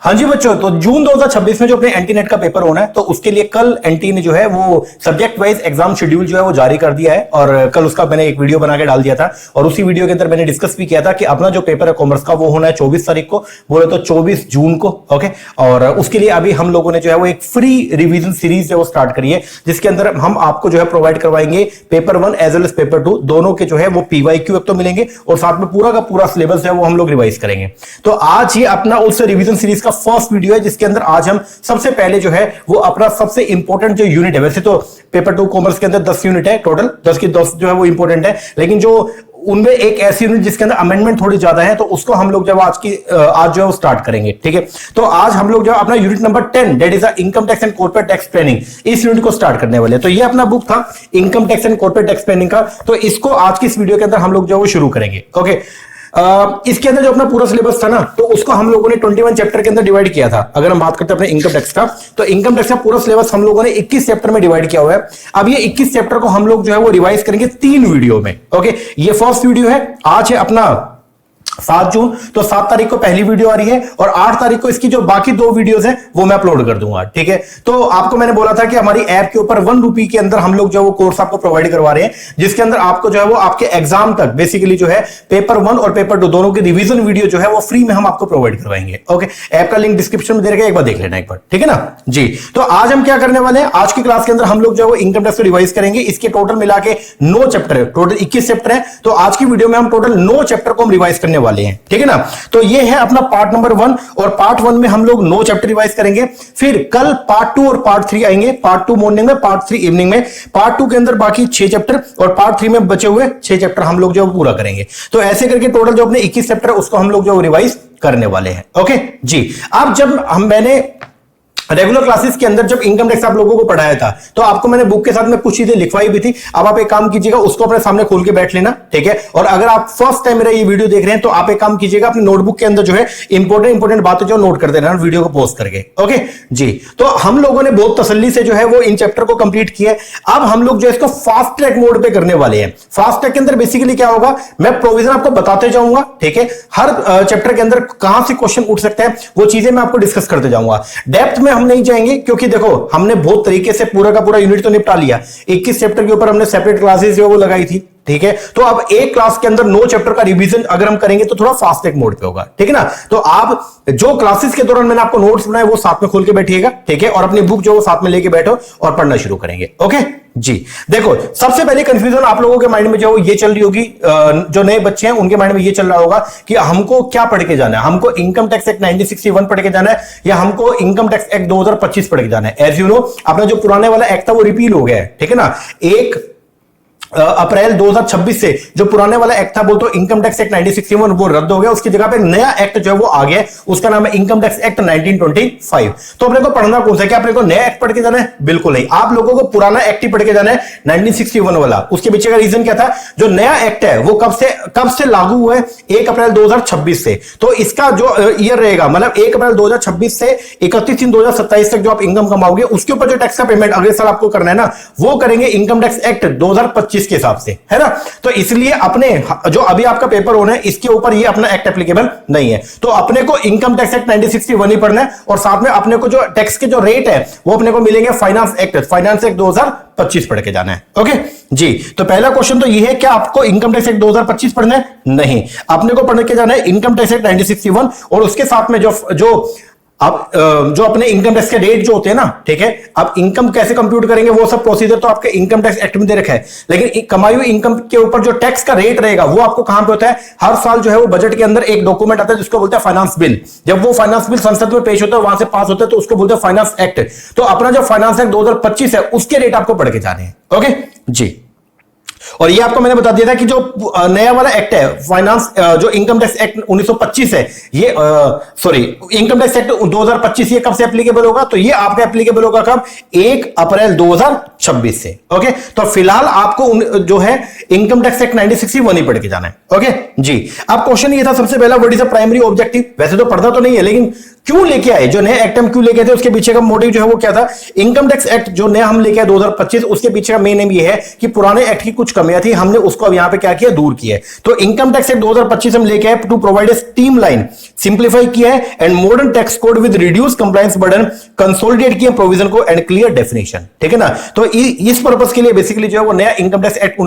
हाँ जी बच्चों, तो जून 2026 में जो अपने एनटी नेट का पेपर होना है, तो उसके लिए कल एनटी ने जो है वो सब्जेक्ट वाइज एग्जाम शेड्यूल जो है वो जारी कर दिया है। और कल उसका मैंने एक वीडियो बना के डाल दिया था, और उसी वीडियो के अंदर मैंने डिस्कस भी किया था कि अपना जो पेपर है कॉमर्स का वो होना है 24 तारीख को, बोले तो 24 जून को। ओके, और उसके लिए अभी हम लोगों ने जो है वो एक फ्री रिवीजन सीरीज जो स्टार्ट करी है, जिसके अंदर हम आपको जो है प्रोवाइड करवाएंगे paper 1 as well as paper 2 दोनों के जो है वो पीवाईक्यू तो मिलेंगे, और साथ में पूरा का पूरा सिलेबस है वो हम लोग रिवाइज करेंगे। तो आज ये अपना उस रिवीजन सीरीज का फर्स्ट वीडियो है, जिसके अंदर आज हम सबसे पहले जो है वो अपना सबसे इंपॉर्टेंट जो यूनिट है, वैसे तो पेपर 2 कॉमर्स के अंदर 10 यूनिट है टोटल, 10 की 10 जो है वो इंपॉर्टेंट है, लेकिन जो उनमें एक ऐसी यूनिट जिसके अंदर अमेंडमेंट थोड़ी ज्यादा है, तो उसको हम लोग जब आज जो है वो स्टार्ट करेंगे। ठीक है, तो आज हम लोग जो अपना unit number 10 that is income tax and corporate tax planning, इस यूनिट को स्टार्ट करने वाले हैं। तो ये अपना बुक था income tax and corporate tax planning का, तो इसको आज की इस वीडियो के अंदर हम लोग जो है वो शुरू करेंगे। ओके, इसके अंदर जो अपना पूरा सिलेबस था ना, तो उसको हम लोगों ने 21 चैप्टर के अंदर डिवाइड किया था। अगर हम बात करते हैं अपने इनकम टैक्स का, तो इनकम टैक्स का पूरा सिलेबस हम लोगों ने 21 चैप्टर में डिवाइड किया हुआ है। अब ये 21 चैप्टर को हम लोग जो है वो रिवाइज करेंगे 3 वीडियो में। ओके, ये फर्स्ट वीडियो है, आज है अपना 7 जून, तो 7 तारीख को पहली वीडियो आ रही है, और 8 तारीख को इसकी जो बाकी 2 वीडियोस हैं वो मैं अपलोड कर दूंगा। ठीक है, तो आपको मैंने बोला था कि हमारी ऐप के ऊपर 1 रुपए के अंदर हम लोग जो है वो कोर्स आपको प्रोवाइड करवा रहे हैं, जिसके अंदर आपको जो है वो आपके एग्जाम तक बेसिकली जो है पेपर 1 और पेपर 2 दोनों की रिवीजन वीडियो जो है वो फ्री में हम आपको प्रोवाइड करवाएंगे। ओके, ऐप का लिंक डिस्क्रिप्शन में दे रखा है, एक बार देख लेना एक बार। ठीक है ना जी, तो आज हम क्या करने वाले हैं, आज की क्लास के अंदर हम लोग जो है वो इनकम टैक्स को रिवाइज करेंगे। इसके टोटल मिला के 9 चैप्टर है, टोटल 21 चैप्टर है, तो आज की वीडियो में हम टोटल 9 चैप्टर को हम रिवाइज करने वाले हैं। ठीक है ना, तो ये है अपना पार्ट नंबर 1, और पार्ट 1 में हम लोग 9 चैप्टर रिवाइज करेंगे। फिर कल पार्ट 2 और पार्ट 3 आएंगे, पार्ट 2 मॉर्निंग में, पार्ट 3 इवनिंग में। पार्ट 2 के अंदर बाकी 6 चैप्टर, और पार्ट 3 में बचे हुए 6 चैप्टर हम लोग जो पूरा करेंगे। तो ऐसे करके टोटल जो अपने 21 चैप्टर है उसको हम लोग जो रिवाइज करने वाले हैं। ओके जी, अब जब मैंने रेगुलर क्लासेस के अंदर जब इनकम टैक्स आप लोगों को पढ़ाया था, तो आपको मैंने बुक के साथ में कुछ चीजें लिखवाई भी थी। अब आप एक काम कीजिएगा, उसको अपने सामने खोल के बैठ लेना। ठीक है, और अगर आप फर्स्ट टाइम मेरा ये वीडियो देख रहे हैं, तो आप एक काम कीजिएगा, अपनी नोटबुक के अंदर जो है इंपॉर्टेंट बातें जो नोट कर देना वीडियो को पॉज करके। ओके जी, तो हम लोगों ने बहुत तसल्ली से जो है वो इन चैप्टर को कंप्लीट किया है। अब हम लोग जो है इसको फास्ट ट्रैक मोड पे करने वाले हैं। फास्ट ट्रैक के अंदर बेसिकली क्या होगा, मैं प्रोविजन आपको बताते जाऊंगा। ठीक है, हर चैप्टर के अंदर कहां से क्वेश्चन उठ सकता है वो चीजें मैं आपको डिस्कस करते जाऊंगा। डेप्थ में हम नहीं जाएंगे, क्योंकि देखो हमने बहुत तरीके से पूरा का पूरा यूनिट तो निपटा लिया। 21 चैप्टर के ऊपर हमने सेपरेट क्लासेस जो वो लगाई थी। ठीक है, तो अब एक क्लास के अंदर 9 चैप्टर का रिवीजन अगर हम करेंगे तो थोड़ा फास्ट ट्रैक मोड पे होगा। ठीक है ना, तो आप जो क्लासेस के दौरान मैंने आपको नोट्स बनाए वो साथ में खोल के बैठिएगा। ठीक है, और अपनी बुक जो वो साथ में लेके बैठो और पढ़ना शुरू करेंगे। ओके जी, देखो सबसे पहले कंफ्यूजन आप लोगों के माइंड में जो ये चल रही होगी, जो नए बच्चे हैं उनके माइंड में ये चल रहा होगा कि हमको क्या पढ़ के जाना है, हमको इनकम टैक्स एक्ट 1961 पढ़ के जाना है, या हमको इनकम टैक्स एक्ट 2025 पढ़ के जाना है। एज यू नो, अपना जो पुराने वाला एक्ट था वो रिपील हो गया है। ठीक है ना, 1 अप्रैल 2026 से जो पुराने वाला एक्ट था, बोल तो इनकम टैक्स एक्ट 1961 वो रद्द हो गया। उसकी जगह पे नया एक्ट जो है वो आ गया, उसका नाम है इनकम टैक्स एक्ट 1925। तो अपने को पढ़ना कौन सा है, क्या अपने को नया एक्ट पढ़ के जाना है? बिल्कुल नहीं, आप लोगों को पुराना एक्ट ही पढ़ के जाना है, 1961 वाला। उसके पीछे का रीजन क्या था, जो नया एक्ट है वो कब से लागू हुआ है, 1 अप्रैल 2026 से। तो इसका जो ईयर रहेगा, मतलब 1 अप्रैल 2026 से 31 दिन 2027 तक जो आप इनकम कमाओगे, उसके ऊपर जो टैक्स का पेमेंट अगले साल आपको करना है ना, वो करेंगे इनकम टैक्स एक्ट 2025 के हिसाब से, है ना। तो इसलिए अपने जो अभी आपका पेपर होना है, इसके ऊपर ये अपना एक्ट एप्लीकेबल नहीं है। तो अपने को इनकम टैक्स एक्ट 1961 ही पढ़ना है, और साथ में अपने को जो टैक्स के जो रेट है वो अपने को मिलेंगे फाइनेंस एक्ट 2025 पढ़ के जाना है। ओके जी, तो पहला क्वेश्चन तो ये है, क्या आपको इनकम टैक्स एक्ट 2025 पढ़ना है? नहीं, अपने को पढ़ के जाना है इनकम टैक्स एक्ट 1961, और उसके साथ में जो अब जो अपने इनकम टैक्स के रेट जो होते हैं ना, ठीक है, अब इनकम कैसे कंप्यूट करेंगे वो सब प्रोसीजर तो आपके इनकम टैक्स एक्ट में दे रखा है, लेकिन कमाई हुई इनकम के ऊपर जो टैक्स का रेट रहेगा वो आपको कहां पे होता है, हर साल जो है वो बजट के अंदर एक डॉक्यूमेंट आता है जिसको बोलते हैं फाइनेंस बिल। जब वो फाइनेंस बिल संसद में पेश होता है, वहां से पास होता है, तो उसको बोलते हैं फाइनेंस एक्ट। तो अपना जो फाइनेंस एक्ट 2025 है उसके रेट आपको पढ़ के जाने हैं। ओके जी, और ये आपको मैंने बता दिया था कि जो नया वाला एक्ट है फाइनेंस, जो इनकम टैक्स एक्ट 1925 है, ये सॉरी इनकम टैक्स एक्ट 2025 ये कब से एप्लीकेबल होगा, तो ये आपका एप्लीकेबल होगा कब, 1 अप्रैल 2026 2026 से। ओके, तो फिलहाल आपको जो है इनकम टैक्स एक्ट 1961 ही पढ़ के जाना है। ओके जी। अब क्वेश्चन ये था सबसे पहला, what is the primary objective. वैसे तो पढ़ना तो नहीं है, लेकिन क्यों लेके आए, जो नया एक्ट हम क्यों लेके आए थे, उसके पीछे का मोटिव जो है वो क्या था। इनकम टैक्स एक्ट जो नया हम लेके आए 2025, उसके पीछे का मेन एम ये है कि पुराने एक्ट की कुछ कमियां थी, हमने उसको अब यहां पे क्या किया, दूर किया है। तो इनकम टैक्स एक्ट 2025 हम लेके आए to provide a streamline, simplify किया है and modern tax code with reduce compliance burden, consolidate किया प्रोविजन को एंड क्लियर डेफिनेशन। ठीक है ना। तो इस पर्पस के लिए बेसिकली जो है वो नया इनकम टैक्स एक्ट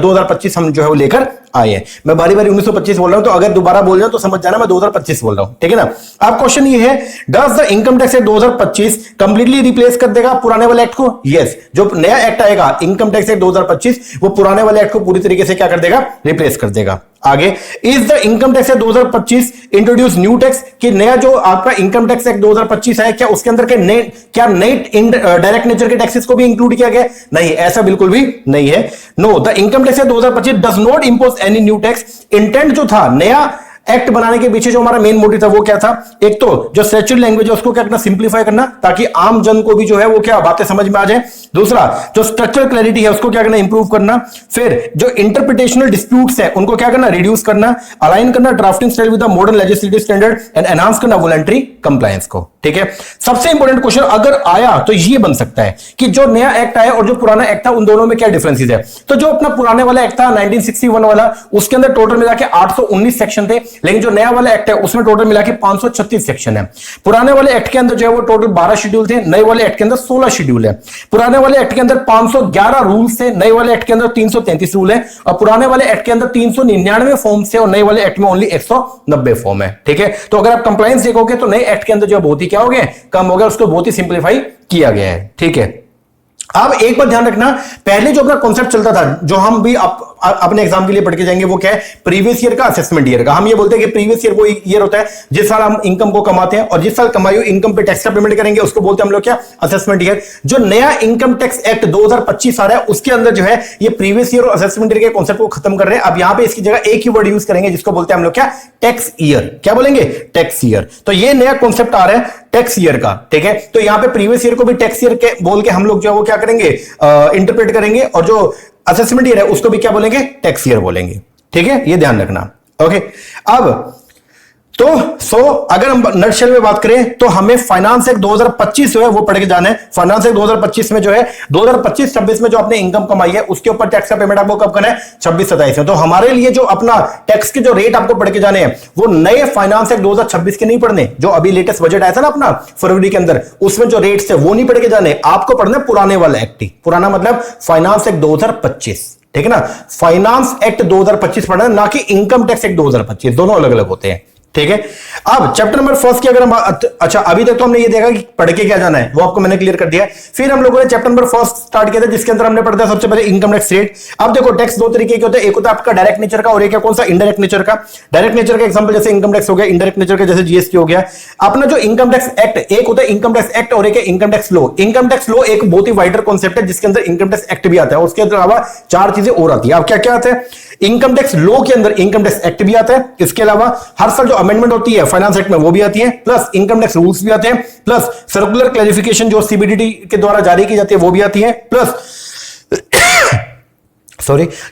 2025 हम जो है वो लेकर आए हैं। मैं बारी बारी 1925 बोल रहा हूं, तो अगर दोबारा बोल रहा हूं तो समझ जाना मैं 2025 बोल रहा हूं। ठीक है ना। अब क्वेश्चन ये है, does the income tax act 2025 completely replace कर देगा पुराने वाले एक्ट को। यस, जो नया एक्ट आएगा इनकम टैक्स एक्ट 2025 वो पुराने वाले एक्ट को पूरी तरीके से क्या कर देगा, रिप्लेस कर देगा। आगे, is the income tax act 2025 introduce new tax, कि नया जो आपका इनकम टैक्स एक्ट 2025 है क्या उसके अंदर के नए डायरेक्ट नेचर के टैक्सेस को भी इंक्लूड किया गया? नहीं, ऐसा बिल्कुल भी नहीं है। No, the income tax act 2025 does not impose any new tax. Intent जो था नया एक्ट बनाने के पीछे जो हमारा मेन मोटिव था वो क्या था, एक तो जो स्टैट्यूटरी लैंग्वेज है उसको क्या करना, सिंप्लीफाई करना, ताकि आम जन को भी जो है वो क्या बातें समझ में आ जाए। दूसरा, जो स्ट्रक्चरल क्लैरिटी है उसको क्या करना, इंप्रूव करना। फिर जो इंटरप्रिटेशनल डिस्प्यूट्स है उनको क्या करना, रिड्यूस करना। अलाइन करना drafting style with the modern legislative standard and enhance करना वॉलंटरी कंप्लायंस को। ठीक है। सबसे इंपॉर्टेंट क्वेश्चन अगर आया तो ये बन सकता है कि जो नया एक्ट आया और जो पुराना एक्ट था उन दोनों में क्या डिफरेंसेस है। तो जो अपना पुराने वाला एक्ट था 1961 वाला, उसके अंदर टोटल मिला के 819 सेक्शन थे, लेकिन जो नया वाला एक्ट है उसमें टोटल मिला के 536 सेक्शन है। पुराने वाले एक्ट के अंदर जो है वो टोटल 12 शेड्यूल थे, नए वाले एक्ट के अंदर 16 शेड्यूल है। पुराने वाले एक्ट के अंदर 511 रूल्स थे, नए वाले एक्ट के अंदर 333 रूल है, और पुराने वाले एक्ट के अंदर 399 फॉर्म्स थे और नए वाले एक्ट में ओनली 190 फॉर्म है। ठीक है। तो अगर आप कंप्लायंस देखोगे तो नए एक्ट के अंदर जो बहुत ही क्या हो गया, कम हो गया, उसको बहुत ही सिंप्लीफाई किया गया है। ठीक है। अब एक बात ध्यान रखना, पहले जो अपना कॉन्सेप्ट चलता था, जो हम भी अपने एग्जाम के लिए पढ़ के जाएंगे, वो क्या है, प्रीवियस ईयर का असेसमेंट ईयर का। हम ये बोलते हैं कि प्रीवियस ईयर वो ईयर होता है जिस साल हम इनकम को कमाते हैं, और जिस साल कमाई हुई इनकम पे टैक्स का पेमेंट करेंगे उसको बोलते हैं हम लोग क्या, असेसमेंट ईयर। जो नया इनकम टैक्स एक्ट 2025 आ रहा है उसके अंदर जो है ये प्रीवियस ईयर और असेसमेंट ईयर के कॉन्सेप्ट को खत्म कर रहे हैं। अब यहां पे इसकी जगह एक ही वर्ड यूज करेंगे जिसको बोलते हैं हम लोग क्या, टैक्स ईयर। क्या बोलेंगे, टैक्स ईयर। तो ये नया कॉन्सेप्ट आ रहा है टैक्स ईयर का। ठीक है। तो यहां पे प्रीवियस ईयर को भी टैक्स ईयर के बोल के हम लोग जो है वो क्या करेंगे, इंटरप्रेट करेंगे, और जो असेसमेंट ईयर है उसको भी क्या बोलेंगे, टैक्स ईयर बोलेंगे। ठीक है, ये ध्यान रखना। ओके। अब तो अगर हम नटशेल में बात करें तो हमें फाइनेंस एक्ट 2025 जो है वो पढ़ के जाना है। फाइनेंस एक्ट 2025 में जो है 2025-26 में जो आपने इनकम कमाई है उसके ऊपर टैक्स का पेमेंट आपको कब करना है, 26-27 में। तो हमारे लिए जो अपना टैक्स के जो रेट आपको पढ़ के जाने हैं वो नए फाइनेंस एक्ट 2026 के नहीं पढ़ने। जो अभी लेटेस्ट बजट आया था ना अपना फरवरी के अंदर, उसमें जो रेट्स थे वो नहीं पढ़ के जाने, आपको पढ़ना है पुराने वाला एक्ट ही। पुराना मतलब फाइनेंस एक्ट 2025। ठीक है ना। फाइनेंस एक्ट 2025 पढ़ना है, ना कि इनकम टैक्स एक्ट 2025, दोनों अलग अलग होते हैं। ठीक है। अब चैप्टर नंबर फर्स्ट की अगर हम अच्छा, अभी तक तो हमने ये देखा कि पढ़ के क्या जाना है, वो आपको मैंने क्लियर कर दिया है। फिर हम लोगों ने चैप्टर नंबर फर्स्ट स्टार्ट किया था जिसके अंदर हमने पढ़ा था सबसे पहले इनकम टैक्स रेट। अब देखो टैक्स दो तरीके के होते हैं, एक होता है आपका डायरेक्ट नेचर का और एक है कौन सा, इनडायरेक्ट नेचर का। डायरेक्ट नेचर का एग्जांपल जैसे इनकम टैक्स हो गया, इनडायरेक्ट नेचर का जैसे जीएसटी हो गया। अपना जो इनकम टैक्स एक्ट, एक होता है इनकम टैक्स एक्ट और एक है income tax law. Income tax law एक बहुत ही वाइडर कॉन्सेप्ट है जिसके अंदर इनकम टैक्स एक्ट भी आता है, उसके अलावा 4 चीजें और आती है। अब क्या क्या आता है, इनकम टैक्स लॉ के अंदर इनकम टैक्स एक्ट भी आता है, इसके अलावा हर साल जो अमेंडमेंट होती है फाइनेंस एक्ट में वो भी आती है, प्लस इनकम टैक्स रूल्स भी आते हैं, प्लस सर्कुलर क्लैरिफिकेशन जो सीबीडीटी के द्वारा जारी की जाती है वो भी आती है, प्लस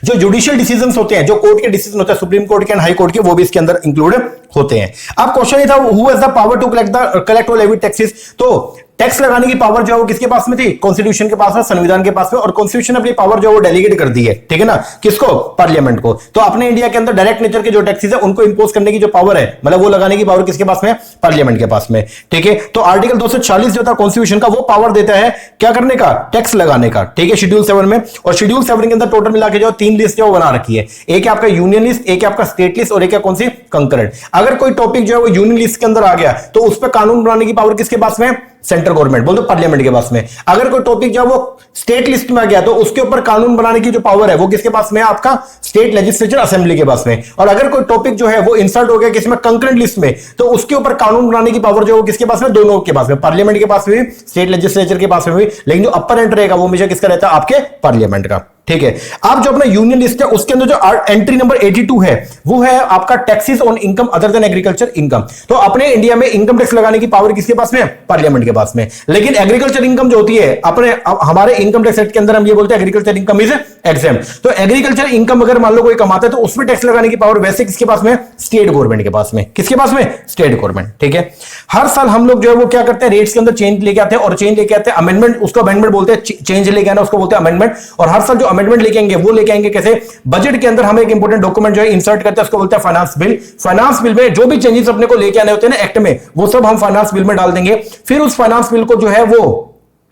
जो जुडिशियल डिसीजंस होते हैं, जो कोर्ट के डिसीजन होते हैं, सुप्रीम कोर्ट के एंड हाई कोर्ट के, वो भी इसके अंदर इंक्लूड होते हैं। अब क्वेश्चन ये था, who has the power to collect और लेवी टैक्सेस। तो टैक्स लगाने की पावर जो है वो किसके पास में थी, कॉन्स्टिट्यूशन के पास में, संविधान के पास में, और कॉन्स्टिट्यूशन अपनी पावर जो है वो डेलीगेट कर दी है। ठीक है ना, किसको, पार्लियामेंट को। तो अपने इंडिया के अंदर डायरेक्ट नेचर के जो टैक्सेस है उनको इंपोज करने की जो पावर है, मतलब वो लगाने की पावर किसके पास में, पार्लियामेंट के पास में। ठीक है। तो आर्टिकल 240 जो था कॉन्स्टिट्यूशन का, वो पावर देता है क्या करने का, टैक्स लगाने का। ठीक है, शेड्यूल 7 में। और शेड्यूल 7 के अंदर टोटल मिला के जो 3 लिस्ट है वो बना रखी है, एक है आपका यूनियन लिस्ट, एक है आपका स्टेट लिस्ट, और एक है कौन सी, कंकरेंट। अगर कोई टॉपिक जो है वो यूनियन लिस्ट के अंदर आ गया तो उस पर कानून बनाने की पावर किसके पास में, सेंट्रल गवर्नमेंट, बोल दो पार्लियामेंट के पास में। अगर कोई टॉपिक जो है वो स्टेट लिस्ट में आ गया तो उसके ऊपर कानून बनाने की जो पावर है वो किसके पास में है, आपका स्टेट लेजिस्लेचर असेंबली के पास में। और अगर कोई टॉपिक जो है वो इंसर्ट हो गया किसमें, कंकरेंट लिस्ट में, तो उसके ऊपर कानून बनाने की पावर जो है वो किसके पास में, दोनों के पास में, पार्लियामेंट के पास में भी, स्टेट लेजिस्लेचर के पास में भी। लेकिन जो अपर एंड रहेगा वो हमेशा किसका रहता है, आपके पार्लियामेंट का। ठीक है। अब जो अपना यूनियन लिस्ट है उसके अंदर जो एंट्री नंबर 82 है वो है आपका taxes on income other than agriculture income. तो अपने इंडिया में इनकम टैक्स लगाने की पावर किसके पास में है? पार्लियामेंट के पास में। लेकिन एग्रीकल्चर इनकम जो होती है अपने हमारे इनकम टैक्स एक्ट के अंदर हम ये बोलते हैं एग्रीकल्चर इनकम इज एग्जेम्प्ट। तो एग्रीकल्चर इनकम अगर मान लो कोई कमाता है तो उसमें टैक्स लगाने की पावर वैसे किसके पास में? स्टेट गवर्नमेंट के पास में। किसके पास में? State government. ठीक है। हर साल हम लोग जो है वो क्या करते हैं? रेट्स के अंदर चेंज लेके आते हैं और चेंज लेके आते हैं अमेंडमेंट, उसको अमेंडमेंट बोलते हैं। चेंज लेके आना उसको बोलते हैं अमेंडमेंट। और हर साल जो अमेंडमेंट लेके आएंगे वो लेके आएंगे कैसे? बजट के अंदर हम एक इंपॉर्टेंट डॉक्यूमेंट जो है इंसर्ट करते हैं उसको बोलते हैं फाइनेंस बिल। फाइनेंस बिल में जो भी चेंजेस अपने को लेके आने होते हैं ना एक्ट में, वो सब हम फाइनेंस बिल में डाल देंगे। फिर उस फाइनेंस बिल को जो है वो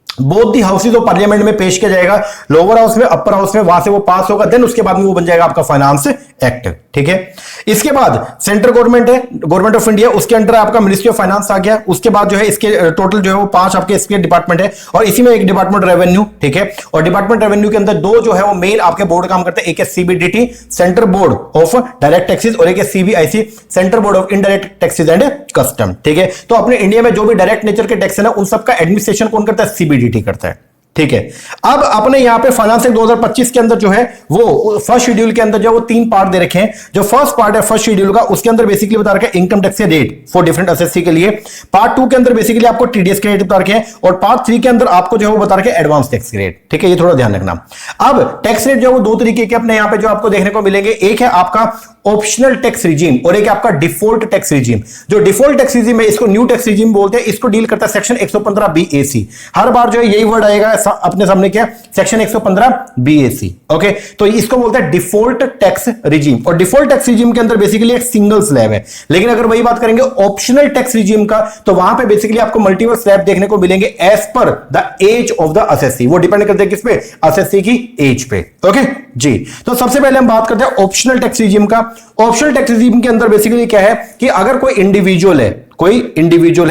both the houses of parliament में पेश किया जाएगा, लोअर हाउस में, अपर हाउस में, वहां से वो पास होगा, देन उसके बाद में वो बन जाएगा आपका फाइनेंस एक्ट। ठीक है। इसके बाद सेंट्रल गवर्नमेंट है, गवर्नमेंट ऑफ इंडिया, उसके अंडर आपका मिनिस्ट्री ऑफ फाइनेंस आ गया। उसके बाद जो है इसके टोटल जो है वो 5 आपके इसके डिपार्टमेंट है और इसी में एक डिपार्टमेंट रेवेन्यू। ठीक है। और डिपार्टमेंट रेवेन्यू के अंदर 2 जो है वो मेन आपके बोर्ड काम करते हैं, एक है CBDT central board of direct taxes और एक है CBIC central board of indirect taxes and custom. ठीक है। तो अपने इंडिया में जो भी डायरेक्ट नेचर के टैक्स है ना उन सबका एडमिनिस्ट्रेशन कौन करता है? सीबीडीटी करता है। ठीक है। अब अपने यहां पे फाइनेंस एक्ट 2025 के अंदर जो है वो फर्स्ट शेड्यूल के अंदर जो वो 3 पार्ट दे रखे हैं। जो फर्स्ट पार्ट है फर्स्ट शेड्यूल का उसके अंदर बेसिकली बता रखा है इनकम टैक्स के रेट फॉर डिफरेंट एसएससी के लिए। पार्ट 2 के अंदर बेसिकली आपको टीडीएस के रेट बता रखे हैं और पार्ट 3 के अंदर आपको जो है वो बता रखे हैं एडवांस टैक्स के रेट। ठीक है। ये थोड़ा ध्यान रखना। अब टैक्स रेट जो है वो 2 तरीके के अपने यहां पे जो आपको देखने को मिलेंगे, एक है आपका ऑप्शनल टैक्स रिजीम और एक आपका डिफॉल्ट टैक्स रिजीम। जो डिफॉल्ट टैक्स रिजीम है इसको न्यू टैक्स रिजीम बोलते हैं। इसको डील करता है सेक्शन 115 बीएसी। हर बार जो है यही वर्ड आएगा अपने सामने, क्या? Section 115 BAC. ओके। तो इसको बोलते हैं डिफॉल्ट टैक्स रिजीम। और डिफॉल्ट टैक्स रिजीम के अंदर बेसिकली एक सिंगल स्लैब है। लेकिन अगर वही बात करेंगे ऑप्शनल टैक्स रिजीम का तो वहां पे बेसिकली आपको मल्टीपल स्लैब देखने को मिलेंगे as per the age of the assessee. वो डिपेंड करते हैं किस पे? असेसी की एज पे। ओके जी। तो सबसे पहले हम बात करते हैं ऑप्शनल टैक्स रिजीम का। ऑप्शनल टैक्स रिजीम के अंदर बेसिकली क्या है कि अगर कोई इंडिविजुअल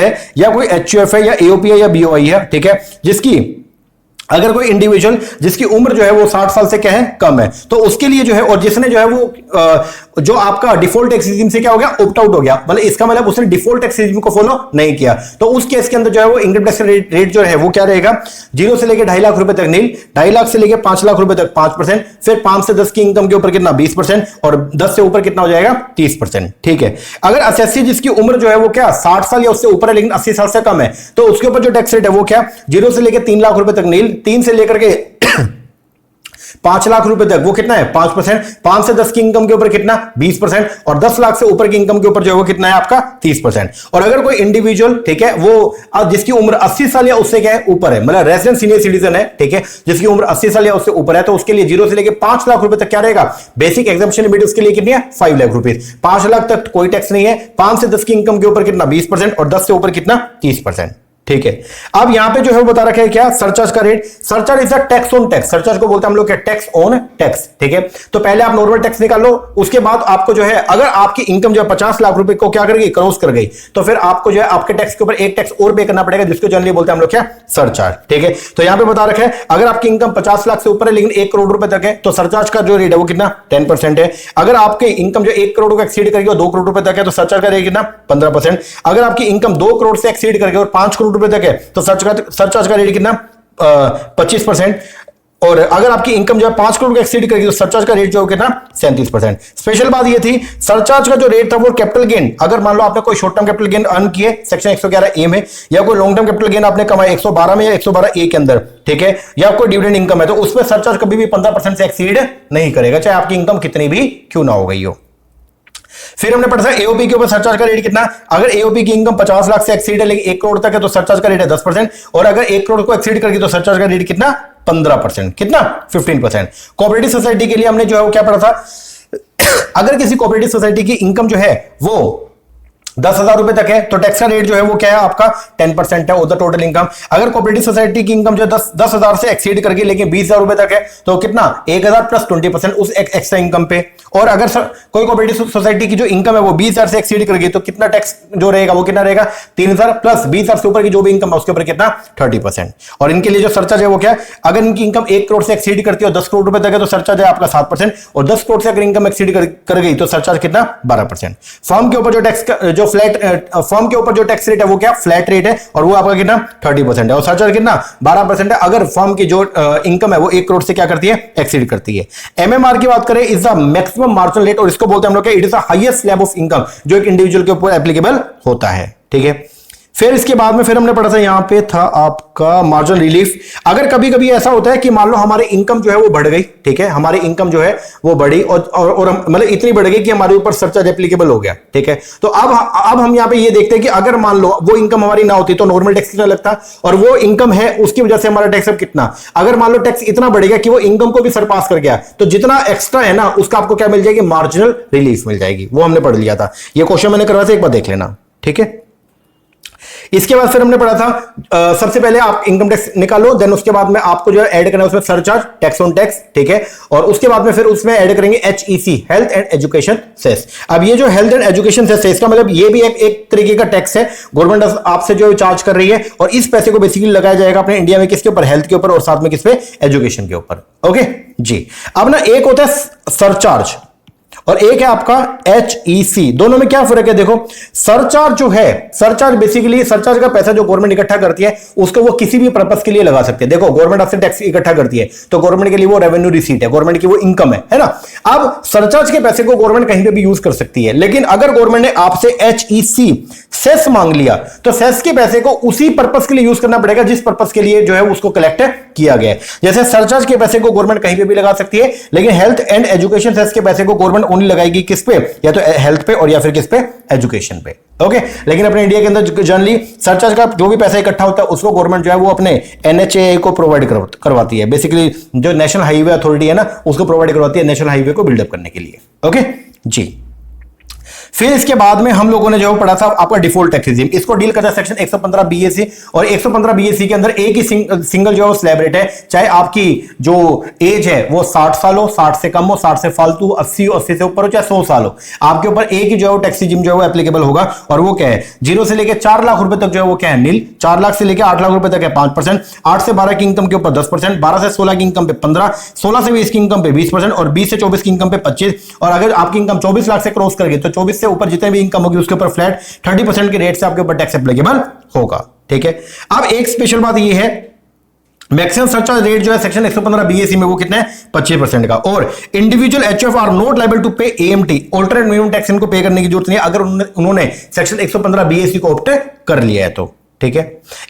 है या कोई एचयूएफ है या एओपी है या बीओआई है, ठीक है, अगर कोई इंडिविजुअल जिसकी उम्र जो है वो 60 साल से क्या है? कम है, तो उसके लिए जो है, और जिसने जो है वो जो आपका डिफॉल्ट टैक्स रिजीम से क्या हो गया? ऑप्ट आउट हो गया। मतलब इसका मतलब उसने डिफॉल्ट टैक्स रिजीम को फॉलो नहीं किया। तो उस केस के अंदर जो है वो इनकम टैक्स रेट जो है वो क्या रहेगा? 0 से लेकर 2.5 लाख रुपए तक नील, 2.5 लाख से लेकर 5 लाख रुपए तक 5%, फिर 5 से 10 की इनकम के ऊपर कितना? 20% और 10 से ऊपर कितना हो जाएगा? 30%। ठीक है। अगर असेसी जिसकी उम्र जो है वो क्या 60 साल या उससे ऊपर है लेकिन 80 साल से कम है, तो उसके ऊपर जो टैक्स रेट है वो क्या? 0 से लेकर 3 लाख रुपए तक नील, 3 से लेकर के 5 लाख रुपए तक वो कितना है? 5%, 5 से 10 की इनकम के ऊपर कितना? 20% और 10 लाख से ऊपर की इनकम के ऊपर जो है वो कितना है आपका? 30%। और अगर कोई इंडिविजुअल, ठीक है, वो जिसकी उम्र 80 साल या उससे क्या है? ऊपर है, मतलब रेजिडेंट सीनियर सिटीजन है, ठीक है, जिसकी उम्र 80 साल या उससे ऊपर है, तो उसके लिए 0 से लेकर 5 लाख रुपए तक क्या रहेगा? बेसिक एग्जम्पशन लिमिट उसके लिए कितनी है? 5 लाख रुपए। 5 लाख तक कोई टैक्स नहीं है, 5 से 10 की इनकम के ऊपर कितना? 20% और 10 से ऊपर कितना? 30%। ठीक है। अब यहां पे जो है बता रखा है क्या? सरचार्ज का rate. Surcharge is a tax on tax. Surcharge को बोलते हैं हम लोग क्या? Tax on tax. ठीक है। तो पहले आप नॉर्मल टैक्स निकाल लो, उसके बाद आपको जो है अगर आपकी इनकम जो है 50 लाख रुपए को क्या कर गई? क्रॉस कर गई, तो फिर आपको जो है आपके टैक्स के ऊपर एक टैक्स और पे करना पड़ेगा, जिसको जनरली बोलते हैं हम लोग क्या? सरचार्ज। ठीक है। तो यहां पे बता रखा है अगर आपकी इनकम 50 लाख से ऊपर है लेकिन 1 करोड़ रुपए तक है, तो सरचार्ज का जो रेट है वो कितना? 10% है। अगर आपकी इनकम जो 1 करोड़ को एक्सीड करके 2 करोड़ रुपए तक है, तो सरचार्ज का रेट कितना? 15%। अगर आपकी इनकम 2 करोड़ से एक्सीड करके और 5 करोड़ रुपए तक है, तो सरचार्ज का रेट कितना? 25%। और अगर आपकी इनकम जो है 5 करोड़ को एक्सीड करेगी तो सरचार्ज का रेट जो है कितना? 37%। स्पेशल बात ये थी, सरचार्ज का जो रेट था वो कैपिटल गेन, अगर मान लो आपने कोई short term capital gain earn किए सेक्शन 111 ए में, या कोई लॉन्ग टर्म कैपिटल गेन आपने कमाए 112 में या 112 ए के अंदर, ठीक है, या कोई डिविडेंड इनकम है, तो उसमें सरचार्ज कभी भी 15% से एक्सीड नहीं करेगा, चाहे आपकी इनकम कितनी भी क्यों ना हो गई हो। फिर हमने पढ़ा था एओपी के ऊपर सरचार्ज का रेट कितना? अगर एओपी की इनकम 50 लाख से एक्सीड है लेकिन 1 करोड़ तक है, तो सरचार्ज का रेट है 10%, और अगर 1 करोड़ को एक्सीड करके तो सरचार्ज का रेट कितना? 15%। कितना? 15%। कोऑपरेटिव सोसाइटी के लिए हमने जो है वो क्या पढ़ा था? अगर किसी कोऑपरेटिव सोसाइटी की इनकम जो है वो 10,000 रुपए तक है, तो टैक्स का रेट जो है वो क्या है आपका? 10% है ऑफ द टोटल इनकम। अगर कोऑपरेटिव सोसाइटी की इनकम जो 10,000 से एक्सीड करके लेकिन 20,000 रुपए तक है, तो कितना? 1,000 प्लस 20% उस एक्स्ट्रा इनकम पे। और अगर कोई कोऑपरेटिव सोसाइटी की जो इनकम है वो 20,000 से एक्सीड कर गई, तो कितना टैक्स जो रहेगा वो कितना रहेगा? 3,000 प्लस 20,000 से ऊपर की जो भी इनकम है उसके ऊपर कितना? 30%। और इनके लिए जो सरचार्ज है वो क्या है? अगर इनकी इनकम 1 करोड़ से एक्सीड करती है और 10 करोड़ रुपए तक है, तो सरचार्ज है आपका 7%, और 10 करोड़ से अगर इनकम एक्सीड कर गई तो सरचार्ज कितना? 12%। फर्म के ऊपर जो टैक्स जो फ्लैट फर्म के ऊपर जो टैक्स रेट है वो क्या फ्लैट रेट है, और वो आपका कितना 30% है, और सरचार्ज कितना 12% है अगर फर्म की जो इनकम है वो 1 करोड़ से क्या करती है एक्सीड करती है। एमएमआर की बात करें is the maximum marginal rate, और इसको बोलते हैं हम लोग it is the highest slab of income जो एक इंडिविजुअल के ऊपर एप्लीकेबल होता है। ठीक है, फिर इसके बाद में फिर हमने पढ़ा था यहां पे था आपका मार्जिनल रिलीफ। अगर कभी कभी ऐसा होता है कि मान लो हमारी इनकम जो है वो बढ़ गई, ठीक है, हमारी इनकम जो है वो बढ़ी और मतलब इतनी बढ़ गई कि हमारे ऊपर सरचार्ज एप्लीकेबल हो गया। ठीक है, तो अब हम यहां पे ये देखते हैं कि अगर मान लो वो इनकम हमारी ना होती तो नॉर्मल टैक्स कितना लगता, और वो इनकम है उसकी वजह से हमारा टैक्स अब कितना, अगर मान लो टैक्स इतना बढ़ेगा कि वो इनकम को भी सरपास कर गया तो जितना एक्स्ट्रा है ना उसका आपको क्या मिल जाएगी, मार्जिनल रिलीफ मिल जाएगी। वो हमने पढ़ लिया था, ये क्वेश्चन मैंने करवाया था, एक बार देख लेना। ठीक है, इसके बाद फिर हमने पढ़ा था सबसे पहले आप इनकम टैक्स निकालो, देन उसके बाद में आपको जो है ऐड करना है उसमें सरचार्ज, टैक्स ऑन टैक्स। ठीक है, और उसके बाद में फिर उसमें ऐड करेंगे HEC, health and education cess. अब ये जो हेल्थ एंड एजुकेशन सेस है इसका मतलब ये भी एक तरीके का टैक्स है, गवर्नमेंट आपसे जो चार्ज कर रही है, और इस पैसे को बेसिकली लगाया जाएगा अपने इंडिया में किसके ऊपर, हेल्थ के ऊपर, और साथ में किस पे, एजुकेशन के ऊपर। ओके जी, अब ना एक होता है सरचार्ज और एक है आपका HEC, दोनों में क्या फर्क है देखो। सरचार्ज जो है, सरचार्ज बेसिकली सरचार्ज का पैसा जो गवर्नमेंट इकट्ठा करती है उसको वो किसी भी पर्पस के लिए लगा सकते हैं। देखो गवर्नमेंट आपसे टैक्स इकट्ठा करती है तो गवर्नमेंट के लिए वो रेवेन्यू रिसीट है, गवर्नमेंट की वो इनकम है ना। अब सरचार्ज के पैसे को गवर्नमेंट कहीं पे भी यूज कर सकती है, लेकिन अगर गवर्नमेंट ने आपसे HEC सेस मांग लिया तो सेस के पैसे को उसी पर्पस के लिए यूज करना पड़ेगा जिस पर्पस के लिए जो है उसको कलेक्ट किया गया है। जैसे सरचार्ज के पैसे को गवर्नमेंट कहीं पे भी लगा सकती है, लेकिन हेल्थ एंड एजुकेशन सेस के पैसे को गवर्नमेंट ओनली लगाएगी किस पे, या तो हेल्थ पे और या फिर किस पे, एजुकेशन पे। ओके, लेकिन अपने इंडिया के अंदर जनरली सरचार्ज का जो भी पैसा इकट्ठा होता है उसको गवर्नमेंट जो है वो अपने NHAI को प्रोवाइड करवाती है, बेसिकली जो नेशनल हाईवे अथॉरिटी है ना उसको प्रोवाइड करवाती है नेशनल हाईवे को बिल्डअप करने के लिए। ओके जी, फिर इसके बाद में हम लोगों ने जो पढ़ा था आपका डिफॉल्ट टैक्स रिजीम, इसको डील करता है सेक्शन 115 BAC, और 115 BAC के अंदर एक ही सिंगल जो है स्लैब रेट है, चाहे आपकी जो एज है वो 60 साल हो, 60 से कम हो, 60 से फालतू, 80 हो, 80 से ऊपर हो, चाहे 100 साल हो, आपके ऊपर एक ही जो है टैक्स रिजीम जो है वो एप्लीकेबल होगा। और वो क्या है, 0 से लेकर 4 लाख रुपए तक जो है वो क्या है नील, 4 लाख से लेकर 8 लाख रुपए तक है 5%, 8 से 12 की इनकम के ऊपर 10%, 12 से 16 की इनकम पे 15%, 16 से 20 की इनकम पे 20%, और 20 से 24 की इनकम पे 25%, और अगर आपकी इनकम 24 लाख से क्रॉस कर गई तो 24 से ऊपर जितने भी इनकम होगी उसके ऊपर फ्लैट 30% के रेट से आपके ऊपर टैक्स एप्लीकेबल होगा। ठीक है, अब एक स्पेशल बात ये है, मैक्सिमम सरचार्ज रेट जो है सेक्शन 115 BAC में वो कितना है 25% का, और individual HF are not liable to pay AMT, alternate minimum tax इनको पे करने की जरूरत नहीं है अगर उन्होंने सेक्शन 115 BAC को ऑप्ट कर लिया है तो। ठीक है,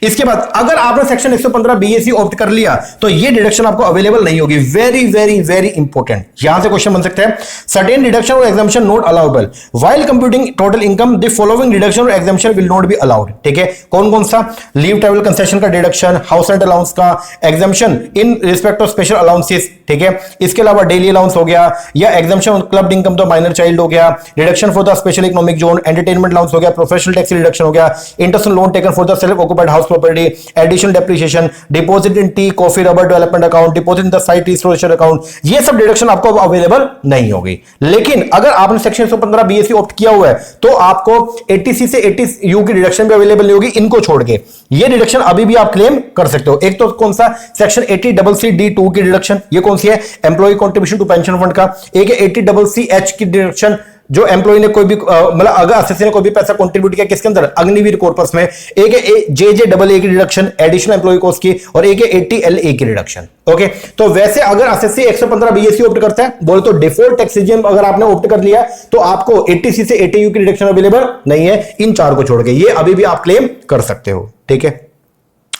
इसके बाद अगर आपने सेक्शन 115 BAC ऑप्ट कर लिया तो ये डिडक्शन आपको अवेलेबल नहीं होगी। वेरी वेरी वेरी इंपॉर्टेंट, यहां से क्वेश्चन बन सकता है, सर्टेन डिडक्शन और exemption not allowable while computing total income, the following deduction और exemption will not be allowed. ठीक है, कौन कौन सा, लीव ट्रैवल कंसेशन का डिडक्शन, हाउस रेंट अलाउंस का exemption in respect of special allowances. ठीक है, इसके अलावा डेली अलाउंस हो गया, या एग्जम्पशन ऑन क्लब्ड इनकम तो माइनर चाइल्ड हो गया, deduction for the special economic zone, entertainment allowance हो गया, प्रोफेशनल टैक्स डिडक्शन हो गया, interest on loan taken for the self occupied house property, additional depreciation, deposit in tea coffee rubber development account, deposit in the site restoration account, ये सब deduction आपको available नहीं होगी। लेकिन अगर आपने सेक्शन 115 BAC ऑप्ट किया हुआ है तो आपको 80C से 80U की डिडक्शन भी अवेलेबल नहीं होगी, इनको छोड़ के ये डिडक्शन अभी भी आप क्लेम कर सकते हो। एक तो कौन सा, सेक्शन 80CC-D2 की डिडक्शन, ये कौन सी है, employer contribution to pension fund का। एक है 80CC-H की डिडक्शन, जो एम्प्लॉय ने कोई भी मतलब अगर असेसी ने कोई भी पैसा कंट्रीब्यूट किया किसके अंदर, अग्निवीर कॉर्पस में। एक है JJAA की डिडक्शन एडिशनल एम्प्लॉय कॉस्ट की, और एक है 80LA की डिडक्शन। ओके, तो वैसे अगर असेसी 115 BAC ऑप्ट करता है बोले तो डिफॉल्ट टैक्स रिजीम अगर आपने ऑप्ट कर लिया तो आपको 80C से 80U की डिडक्शन अवेलेबल नहीं है, इन चार को छोड़ के ये अभी भी आप क्लेम कर सकते हो। ठीक है,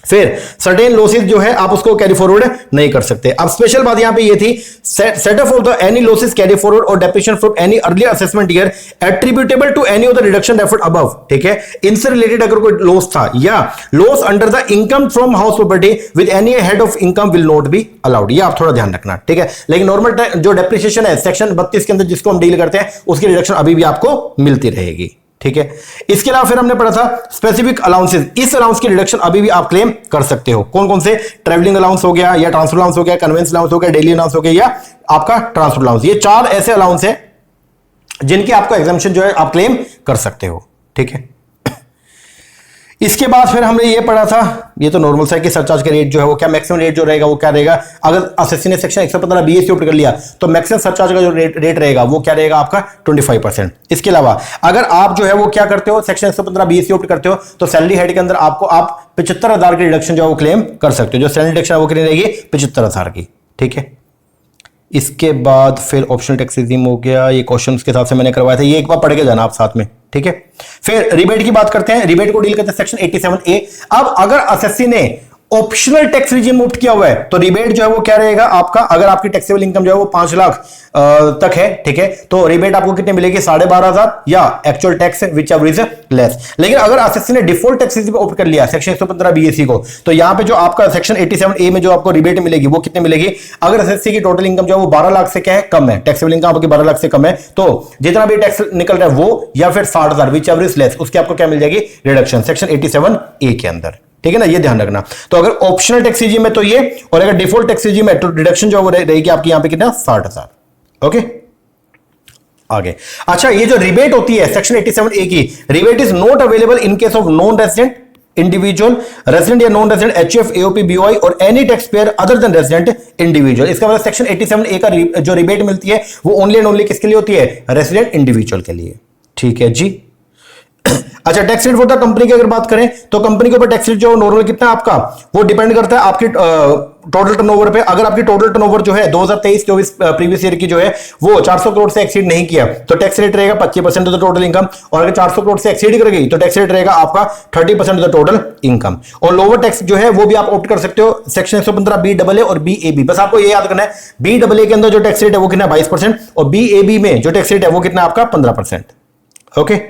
फिर सर्टेन लॉसेस जो है आप उसको कैरी फॉरवर्ड नहीं कर सकते। अब स्पेशल बात यहां पे ये थी, set off the any losses carry forward और depreciation from any earlier assessment year attributable to any of the reduction referred above. ठीक है, इनसे रिलेटेड अगर कोई लॉस था या loss under the income from house property with any head of income will not be allowed, ये आप थोड़ा ध्यान रखना। ठीक है, लेकिन नॉर्मल जो डेप्रिसिएशन है सेक्शन 32 के अंदर जिसको हम डील करते हैं उसकी रिडक्शन अभी भी आपको मिलती रहेगी। ठीक है, इसके अलावा फिर हमने पढ़ा था स्पेसिफिक अलाउंसेस, इस अलाउंस की रिडक्शन अभी भी आप क्लेम कर सकते हो। कौन कौन से, ट्रैवलिंग अलाउंस हो गया, या ट्रांसफर अलाउंस हो गया, कन्वेंस अलाउंस हो गया, डेली अलाउंस हो गया, या आपका ट्रांसफर अलाउंस। ये चार ऐसे अलाउंस है जिनकी आपको एग्जम्पशन जो है आप क्लेम कर सकते हो। ठीक है, इसके बाद फिर हमने ये पढ़ा था, ये तो नॉर्मल सा है कि सरचार्ज का रेट जो है वो क्या मैक्सिमम रेट जो रहेगा वो क्या रहेगा। अगर एसएससी ने सेक्शन 115 बीए से ऑप्ट कर लिया तो मैक्सिमम सरचार्ज का जो रेट रहेगा वो क्या रहेगा आपका 25%। इसके अलावा अगर आप जो है वो क्या करते हो, सेक्शन 115 बीए से ऑप्ट करते हो तो सैलरी हेड के अंदर आपको आप 75,000 की डिडक्शन जो है वो क्लेम कर सकते हो। जो सैलरी डिडक्शन है वो कितनी रहेगी 75,000 की, ठीक है। इसके बाद फिर ऑप्शनल टैक्स रिजीम हो गया, ये क्वेश्चन के हिसाब से मैंने करवाया था, ये एक बार पढ़ के जाना आप साथ में, ठीक है। फिर रिबेट की बात करते हैं, रिबेट को डील करते हैं सेक्शन 87A। अब अगर एसएससी ने ऑप्शनल टैक्स रिजीम ऑप्ट किया हुआ है तो रिबेट जो है वो क्या रहेगा आपका, अगर आपकी टैक्सेबल इनकम जो है वो 5 लाख तक है, ठीक है, तो रिबेट आपको कितने मिलेगी 12,500 या actual tax which ever is less. लेकिन अगर एसएससी ने डिफॉल्ट टैक्स रिजीम ऑप्ट कर लिया सेक्शन 115 बीएससी को, तो यहां पे जो आपका सेक्शन 87A में जो आपको रिबेट मिलेगी वो कितने मिलेगी, अगर एसएससी की टोटल इनकम जो है वो 12 लाख से क्या है कम है, टैक्सेबल इनकम आपकी 12 लाख से कम है, तो जितना भी टैक्स निकल रहा है वो या फिर 60,000 विच एवर इज लेस, उसकी आपको क्या मिल जाएगी रिडक्शन सेक्शन 87A के अंदर, ठीक है ना, ये ध्यान रखना। तो अगर ऑप्शनल टैक्स रिजीम है तो ये, और अगर डिफॉल्ट टैक्स रिजीम है तो डिडक्शन जो रहेगी आपकी यहां पे कितना 60,000। ओके, आगे। अच्छा, ये जो रिबेट होती है सेक्शन 87A की, rebate is not available in case of non resident individual, resident या non resident, HUF, AOP, BOI और any tax payer other than resident individual. इसका मतलब सेक्शन 87A का जो रिबेट मिलती है वो ओनली एंड ओनली किसके लिए होती है, रेजिडेंट इंडिविजुअल के लिए, ठीक है जी। अच्छा, tax rate for the company की अगर बात करें तो कंपनी के ऊपर टैक्स रेट जो नॉर्मल कितना है आपका, वो डिपेंड करता है आपकी टोटल टर्नओवर पे। अगर आपकी टोटल टर्नओवर जो है 2023-24 प्रीवियस ईयर की जो है वो 400 करोड़ से एक्सीड नहीं किया तो टैक्स रेट रहेगा 25% ऑफ द टोटल इनकम, और अगर 400 करोड़ से एक्सीड कर गई तो टैक्स रेट रहेगा आपका 30% ऑफ द टोटल इनकम। और लोअर टैक्स जो है वो भी आप ऑप्ट कर सकते हो सेक्शन 115 BAA और BAB। बस आपको ये याद करना है BAA के अंदर जो टैक्स रेट है वो कितना 22% और BAB में जो टैक्स रेट है वो कितना आपका 15%। ओके,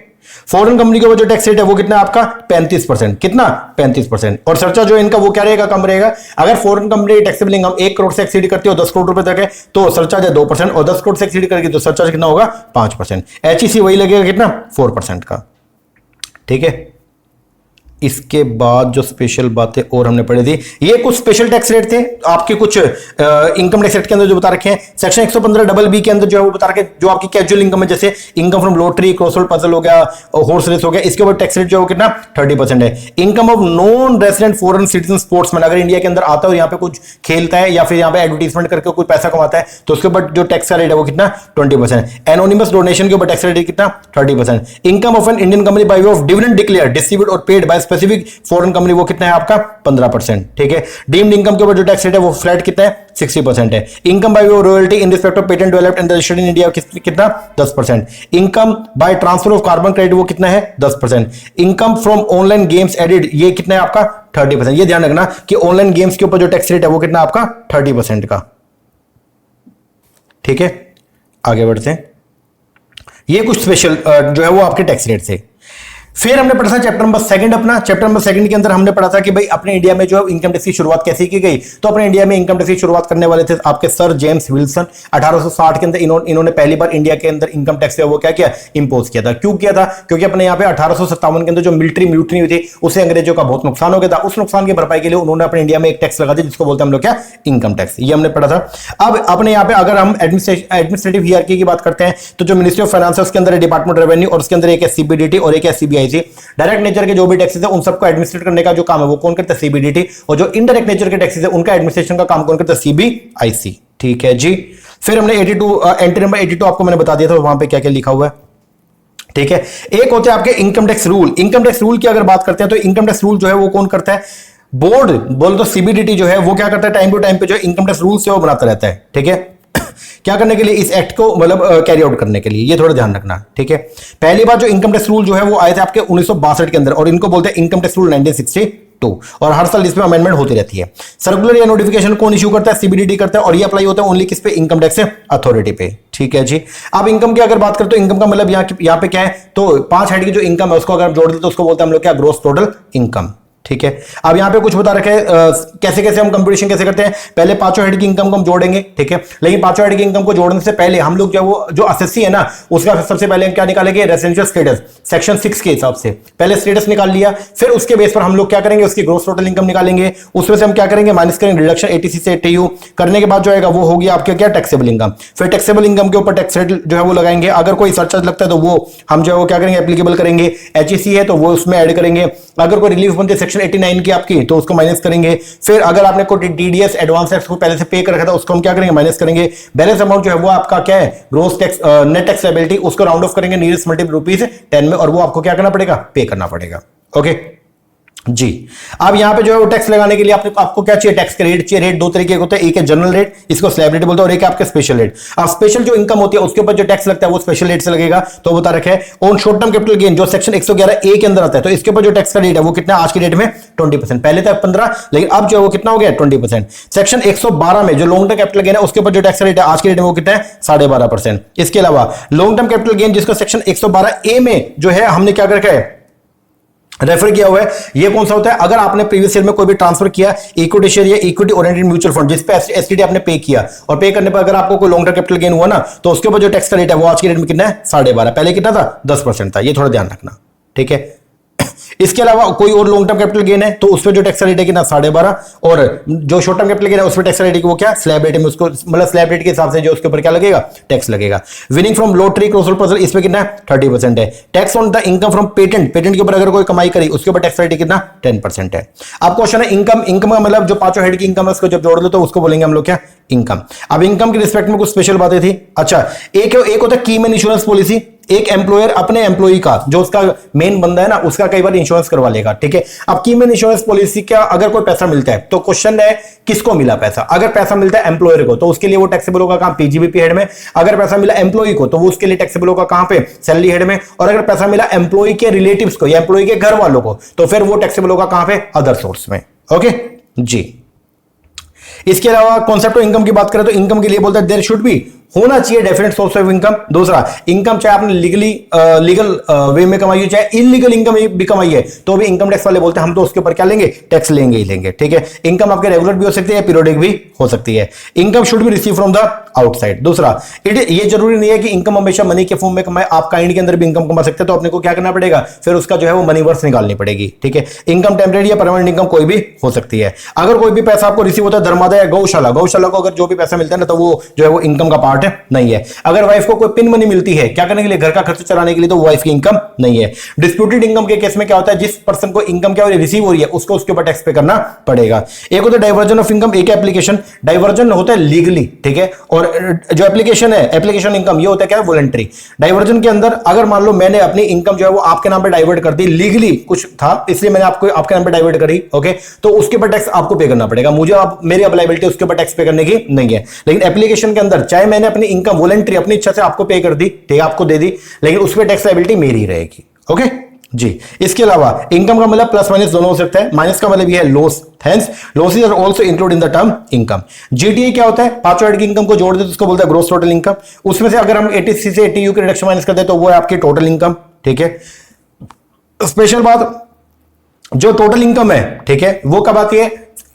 फॉरेन कंपनी के ऊपर जो टैक्स रेट है वो कितना आपका 35%, कितना 35%। और सरचार्ज जो इनका वो क्या रहेगा कम रहेगा। अगर foreign company taxable income 1 crore से एक्सीड करती हो 10 करोड़ रुपए तक है तो सरचार्ज है 2%, और 10 करोड़ से एक्सीड करेगी तो सरचार्ज कितना होगा 5%। एचईसी वही लगेगा कितना 4% का, ठीक है। इसके बाद जो स्पेशल बातें और हमने पढ़ी थी, ये कुछ स्पेशल टैक्स रेट थे आपके, कुछ इनकम टैक्स रेट के अंदर जो बता रखे हैं सेक्शन 115BB के अंदर जो है वो बता रखे जो आपकी कैजुअल इनकम है, जैसे income from lottery, crossword puzzle हो गया, हॉर्स रेस हो गया, इसके ऊपर टैक्स रेट जो है वो कितना 30% है। Income of non resident foreign citizen sportsman, अगर इंडिया के अंदर आता है और यहाँ पे कुछ खेलता है या फिर यहाँ पे एडवर्टीजमेंट करके कोई पैसा कमाता है तो उसके ऊपर जो टैक्स का रेट है वो कितना 20%। एनोनिमस डोनेशन के ऊपर टैक्स रेट कितना 30%। Income of an Indian company by way of dividend declare, distribute और paid by specific foreign company वो कितना है आपका 15%, ठीक है। डीम्ड इनकम के ऊपर जो टैक्स रेट है वो फ्लैट कितना है 60% है। Income by way of royalty in respect of patent developed and registered in India कितना 10%। Income by transfer of carbon credit वो कितना है 10%। Income from online games added ये कितना है आपका 30%। ये ध्यान रखना कि ऑनलाइन गेम्स के ऊपर जो टैक्स रेट है वो कितना आपका 30% का, ठीक है। आगे बढ़ते हैं, ये कुछ स्पेशल जो है वो आपके टैक्स रेट थे। फिर हमने पढ़ा था चैप्टर नंबर 2 अपना। चैप्टर नंबर 2 के अंदर हमने पढ़ा था कि भाई अपने इंडिया में जो इनकम टैक्स की शुरुआत कैसे की गई। तो अपने इंडिया में इनकम टैक्स की शुरुआत करने वाले थे आपके सर जेम्स विल्सन। 1860 के अंदर इन्होंने पहली बार इंडिया के अंदर इनकम टैक्स है वो क्या किया इंपोज किया था। क्यों किया था, क्योंकि अपने यहाँ पे 1857 के अंदर जो मिलिट्री म्यूटनी हुई थी उससे अंग्रेजों का बहुत नुकसान हो गया था। उस नुकसान की भरपाई के लिए उन्होंने अपने इंडिया में एक टैक्स लगा दिया जिसको बोलते हैं हम लोग क्या इनकम टैक्स। ये हमने पढ़ा था। अब अपने यहाँ पे अगर हम एडमिनिस्ट्रेटिव हियरार्की की बात करते हैं तो जो मिनिस्ट्री ऑफ फाइनेंस है उसके अंदर डिपार्टमेंट रेवेन्यू और उसके अंदर एक है सीबीडीटी और एक है सीबीआईसी। डायरेक्ट नेचर के जो भी टैक्सेस है उन सबको एडमिनिस्ट्रेट करने का जो काम है वो कौन करता है सीबीडीटी, और जो इनडायरेक्ट नेचर के टैक्सेस है उनका एडमिनिस्ट्रेशन का काम कौन करता है सीबीआईसी, ठीक है जी। फिर हमने 82 एंट्री नंबर 82 आपको मैंने बता दिया था वहां पे क्या क्या लिखा हुआ है, ठीक है। एक होते हैं आपके income tax rule. Income tax rule की अगर बात करते हैं तो इनकम टैक्स रूल जो है वो कौन करता है, बोर्ड बोल तो सीबीडीटी जो है वो क्या करता है टाइम टू टाइम पे जो इनकम टैक्स रूल से वो बनाता रहता है, ठीक है। क्या करने के लिए, इस एक्ट को मतलब कैरी आउट करने के लिए, ये थोड़ा ध्यान रखना, ठीक है। पहली बार जो इनकम टैक्स रूल जो है वो आए थे आपके 1962 के अंदर और इनको बोलते हैं इनकम टैक्स रूल 1962, और हर साल इसमें अमेंडमेंट होती रहती है। सर्कुलर या नोटिफिकेशन कौन इशू करता है, सीबीडीटी करता है, और ये अप्लाई होता है ओनली किस पे, इनकम टैक्स अथॉरिटी पे, ठीक है जी। अब इनकम की अगर बात करें तो इनकम का मतलब यहाँ पे क्या है, तो 5 हेड की जो इनकम है उसको अगर जोड़ दे तो उसको बोलते हैं हम लोग क्या, ग्रॉस टोटल इनकम, ठीक है। अब यहां पे कुछ बता रखे कैसे कैसे हम कंप्यूटेशन कैसे करते हैं। पहले पांचों हेड की इनकम को हम जोड़ेंगे, ठीक है। लेकिन पांचों हेड की इनकम को जोड़ने से पहले हम लोग जो एसएससी है ना, उसका सबसे पहले हम क्या निकालेंगे, रेसिडेंशियल स्टेटस सेक्शन 6 के हिसाब से पहले स्टेटस निकाल लिया। फिर उसके बेस पर हम लोग क्या करेंगे, उसकी ग्रोस टोटल इनकम निकालेंगे। उसमें से हम क्या करेंगे, माइनस करेंगे डिडक्शन एटीसी से एटीयू करने के बाद जो आएगा वो होगी आपके क्या, टैक्सेबल इनकम। फिर टैक्सेबल इनकम के ऊपर टैक्स रेट जो है वो लगाएंगे। अगर कोई सरचार्ज लगता है तो वो हम जो है वो क्या करेंगे, एप्लीकेबल करेंगे। एचईसी है तो वो उसमें ऐड करेंगे। अगर कोई रिलीफ बनती है सेक्शन 89 की आपकी तो उसको माइनस करेंगे। फिर अगर आपने कोई डीडीएस एडवांस टैक्स को पहले से पे कर रखा था उसको हम क्या करेंगे, माइनस करेंगे। बैलेंस अमाउंट जो है वो आपका क्या है, gross tax net tax liability, उसको राउंड ऑफ करेंगे नियरेस्ट मल्टीपल रुपीज 10 में, और वो आपको क्या करना पड़ेगा, पे करना पड़ेगा। ओके जी। अब यहां पे जो है वो टैक्स लगाने के लिए आपको क्या चाहिए, टैक्स का रेट चाहिए। रेट दो तरीके के होते हैं, एक है जनरल रेट, इसको स्लैब रेट बोलते हैं, और एक है आपके स्पेशल रेट। अब स्पेशल जो इनकम होती है उसके ऊपर जो टैक्स लगता है वो स्पेशल रेट से लगेगा। तो बता रखे है on short term capital gain जो सेक्शन 111A के अंदर आता है, तो इसके ऊपर जो टैक्स का रेट है वो कितना, आज की डेट में 20%। पहले था 15, लेकिन अब जो है वो कितना हो गया, 20%। सेक्शन 112 में जो लॉन्ग टर्म कैपिटल गेन है उसके ऊपर जो टैक्स रेट है आज की डेट में वो कितना है, 12.5%। इसके अलावा लॉन्ग टर्म कैपिटल गेन जिसको सेक्शन 112A में जो है हमने क्या कर रखा है, रेफर किया हुआ है, ये कौन सा होता है, अगर आपने प्रीवियस ईयर में कोई भी ट्रांसफर किया इक्विटी शेयर या इक्विटी ओरिएंटेड म्यूचुअल फंड जिस पे एसटीडी आपने पे किया, और पे करने पर अगर आपको कोई लॉन्ग टर्म कैपिटल गेन हुआ ना, तो उसके ऊपर जो टैक्स का रेट है वो आज के रेट में कितना है, 12.5। पहले कितना था, 10% था। ये थोड़ा ध्यान रखना, ठीक है। इसके अलावा कोई और लॉन्ग टर्म कैपिटल गेन है तो उस पर जो टैक्स रेट है कितना, 12.5, और जो शॉर्ट टर्म कैपिटल गेन है उस पर टैक्स रेट है वो क्या, स्लैब रेट में, उसको मतलब स्लैब रेट के हिसाब से जो उसके ऊपर क्या लगेगा, टैक्स लगेगा। विनिंग फ्रॉम लॉटरी क्रॉसर पर्सन इस पे कितना, 30% है। Tax on the income from patent, patent के ऊपर अगर कोई कमाई करी उसके ऊपर टैक्स रेट कितना, 10% है। अब क्वेश्चन है इनकम, इनकम का मतलब जो पांचों हेड की इनकम है उसको जब जोड़ लो तो उसको बोलेंगे हम लोग क्या, इनकम। अब इनकम के रिस्पेक्ट में कुछ स्पेशल बातें थी। अच्छा, एक होता है की मैन इंश्योरेंस पॉलिसी, एक एम्प्लॉयर अपने एम्प्लॉय का जो उसका मेन बंदा है ना उसका कई बार इंश्योरेंस करवा लेगा, ठीक है। अब की मैन इंश्योरेंस पॉलिसी का अगर कोई पैसा मिलता है तो क्वेश्चन है किसको मिला पैसा। अगर पैसा मिलता है एम्प्लॉयर को तो उसके लिए वो टैक्सेबल होगा कहां, पीजीबीपी हेड में। अगर पैसा मिला एम्प्लॉय को तो वो उसके लिए टैक्सेबल होगा कहां पे, सैलरी हेड में। और अगर पैसा मिला एम्प्लॉय के रिलेटिव्स को या एम्प्लॉय के घर वालों को तो फिर वो टैक्सेबल होगा कहां पे, अदर सोर्स में। ओके जी। इसके अलावा कॉन्सेप्ट ऑफ इनकम की बात करें तो इनकम के लिए बोलते हैं देयर शुड बी, होना चाहिए डेफिनेट सोर्स ऑफ इनकम। दूसरा, इनकम चाहे आपने लीगल वे में कमाई हो चाहे इलीगल इनकम भी कमाई है तो भी इनकम टैक्स वाले बोलते हैं हम तो उसके ऊपर क्या लेंगे, टैक्स लेंगे ही लेंगे, ठीक है। इनकम आपके रेगुलर भी हो सकती है, पीरियोडिक भी हो सकती है। Income should be receive from the outside. दूसरा, ये जरूरी नहीं है कि इनकम हमेशा मनी के फॉर्म में कमाए, आप काइंड के अंदर भी इनकम कमा सकते हैं। तो अपने को क्या करना पड़ेगा, फिर उसका जो है वो मनी वर्स निकालनी पड़ेगी, ठीक है। इनकम टेम्परेरी या परमानेंट इनकम कोई भी हो सकती है। अगर कोई भी पैसा आपको रिसीव होता है धर्मादा या गौशाला, गौशाला को अगर जो भी पैसा मिलता है ना तो वो जो है वो इनकम का पार्ट नहीं है। अगर वाइफ को कोई पिन मनी मिलती है क्या करने के लिए, घर का खर्च चलाने के लिए, तो वाइफ की इनकम नहीं है। डिस्प्यूटेड इनकम के केस में क्या होता है, जिस पर्सन को इनकम क्या रिसीव हो रही है उसको उसके ऊपर टैक्स पे करना पड़ेगा। एक होता है डाइवर्जन ऑफ इनकम, एक एप्लीकेशन। डाइवर्जन होता है लीगली, ठीक है, और जो एप्लीकेशन है, एप्लीकेशन इनकम, ये होता है क्या, वॉलंटरी। डाइवर्जन के अंदर अगर मान लो मैंने अपनी इनकम जो है वो आपके नाम पे डाइवर्ट कर दी, लीगली कुछ था इसलिए मैंने आपको आपके नाम पे डाइवर्ट करी, ओके, तो उसके ऊपर टैक्स आपको पे करना पड़ेगा। मुझे मेरी अवेलेबिलिटी उसके ऊपर टैक्स पे करने की नहीं है। लेकिन एप्लीकेशन के अंदर चाहे मैंने अपनी इनकम वॉलंटरी अपनी इच्छा से आपको पे कर दी, ठीक है, आपको दे दी, लेकिन उस पर टैक्स लायबिलिटी मेरी रहेगी। ओके जी। इसके अलावा इनकम का मतलब प्लस माइनस दोनों हो सकता है। माइनस का मतलब ये है loss, hence losses are also include in the term income. GTI क्या होता है, पांचों हेड की इनकम को जोड़ दे तो उसको बोलता है ग्रॉस टोटल इनकम। उसमें से अगर हम 80C से 80U की रिडक्शन माइनस कर दे तो वो है आपकी टोटल इनकम, ठीक है। स्पेशल बात, जो टोटल इनकम है, ठीक है, वो कब आती है,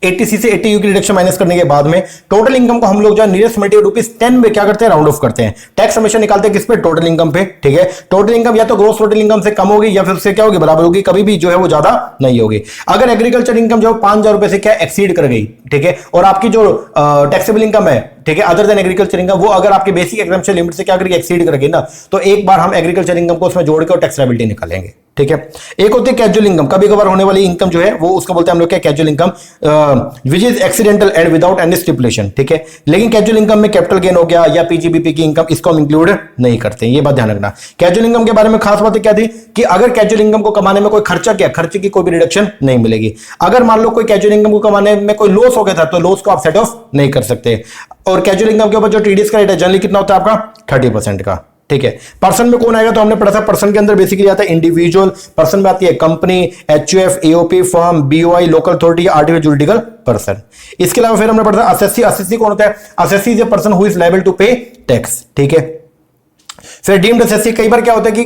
80C से 80U की रिडक्शन माइनस करने के बाद में टोटल इनकम को हम लोग जो नियरेस्ट मल्टीपल ₹10 में क्या करते हैं, राउंड ऑफ करते हैं। टैक्स हमेशा निकालते हैं किस पे, टोटल इनकम पे, ठीक है। टोटल इनकम या तो ग्रोस टोटल इनकम से कम होगी या फिर उससे क्या होगी, बराबर होगी, कभी भी जो है वो ज्यादा नहीं होगी। अगर एग्रीकल्चर इनकम जो 5,000 रुपए से क्या एक्सीड कर गई, ठीक है, और आपकी जो टैक्सेबल इनकम है, ठीक है, अदर देन एग्रीकल्चर इनकम, वो अगर आपके बेसिक एग्जाम्पशन लिमिट से क्या करेगी, एक्सीड करेगी ना, तो एक बार हम एग्रीकल्चर इनकम को उसमें जोड़ के टैक्स लायबिलिटी निकालेंगे, ठीक है। एक होती है कैजुअल इनकम, कभी कभार होने वाली इनकम जो है वो उसको बोलते हैं हम लोग क्या, casual income, which is accidental and without any stipulation, ठीक है। लेकिन कैजुअल इनकम में कैपिटल गेन हो गया या पीजीबीपी की इनकम, इसको हम इंक्लूड नहीं करते, ये बात ध्यान रखना। कैजुअल इनकम के बारे में खास बात क्या थी कि अगर कैजुअल इनकम को कमाने में कोई खर्चा किया, खर्चे की कोई भी रिडक्शन नहीं मिलेगी। अगर मान लो कोई कैजुअल इनकम को कमाने में कोई लॉस हो गया था तो लॉस को आप सेट ऑफ नहीं कर सकते। और कैजुअल इनकम के ऊपर जो टीडीएस का रेट है जनरली कितना होता है आपका, 30% का, ठीक है। पर्सन में कौन आएगा तो हमने पढ़ा था, पर्सन के अंदर बेसिकली आता है इंडिविजुअल, पर्सन में आती है company, HUF, AOP, firm, BOI, local authority, artificial juridical person. इसके अलावा फिर हमने पढ़ा था असेसी। असेसी कौन होता है, assessee is a person who is liable to pay tax, ठीक है। फिर डीम्ड असेसी, कई बार क्या होता है कि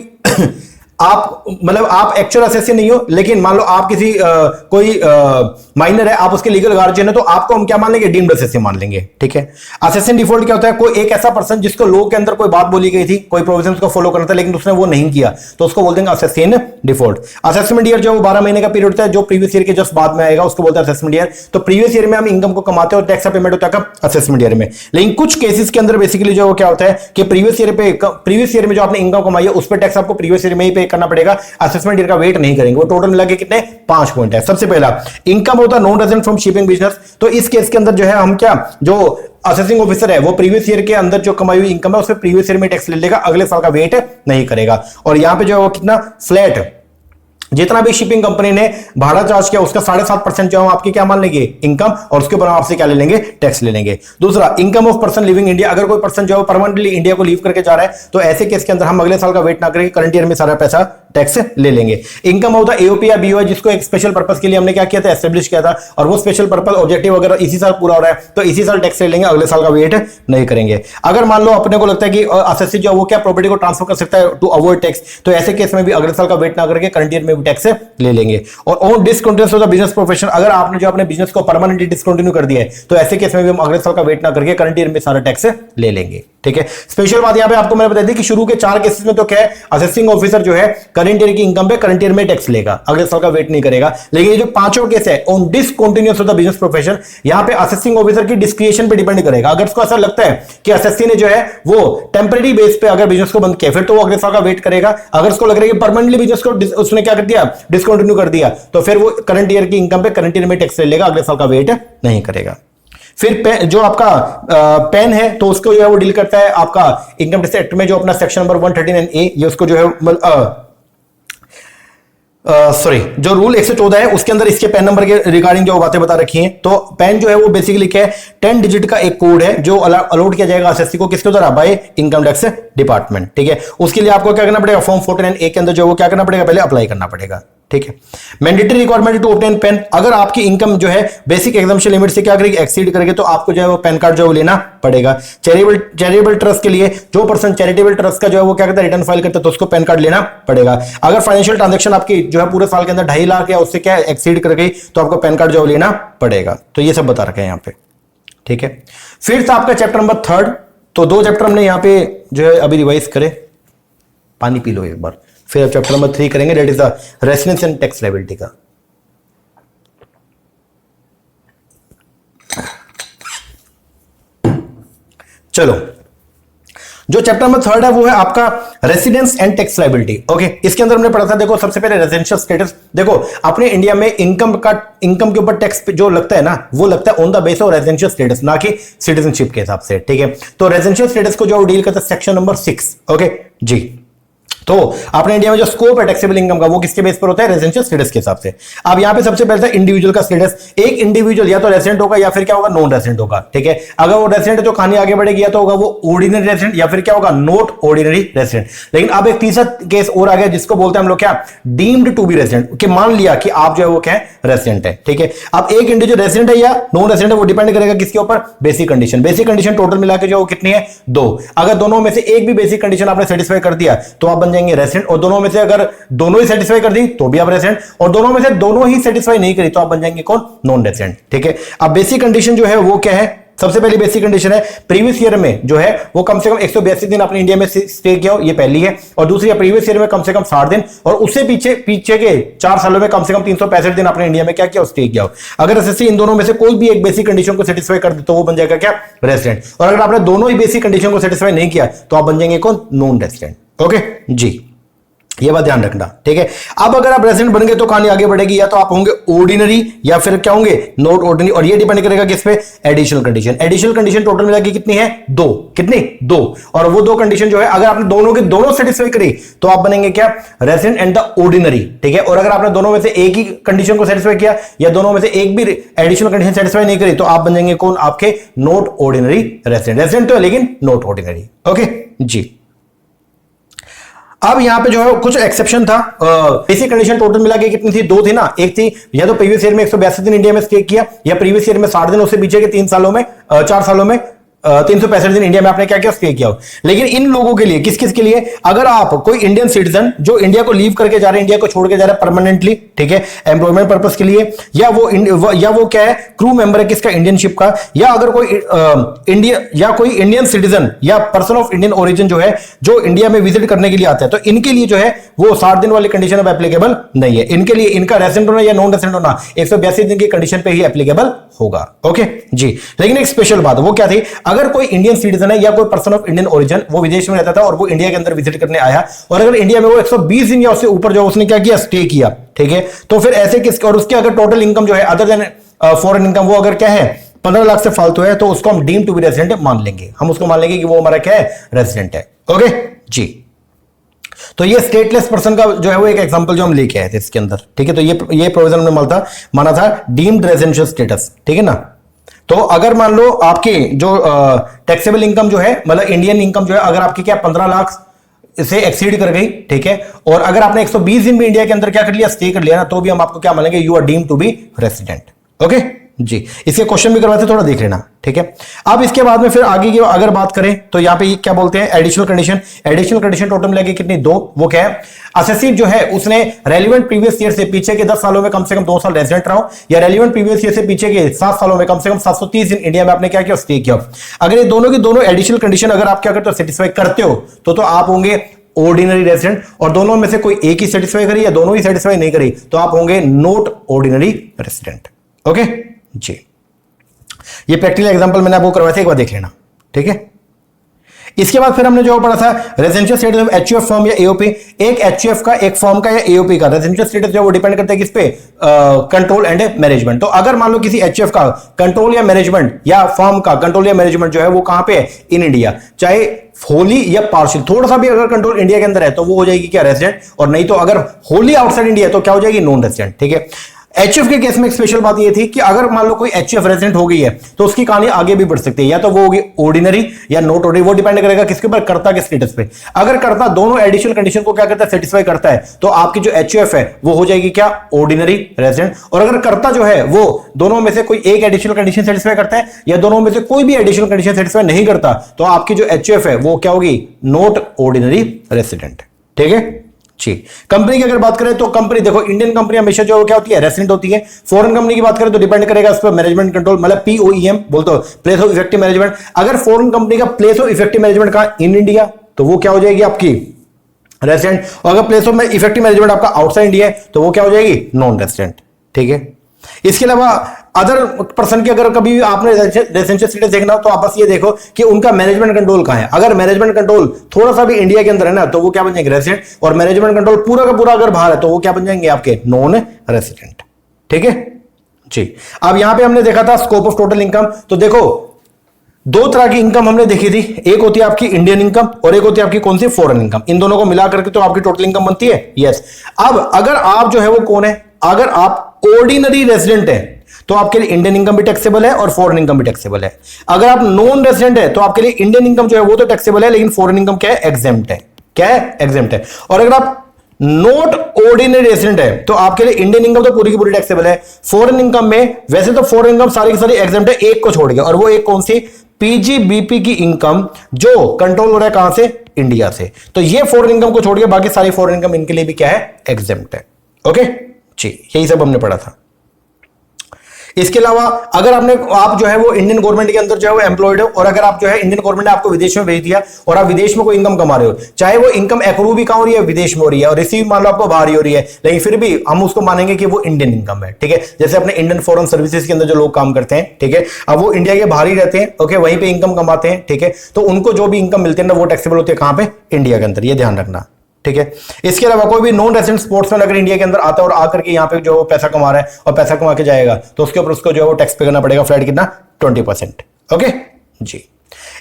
आप मतलब आप एक्चुअल असेसी नहीं हो, लेकिन मान लो आप किसी कोई माइनर है, आप उसके लीगल गार्जियन है, तो आपको हम क्या मान लेंगे, डीम्ड असेसी मान लेंगे। ठीक है। असेसिन डिफॉल्ट क्या होता है, कोई एक ऐसा पर्सन जिसको लॉ के अंदर कोई बात बोली गई थी, कोई प्रोविजन को फॉलो करना था लेकिन उसने वो नहीं किया, तो उसको बोलते हैं असेसिन डिफॉल्ट। असेसमेंट ईयर जो 12 महीने का पीरियड होता है, जो प्रीवियस ईयर के जस्ट बाद में आएगा उसको बोलते हैं असेसमेंट ईयर। तो प्रीवियस ईयर में हम इनकम को कमाते हैं और टैक्स का पेमेंट होता है कब, असेसमेंट ईयर में। लेकिन कुछ केसेस के अंदर बेसिकली जो क्या होता है कि प्रीवियस ईयर में जो आपने इनकम कमाई है उस पर टैक्स आपको प्रीवियस ईयर में ही पे करना पड़ेगा, असेसमेंट ईयर का वेट नहीं करेंगे। वो टोटल मिला के कितने, 5 पॉइंट है। सबसे पहला इनकम होता है non resident from shipping business. तो इस केस के अंदर जो है हम क्या, जो असेसिंग ऑफिसर है वो प्रीवियस ईयर के अंदर जो कमाई हुई इनकम है उस पर प्रीवियस ईयर में टैक्स ले लेगा, अगले साल का वेट नहीं करेगा। और यहां पे जो है वो कितना फ्लैट, जितना भी शिपिंग कंपनी ने भाड़ा चार्ज किया उसका 7.5% जो हम आपकी क्या मान लेंगे, इनकम, और उसके ऊपर हम आपसे क्या ले लेंगे, टैक्स ले लेंगे। दूसरा income of person living India, अगर कोई पर्सन जो है परमानेंटली इंडिया को लीव करके जा रहा है तो ऐसे केस के अंदर हम अगले साल का वेट ना करके करंट ईयर में सारा पैसा टैक्स ले लेंगे। इनकम होता है एओपी या बीओआई, जिसको एक स्पेशल पर्पस के लिए हमने क्या किया था, एस्टेब्लिश किया था, और वो स्पेशल पर्पस ऑब्जेक्टिव अगर इसी साल पूरा हो रहा है तो इसी साल टैक्स ले लेंगे, अगले साल का वेट नहीं करेंगे। अगर मान लो अपने को लगता है कि असेसी जो वो क्या प्रॉपर्टी को ट्रांसफर कर सकता है टू अवॉइड टैक्स, तो ऐसे केस में भी अगले साल का वेट ना करके करंट ईयर में भी टैक्स ले लेंगे। और on discontinuous of the business profession, अगर आपने जो अपने बिजनेस को परमानेंटली डिसकंटिन्यू कर दिया है तो ऐसे केस में भी हम अगले साल का वेट ना करके करंट ईयर में सारा टैक्स ले लेंगे। ठीक है। स्पेशल बात यहां पे आपको मैंने बता दी कि शुरू के 4 केसेस में तो क्या है, असेसिंग ऑफिसर जो है करंट ईयर की इनकम पे करंट ईयर में टैक्स लेगा, अगले साल का वेट नहीं करेगा। लेकिन ये जो 5वां केस है on discontinuous of the business profession, यहां पे असेसिंग ऑफिसर की डिस्क्रिएशन पे डिपेंड करेगा। अगर उसको ऐसा लगता है कि असेसी ने जो है वो टेंपरेरी बेस पे अगर बिजनेस को बंद किया फिर तो वो अगले साल का वेट करेगा। अगर उसको लग रहा है कि परमानेंटली बिजनेस को उसने क्या कर दिया, डिसकंटिन्यू कर दिया, तो फिर वो करंट ईयर की इनकम पे करंट ईयर में टैक्स ले लेगा, अगले साल का वेट नहीं करेगा। फिर जो आपका पेन है तो उसको जो है वो डील करता है आपका इनकम टैक्स एक्ट में जो अपना सेक्शन नंबर 139A, ये उसको जो है सॉरी जो रूल 114 है उसके अंदर इसके पैन नंबर के रिगार्डिंग जो बातें बता रखी हैं। तो पैन जो है वो बेसिकली क्या है, 10 डिजिट का एक कोड है जो अलॉट किया जाएगा असेसी को, किसके द्वारा, बाय इनकम टैक्स डिपार्टमेंट। ठीक है। उसके लिए आपको क्या करना पड़ेगा, फॉर्म 49A के अंदर जो वो क्या करना पड़ेगा, पहले अप्लाई करना पड़ेगा। ठीक है। Mandatory requirement to obtain PAN, अगर आपकी इनकम जो है बेसिक एग्जाम्पशन लिमिट से क्या करेगी, एक्सीड करेगी, तो आपको जो है वो पैन कार्ड जो है वो लेना पड़ेगा। चैरिटेबल ट्रस्ट के लिए जो पर्सन चैरिटेबल ट्रस्ट का जो है वो क्या करता है, रिटर्न फाइल करता है, तो उसको पैन कार्ड लेना पड़ेगा। अगर फाइनेंशियल ट्रांजेक्शन आपकी जो है पूरे साल के अंदर 2.5 लाख या उससे क्या एक्सीड कर गई तो आपको पैन कार्ड जो है लेना पड़ेगा। तो ये सब बता रखा है यहाँ पे। ठीक है। फिर था आपका चैप्टर नंबर 3। तो 2 चैप्टर हमने यहाँ पे जो है अभी रिवाइज करे, पानी पी लो एक बार। फिर अब चैप्टर नंबर 3 करेंगे, that is the residence and tax liability का। चलो, जो चैप्टर नंबर 3 है वो है आपका residence and tax liability. Okay, इसके अंदर हमने पढ़ा था, देखो सबसे पहले रेजिडेंशियल स्टेटस। देखो अपने इंडिया में इनकम के ऊपर टैक्स जो लगता है ना, वो लगता है on the base of residential status, ना कि सिटीजनशिप के हिसाब से। ठीक है। तो रेजिडेंशियल स्टेटस को जो डील करता है सेक्शन नंबर 6। ओके जी। तो अपने इंडिया में जो स्कोप है टैक्सेबल इनकम का वो किसके बेस पर होता है, रेजिडेंशियल स्टेटस के हिसाब से। अब यहां पे सबसे पहले था इंडिविजुअल का स्टेटस। एक इंडिविजुअल या तो रेजिडेंट होगा या फिर क्या होगा, नॉन रेजिडेंट होगा। ठीक है। अगर वो रेजिडेंट है तो कहानी आगे बढ़ेगी, या तो होगा वो ऑर्डिनरी रेजिडेंट या फिर क्या होगा, नॉट ऑर्डिनरी रेजिडेंट। लेकिन अब एक तीसरा केस और आ गया जिसको बोलते हैं हम लोग क्या, डीम्ड टू बी रेजिडेंट, कि मान लिया कि आप जो है वो क्या है, रेजिडेंट है। ठीक है। अब एक इंडिविजुअल रेजिडेंट है या नॉन रेजिडेंट है वो डिपेंड करेगा किसके ऊपर, basic condition. Basic condition total मिला के जो कितनी है, 2। अगर दोनों में से एक भी बेसिक कंडीशन आपने सेटिस्फाई कर दिया तो आप बन जाएंगे रेजिडेंट, और दोनों में से अगर दोनों ही सेटिस्फाई कर दी तो भी आप रेजिडेंट, और दोनों में से दोनों ही सेटिस्फाई नहीं करी तो आप बन जाएंगे कौन, नॉन रेजिडेंट। ठीक है। अब बेसिक कंडीशन जो है वो क्या है, सबसे पहली बेसिक कंडीशन है प्रीवियस ईयर में जो है वो कम से कम 182 दिन अपने इंडिया में स्टे किया हो, ये पहली है। और दूसरी है प्रीवियस ईयर में कम से कम 60 दिन, और उससे पीछे के 4 सालों में कम से कम 365 दिन अपने इंडिया में क्या किया, स्टे किया हो। अगर एसएससी इन दोनों में से कोई भी एक बेसिक कंडीशन को सेटिस्फाई कर दे तो वो बन जाएगा क्या, रेजिडेंट। और अगर आपने दोनों ही बेसिक कंडीशन को सेटिस्फाई नहीं किया तो आप बन जाएंगे कौन, नॉन रेजिडेंट। ओके जी, ये बात ध्यान रखना। ठीक है। अब अगर आप रेजिडेंट बन गए तो कहानी आगे बढ़ेगी, या तो आप होंगे ऑर्डिनरी या फिर क्या होंगे, नॉट ऑर्डिनरी। और ये डिपेंड करेगा किस पे, additional condition. Additional condition total मिला के कितनी है, 2। कितनी, 2। और वो 2 कंडीशन जो है अगर आपने दोनों के दोनों सेटिस्फाई करी तो आप बनेंगे क्या, रेजिडेंट एंड द ऑर्डिनरी। ठीक है। और अगर आपने दोनों में से एक ही कंडीशन को सेटिस्फाई किया या दोनों में से एक भी एडिशनल कंडीशन सेटिस्फाई नहीं करी तो आप बन जाएंगे कौन, आपके नॉट ऑर्डिनरी रेजिडेंट। रेजिडेंट तो है लेकिन नॉट ऑर्डिनरी। ओके जी। अब यहां पे जो है कुछ एक्सेप्शन था। बेसिक कंडीशन टोटल मिला के कितनी थी, 2 थी ना। एक थी या तो प्रीवियस ईयर में 182 दिन इंडिया में स्टे किया, या प्रीवियस ईयर में 60 दिन, उससे पीछे के 3 सालों में 4 सालों में 365 दिन इंडिया में आपने क्या किया, स्टे किया हो। लेकिन इन लोगों के लिए, किस किस के लिए, अगर आप कोई इंडियन सिटीजन जो इंडिया को लीव करके जा रहे हैं, इंडिया को छोड़ के जा रहे हैं परमानेंटली, ठीक है, एम्प्लॉयमेंट पर्पस के लिए, या वो क्या है, क्रू मेंबर है किसका, इंडियनशिप का, या अगर कोई इंडियन सिटीजन या पर्सन ऑफ इंडियन ओरिजिन जो है, जो इंडिया में विजिट करने के लिए आता है, तो इनके लिए जो है वो 60 दिन वाली कंडीशन अब एप्लीकेबल नहीं है। इनके लिए इनका रेसिडेंट होना या नॉन रेसिडेंट होना 182 दिन की कंडीशन पे ही एप्लीकेबल होगा। ओके जी। लेकिन एक स्पेशल बात, वो क्या थी, अगर कोई इंडियन सिटीजन है या कोई पर्सन ऑफ इंडियन ओरिजिन वो विदेश में रहता था और वो इंडिया के अंदर विजिट करने आया, और अगर इंडिया में वो 120 दिन या उससे ऊपर जो उसने क्या किया, स्टे किया, ठीक है, तो फिर ऐसे किस, और उसके अगर टोटल इनकम जो है अदर देन फॉरेन इनकम वो अगर क्या है 15 लाख से फालतू है, तो उसको हम डीम टू बी रेजिडेंट मान लेंगे, हम उसको मान लेंगे कि वो हमारा क्या है, रेजिडेंट है। ओके जी। तो ये स्टेटलेस पर्सन का जो है वो एक एग्जांपल जो हम लेके आए थे इसके अंदर, ठीक है। तो ये प्रोविजन हमने माना था डीम्ड रेजिडेंशियल स्टेटस, ठीक है ना। तो अगर मान लो आपकी जो टैक्सेबल इनकम जो है, मतलब इंडियन इनकम जो है, अगर आपकी क्या 15 लाख से एक्सीड कर गई, ठीक है, और अगर आपने 120 दिन भी इंडिया के अंदर क्या कर लिया, स्टे कर लिया ना, तो भी हम आपको क्या मानेंगे, you are deemed to be resident. Okay जी। इसके क्वेश्चन भी करवाते, थोड़ा देख लेना, ठीक है। अब इसके बाद में फिर आगे की अगर बात करें तो यहां पे क्या बोलते हैं, additional condition. Additional condition total मिलेगी कितनी, 2। वो क्या है, असेसिव जो है उसने रेलिवेंट प्रीवियस ईयर से पीछे के 10 सालों में कम से कम 2 साल रेजिडेंट रहा हो, या रेलिवेंट प्रीवियस ईयर से पीछे के 7 सालों में कम से कम 730 दिन इंडिया में आपने क्या किया, स्टे किया। अगर ये दोनों की दोनों एडिशनल कंडीशन अगर आप क्या करते हो, सेटिस्फाई करते हो, तो आप होंगे ऑर्डिनरी रेजिडेंट, और दोनों में से कोई एक ही सेटिस्फाई करी या दोनों ही सेटिस्फाई नहीं करी, तो आप होंगे नॉट ऑर्डिनरी रेजिडेंट। ओके जी। ये प्रैक्टिकल एग्जांपल मैंने आपको करवाया था, एक बार देख लेना, ठीक है। इसके बाद फिर हमने जो पढ़ा था residential status of HUF firm या एओपी। एक एचयूएफ का, एक फर्म का या एओपी का रेजिडेंशियल स्टेटस जो वो डिपेंड करता है किस पे, कंट्रोल एंड मैनेजमेंट। तो अगर मान लो किसी एचयूएफ का कंट्रोल या मैनेजमेंट, या फर्म का कंट्रोल या मैनेजमेंट जो है वो कहां पे है, इन इंडिया, चाहे होली या पार्शियल, थोड़ा सा भी अगर कंट्रोल इंडिया के अंदर है तो वो हो जाएगी क्या, रेजिडेंट, और नहीं तो अगर होली आउटसाइड इंडिया तो क्या हो जाएगी, नॉन रेजिडेंट, ठीक है। एचएफ के केस में एक स्पेशल बात ये थी कि अगर मान लो कोई एचएफ रेजिडेंट हो गई है तो उसकी कहानी आगे भी बढ़ सकती है, या तो वो होगी ऑर्डिनरी या नॉट ऑर्डिनरी, वो डिपेंड करेगा किसके ऊपर, कर्ता के स्टेटस पे। अगर कर्ता दोनों एडिशनल कंडीशन को क्या करता है, सेटिस्फाई करता है, तो आपकी जो एचयूएफ है वो हो जाएगी क्या, ऑर्डिनरी रेजिडेंट। और अगर कर्ता जो है वो दोनों में से कोई एक एडिशनल कंडीशन सेटिस्फाई करता है, या दोनों में से कोई भी एडिशनल कंडीशन सेटिस्फाई नहीं करता, तो आपकी जो एचयूएफ है वो क्या होगी, नॉट ऑर्डिनरी रेजिडेंट, ठीक है जी। कंपनी की अगर बात करें तो कंपनी देखो, इंडियन कंपनी हमेशा जो क्या होती है, रेसिडेंट होती है। फॉरेन कंपनी की बात करें तो डिपेंड करेगा उस पर मैनेजमेंट कंट्रोल, मतलब पीओईएम बोलते हो, प्लेस ऑफ इफेक्टिव मैनेजमेंट। अगर फॉरेन कंपनी का प्लेस ऑफ इफेक्टिव मैनेजमेंट का इन इंडिया, तो वो क्या हो जाएगी आपकी रेसिडेंट, और अगर प्लेस ऑफ इफेक्टिव मैनेजमेंट आपका आउटसाइड इंडिया है तो वो क्या हो जाएगी, नॉन रेसिडेंट, ठीक है। इसके अलावा अदर पर्सन की अगर कभी आपने रेजिडेंशियल स्टेटस देखना हो तो आप बस ये देखो कि उनका मैनेजमेंट कंट्रोल कहां है। अगर मैनेजमेंट कंट्रोल थोड़ा सा भी इंडिया के अंदर है ना, तो वो क्या बन जाएंगे, रेजिडेंट, और मैनेजमेंट कंट्रोल पूरा का पूरा अगर बाहर है तो वो क्या बन जाएंगे, आपके नॉन रेजिडेंट, ठीक है जी। अब यहां पे हमने देखा था स्कोप ऑफ टोटल इनकम। तो देखो 2 तरह की इनकम हमने देखी थी, एक होती है आपकी इंडियन इनकम और एक होती है आपकी कौन सी, फॉरेन इनकम। इन दोनों को मिला करके तो आपकी टोटल इनकम बनती है, यस। अब अगर आप जो है वो कौन है, अगर आप ऑर्डिनरी रेजिडेंट है तो आपके लिए इंडियन इनकम भी टैक्सेबल है और फॉरेन इनकम भी टैक्सेबल है। अगर आप नॉन रेजिडेंट है तो आपके लिए इंडियन इनकम जो है वो तो टैक्सेबल है, लेकिन फॉरेन इनकम क्या है, एग्जेम्प्ट है। क्या है, एग्जेम्प्ट है। और अगर आप नॉट ऑर्डिनरी रेजिडेंट है तो आपके लिए इंडियन इनकम तो पूरी की पूरी टैक्सेबल है। फॉरेन इनकम में वैसे तो फॉरेन इनकम सारी की सारी एग्जेम्प्ट है, एक को छोड़ के, और वो एक कौन सी, पीजीबीपी की इनकम जो कंट्रोल हो रहा है कहां से, इंडिया से। तो ये फॉरेन इनकम को छोड़ के बाकी सारी फॉरेन इनकम इनके लिए भी क्या है, एग्जेम्प्ट है। ओके जी, यही सब हमने पढ़ा था। इसके अलावा अगर आप जो है वो इंडियन गवर्नमेंट के अंदर जो है वो एम्प्लॉयड हो, और अगर आप जो है इंडियन गवर्नमेंट ने आपको विदेश में भेज दिया और आप विदेश में कोई इनकम कमा रहे हो, चाहे वो इनकम एक्रू भी कहां हो रही है, विदेश में हो रही है, और रिसीव मान लो आपको बाहर ही हो रही है, लेकिन फिर भी हम उसको मानेंगे कि वो इंडियन इनकम है, ठीक है। जैसे अपने इंडियन फॉरेन सर्विसेज के अंदर जो लोग काम करते हैं, ठीक है, अब वो इंडिया के बाहर ही रहते हैं, ओके, वहीं पे इनकम कमाते हैं, ठीक है, तो उनको जो भी इनकम मिलती है ना वो टैक्सेबल होती है कहां पे, इंडिया के अंदर, ये ध्यान रखना, ठीक है। इसके अलावा कोई भी नॉन रेजिडेंट स्पोर्ट्समैन अगर इंडिया के अंदर आता है और आकर के यहाँ पे जो पैसा कमा रहा है और पैसा कमा के जाएगा, तो उसके ऊपर उसको जो है वो टैक्स पे करना पड़ेगा, फ्लैट कितना, 20%। ओके जी।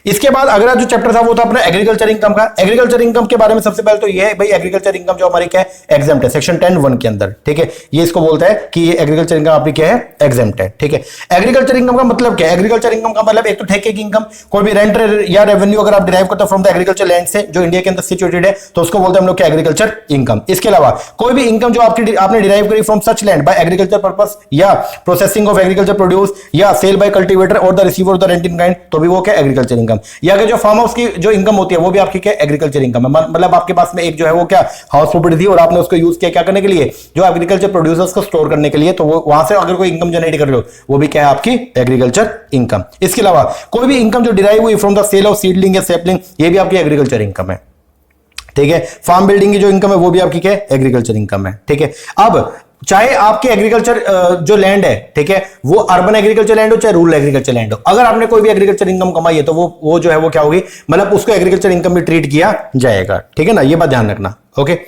इसके बाद अगला जो चैप्टर था वो था अपना एग्रीकल्चर इनकम का। एग्रीकल्चर इनकम के बारे में सबसे पहले तो ये है भाई, एग्रीकल्चर इनकम जो हमारी क्या है, एग्जेम्प्ट है सेक्शन 10(1) के अंदर, ठीक है। ये इसको बोलता है कि ये एग्रीकल्चर इनकम आपकी क्या है, एग्जेम्प्ट है, ठीक है। एग्रीकल्चर इनकम का मतलब क्या है? एग्रीकल्चर इनकम का मतलब एक तो ठेके की इनकम, कोई भी रेंट या रेवेन्यू अगर आप डिराइव करते हो फ्रॉम द एग्रीकल्चर लैंड से जो इंडिया के अंदर सिचुएटेड है, तो उसको बोलते हैं हम लोग क्या, एग्रीकल्चर इनकम। इसके अलावा कोई भी इनकम जो आपने डिराइव करी from such land bye agriculture purpose या प्रोसेसिंग ऑफ एग्रीकल्चर प्रोड्यूस या सेल बाय कल्टीवेटर और the receiver of the rent in kind, तो भी वो क्या, एग्रीकल्चर इनकम। या जो फार्म हाउस की जो इनकम होती है वो भी आपकी क्या, एग्रीकल्चर इनकम है। मतलब आपके पास में एक जो है वो क्या, हाउस प्रॉपर्टी थी और आपने उसको यूज किया क्या करने के लिए, जो एग्रीकल्चर प्रोड्यूसर्स को स्टोर करने के लिए, तो वो वहां से अगर कोई इनकम जनरेट कर लो वो भी क्या है, आपकी एग्रीकल्चर इनकम। इसके अलावा कोई भी इनकम जो डिराइव हुई from the sale of seedling या सैपलिंग, ये भी आपकी एग्रीकल्चर इनकम है, ठीक है। फार्म बिल्डिंग की जो इनकम है वो भी आपकी क्या है, एग्रीकल्चर इनकम है, ठीक है। अब चाहे आपके एग्रीकल्चर जो लैंड है, ठीक है, वो अर्बन एग्रीकल्चर लैंड हो चाहे रूरल एग्रीकल्चर लैंड हो, अगर आपने कोई भी एग्रीकल्चर इनकम कमाई है तो वो जो है वो क्या होगी, मतलब उसको एग्रीकल्चर इनकम भी ट्रीट किया जाएगा, ठीक है ना, ये बात ध्यान रखना, ओके।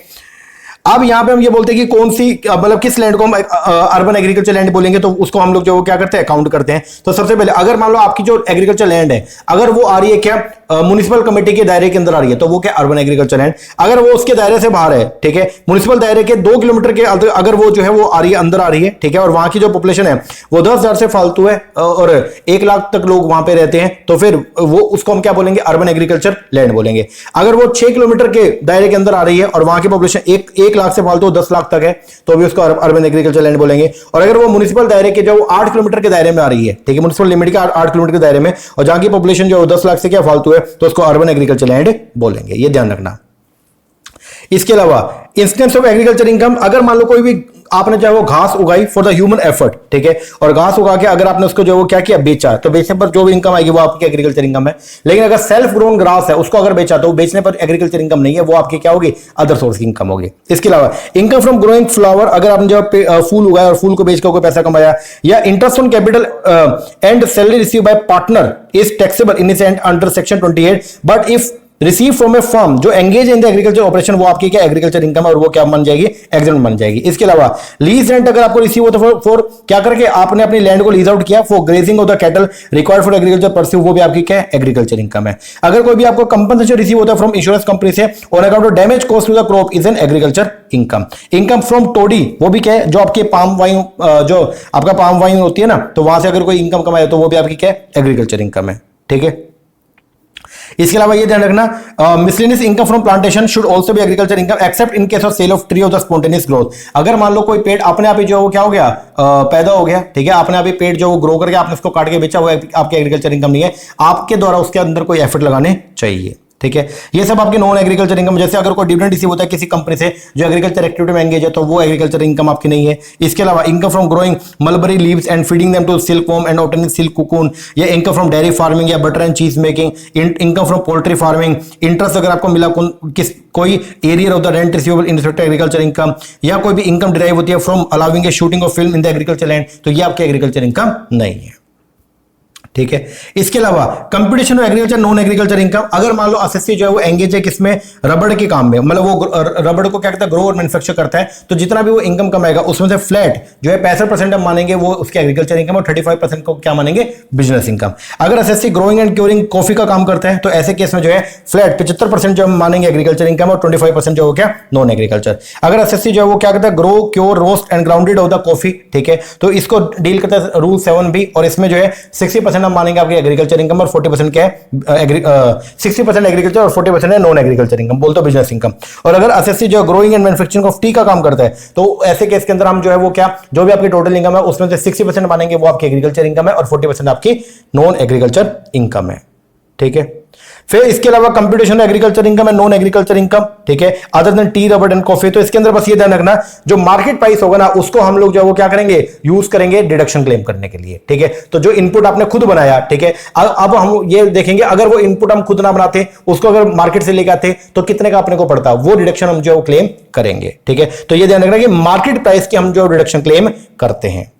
अब यहां पे हम ये बोलते हैं कि कौन सी मतलब किस लैंड को हम अर्बन एग्रीकल्चर लैंड बोलेंगे, तो उसको हम लोग जो क्या करते हैं, काउंट करते हैं। तो सबसे पहले अगर मान लो आपकी जो एग्रीकल्चर लैंड है अगर वो आ रही है क्या, म्युनिसिपल कमेटी के दायरे के अंदर आ रही है, तो वो क्या, अर्बन एग्रीकल्चर लैंड। अगर वो उसके दायरे से बाहर है, ठीक है, म्युनिसिपल दायरे के 2 किलोमीटर के अगर वो जो है वो आ रही है, अंदर आ रही है, ठीक है, और वहां की जो पॉपुलेशन है वो 10,000 से फालतू है और 1 लाख तक लोग वहां पे रहते हैं, तो फिर वो उसको हम क्या बोलेंगे, अर्बन एग्रीकल्चर लैंड बोलेंगे। अगर वो 6 किलोमीटर के दायरे के अंदर आ रही है और वहां की पॉपुलेशन 1 लाख से फालतू 10 लाख तक है, तो भी उसको अर्बन एग्रीकल्चर लैंड बोलेंगे। और अगर वो म्युनिसिपल दायरे के जो 8 किलोमीटर के दायरे में आ रही है, ठीक है, म्युनिसिपल लिमिट के 8 किलोमीटर के दायरे में, और जहां की पॉपुलेशन जो 10 लाख से क्या फालतू है, तो उसको अर्बन एग्रीकल्चर लैंड बोलेंगे, ये ध्यान रखना। इसके अलावा इंस्टेंस ऑफ एग्रीकल्चर इनकम, अगर मान लो कोई भी आपने चाहे वो घास उगाई फॉर द ह्यूमन एफर्ट, ठीक है, और घास उगा के अगर आपने उसको जो वो क्या किया, बेचा, तो बेचने पर जो भी इनकम आएगी वो आपकी एग्रीकल्चर इनकम है। लेकिन अगर सेल्फ ग्रोन ग्रास है उसको अगर बेचा तो बेचने पर एग्रीकल्चर इनकम नहीं है, वो आपकी क्या होगी, अदर सोर्स की इनकम होगी। इसके अलावा इनकम फ्रॉम ग्रोइंग फ्लावर, अगर आपने जब फूल उगाया और फूल को बेचकर कोई पैसा कमाया, या interest on capital and salary receive by partner is taxable in his hand under section 28, but if receive from a firm जो engage in the agriculture operation, वो आपकी क्या, एग्रीकल्चर इनकम है और वो क्या बन जाएगी, एग्जेम्प्ट बन जाएगी। इसके अलावा लीज रेंट अगर आपको रिसीव होता है फॉर क्या करके आपने अपनी लैंड को लीज आउट किया for grazing of the cattle required for agriculture pursue, वो भी आपकी क्या है, एग्रीकल्चर इनकम है। अगर कोई भी आपको कंपनसेशन रिसीव होता है फ्रॉम इंश्योरेंस कंपनी से on account of damage cost to the crop is an agriculture income. Income from toddy, वो भी क्या है, जो आपके पाम वाइन, जो आपका पाम वाइन होती है ना, तो वहां से अगर कोई इनकम कमाए तो वो भी आपकी क्या है, एग्रीकल्चर इनकम है, ठीक है। इसके अलावा ये ध्यान रखना, miscellaneous income from plantation should also be agriculture income except in case of sale of tree of the spontaneous growth. अगर मान लो कोई पेड़ अपने आप ही जो क्या हो गया, पैदा हो गया, ठीक है, अपने आप ही पेड़ जो वो ग्रो करके आपने उसको काट के बेचा, वो आपके एग्रीकल्चर इनकम नहीं है, आपके द्वारा उसके अंदर कोई एफर्ट लगाने चाहिए, ठीक है। ये सब आपके नॉन एग्रीकल्चर इनकम, जैसे अगर कोई डिविडेंड रिसीव होता है किसी कंपनी से जो एग्रीकल्चर एक्टिविटी में एंगेज है, तो वो एग्रीकल्चर इनकम आपकी नहीं है। इसके अलावा income from growing mulberry leaves and feeding them to silk worm and obtaining silk cocoon, या इनकम फ्रॉम डेयरी फार्मिंग या butter and cheese making, income from poultry farming, interest अगर आपको मिला कोई arrear of the rent receivable in respect agriculture income, या कोई भी income derive होती है from allowing a shooting of film in the agriculture land, तो ये आपके एग्रीकल्चर इनकम नहीं है, ठीक है। इसके अलावा competition of agriculture non agriculture income, अगर मान लो एसएससी जो है वो एंगेज है किसमें, रबड़ के काम में, मतलब वो रबड़ को क्या करता है, ग्रो और मैन्युफैक्चर करता है, तो जितना भी वो इनकम कमाएगा उसमें से फ्लैट जो है 65% हम मानेंगे वो उसके एग्रीकल्चर इनकम, और 35% को क्या मानेंगे, बिजनेस इनकम। अगर SSC growing and curing coffee का काम करता है तो ऐसे केस में जो है फ्लैट 75% जो हम मानेंगे एग्रीकल्चर इनकम, और 25% जो हो क्या, नॉन एग्रीकल्चर। अगर एसएससी जो है वो क्या करता है, grow cure roast and grounded of the coffee, ठीक है, तो इसको डील करता है रूल 7B, और इसमें जो है 60% हम मानेंगे आपके एग्रीकल्चर इनकम और 40% क्या है, 60% एग्रीकल्चर और 40% है नॉन एग्रीकल्चर इनकम, बोलते हो बिजनेस इनकम। और अगर एसएससी जो growing and manufacturing of T का काम करता है, तो ऐसे केस के अंदर हम जो है वो क्या, जो भी आपकी टोटल इनकम है उसमें से 60% मानेंगे वो आपकी एग्रीकल्चर इनकम है और 40% आपकी नॉन एग्रीकल्चर इनकम है, ठीक है। फिर इसके अलावा कंप्यूटेशन एग्रीकल्चर इनकम है नॉन एग्रीकल्चर इनकम, ठीक है, other than T rubber and coffee. तो इसके अंदर बस ये ध्यान रखना, जो मार्केट प्राइस होगा ना उसको हम लोग जो वो क्या करेंगे, यूज करेंगे डिडक्शन क्लेम करने के लिए, ठीक है। तो जो इनपुट आपने खुद बनाया, ठीक है, अब हम ये देखेंगे अगर वो इनपुट हम खुद ना बनाते, उसको अगर मार्केट से लेके आते तो कितने का अपने को पड़ता, वो डिडक्शन हम जो क्लेम करेंगे, ठीक है। तो ये ध्यान रखना कि मार्केट प्राइस की हम जो डिडक्शन क्लेम करते हैं,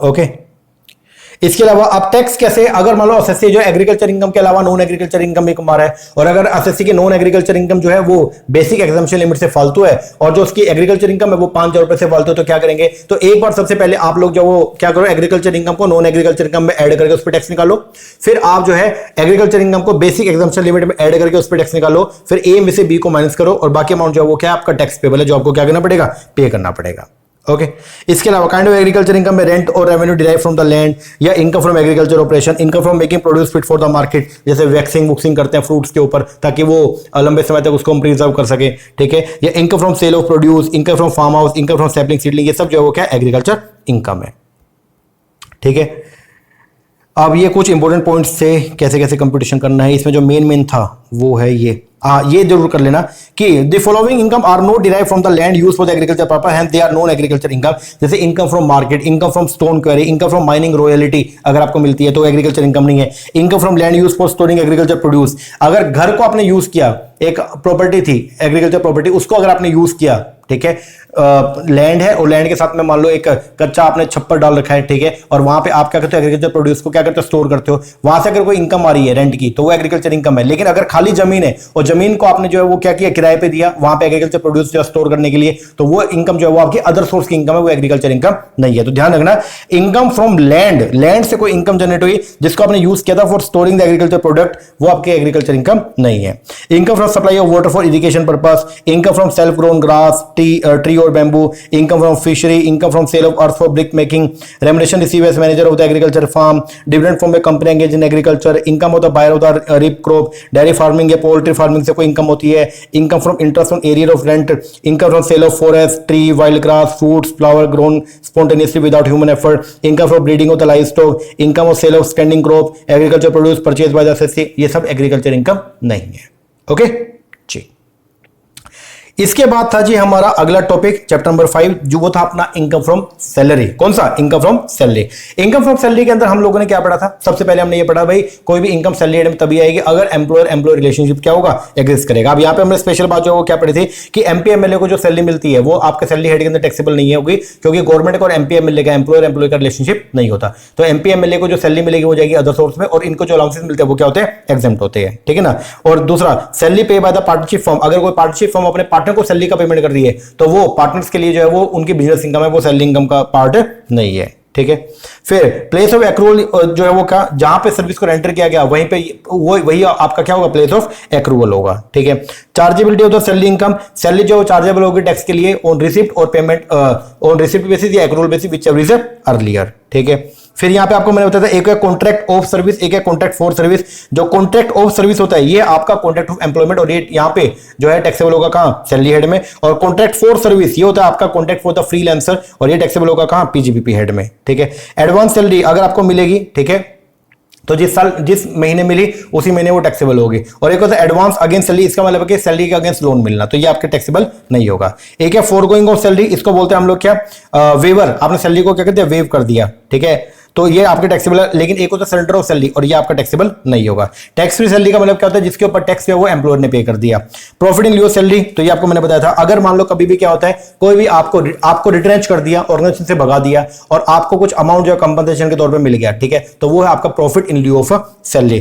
ओके। इसके अलावा अब टैक्स कैसे, अगर मान लो एसएससी जो एग्रीकल्चर इनकम के अलावा नॉन एग्रीकल्चर इनकम भी कमा रहा है, और अगर एसएससी की नॉन एग्रीकल्चर इनकम जो है वो बेसिक एग्जाम्पशन लिमिट से फालतू है, और जो उसकी एग्रीकल्चर इनकम है वो 5,000 रुपए से फालतू है, तो क्या करेंगे, तो एक बार सबसे पहले आप लोग जो वो क्या करो, एग्रीकल्चर इनकम को नॉन एग्रीकल्चर इनकम में ऐड करके उस पर टैक्स निकालो। फिर आप जो है एग्रीकल्चर इनकम को बेसिक एग्जाम्पशन लिमिट में ऐड करके उस पर टैक्स निकालो। फिर ए में से बी को माइनस करो, और बाकी अमाउंट जो है वो क्या आपका टैक्स पेबल है, जो आपको क्या करना पड़ेगा, पे करना पड़ेगा। ओके इसके अलावा काइंड ऑफ एग्रीकल्चर इनकम में रेंट और revenue derive from the land, या income from agriculture operation, income from making produce fit for the market, जैसे वैक्सिंग बुक्सिंग करते हैं फ्रूट्स के ऊपर ताकि वो लंबे समय तक उसको हम प्रिजर्व कर सके, ठीक है, या income from sale of produce, income from farm house, income from sapling seedling, ये सब जो है वो क्या एग्रीकल्चर इनकम है, ठीक है। अब ये कुछ इंपॉर्टेंट पॉइंट्स थे कैसे कैसे कंप्यूटेशन करना है, इसमें जो मेन था वो है ये जरूर कर लेना कि the following income are not derive from the land use for the agriculture purpose and they are non agriculture income, जैसे income from market, income from stone quarry, income from mining royalty अगर आपको मिलती है तो agriculture income नहीं है। Income from land use for storing agriculture produce, अगर घर को आपने यूज किया, एक प्रॉपर्टी थी एग्रीकल्चर प्रॉपर्टी, उसको अगर आपने यूज किया, ठीक है, लैंड है और लैंड के साथ में मान लो एक कच्चा आपने छप्पर डाल रखा है, ठीक है, और वहां पे आप क्या करते हो, एग्रीकल्चर प्रोड्यूस को क्या करते हो, स्टोर करते हो, वहां से अगर कोई इनकम आ रही है रेंट की तो वो एग्रीकल्चर इनकम है। लेकिन अगर खाली जमीन है और जमीन को आपने जो है वो क्या किया, किराए पे दिया वहां पे एग्रीकल्चर प्रोड्यूस जो स्टोर करने के लिए, तो वो इनकम जो है वो आपकी अदर सोर्स की इनकम है, वो एग्रीकल्चर इनकम नहीं है। तो ध्यान रखना, इनकम फ्रॉम लैंड, लैंड से कोई इनकम जनरेट हुई जिसको आपने यूज किया था for storing the agriculture product, वो आपके एग्रीकल्चर इनकम नहीं है। Income from supply of water for irrigation purpose, income from self grown grass, tree और bamboo, income from fishery, income from sale of earth for brick making, remuneration receive as manager of the agriculture farm, dividend from a company engage in agriculture, income of the buyer of the reap crop, dairy farming या poultry farming से कोई income होती है, income from interest on arrear of rent, income from sale of forest, tree, wild grass, fruits, flower grown spontaneously without human effort, income from breeding of the livestock, income of sale of standing crop, agriculture produce purchase by the assessee, ये सब agriculture income नहीं है। Okay जी, इसके बाद था जी हमारा अगला टॉपिक चैप्टर नंबर 5, जो वो था अपना इनकम फ्रॉम सैलरी। कौन सा, income from salary. Income from salary के अंदर हम लोगों ने क्या पढ़ा था, सबसे पहले हमने ये पढ़ा भाई कोई भी इनकम सैलरी में तभी आएगी अगर एम्प्लॉयर एम्प्लॉय रिलेशनशिप क्या होगा, एग्जिस्ट करेगा। अब यहाँ पे हमने स्पेशल बात जो वो क्या पढ़ी थी कि एमपी एमएलए को जो सैलरी मिलती है वो आपके सैलरी हेड के अंदर टैक्सेबल नहीं होगी, क्योंकि गवर्नमेंट और एमपी एमएलए का एम्प्लॉयर एम्प्लॉय का रिलेशनशिप नहीं होता। तो एमपी एमएलए को जो सैलरी मिलेगी वो जाएगी अदर सोर्स में, और इनको जो अलाउंसेस मिलते हैं वो क्या होते हैं, एग्जेम्प्ट होते हैं, ठीक है ना। और दूसरा, सैलरी पे बाय द पार्टनरशिप फर्म, अगर कोई पार्टनरशिप फर्म अपने पार्टनर को सैलरी का पेमेंट कर रही है तो वो पार्टनर्स के लिए जो है वो उनकी बिजनेस इनकम है, वो सैलरी इनकम का पार्ट नहीं है, ठीक है। फिर प्लेस ऑफ एक्रूवल जो है वो क्या, जहां पे सर्विस को रेंडर किया गया वहीं पे वही आपका क्या होगा, प्लेस ऑफ एक्रूवल होगा, ठीक है। Chargeability of the salary income, salary जो चार्जेबल होगी टैक्स के लिए ऑन रिसिप्ट और पेमेंट ऑन रिसिप्ट बेसिस या accrual basis which ever is earlier, ठीक है। फिर यहां पे आपको मैंने बताया था एक है कॉन्ट्रैक्ट ऑफ सर्विस, एक है कॉन्ट्रैक्ट फॉर सर्विस। जो कॉन्ट्रैक्ट ऑफ सर्विस होता है ये आपका कॉन्ट्रैक्ट ऑफ एम्प्लॉयमेंट, और ये यहां पे जो है टैक्सेबल होगा कहां, सैलरी हेड में। और कॉन्ट्रैक्ट फॉर सर्विस ये होता है आपका कॉन्ट्रैक्ट फॉर द फ्रीलांसर, और ये टैक्सेबल होगा कहां, पीजीबीपी हेड में, ठीक है। एडवांस सैलरी अगर आपको मिलेगी, ठीक है, तो जिस महीने मिली उसी महीने वो टैक्सेबल होगी। और एक होता है एडवांस अगेंस्ट सैलरी, इसका मतलब है कि सैलरी के अगेंस्ट लोन मिलना, तो ये आपके टैक्सेबल नहीं होगा। एक है फोरगोइंग ऑफ सैलरी, इसको बोलते हैं हम लोग क्या, वेवर, आपने सैलरी को क्या कहते हैं, वेव कर दिया, ठीक है, तो ये आपके टैक्सेबल है। लेकिन एक होता है सरेंडर ऑफ सैलरी, और ये आपका टैक्सेबल नहीं होगा। टैक्स फ्री सैलरी का मतलब क्या होता है, जिसके ऊपर टैक्स है वो एम्प्लॉयर ने पे कर दिया। प्रॉफिट इन लियो सैलरी, तो ये आपको मैंने बताया था, अगर मान लो कभी भी क्या होता है, कोई भी आपको रिट्रेंच कर दिया, ऑर्गेनाइजेशन से भगा दिया, और आपको कुछ अमाउंट जो कंपनसेशन के तौर पे मिल गया, ठीक है, तो वो है आपका profit in lieu of salary.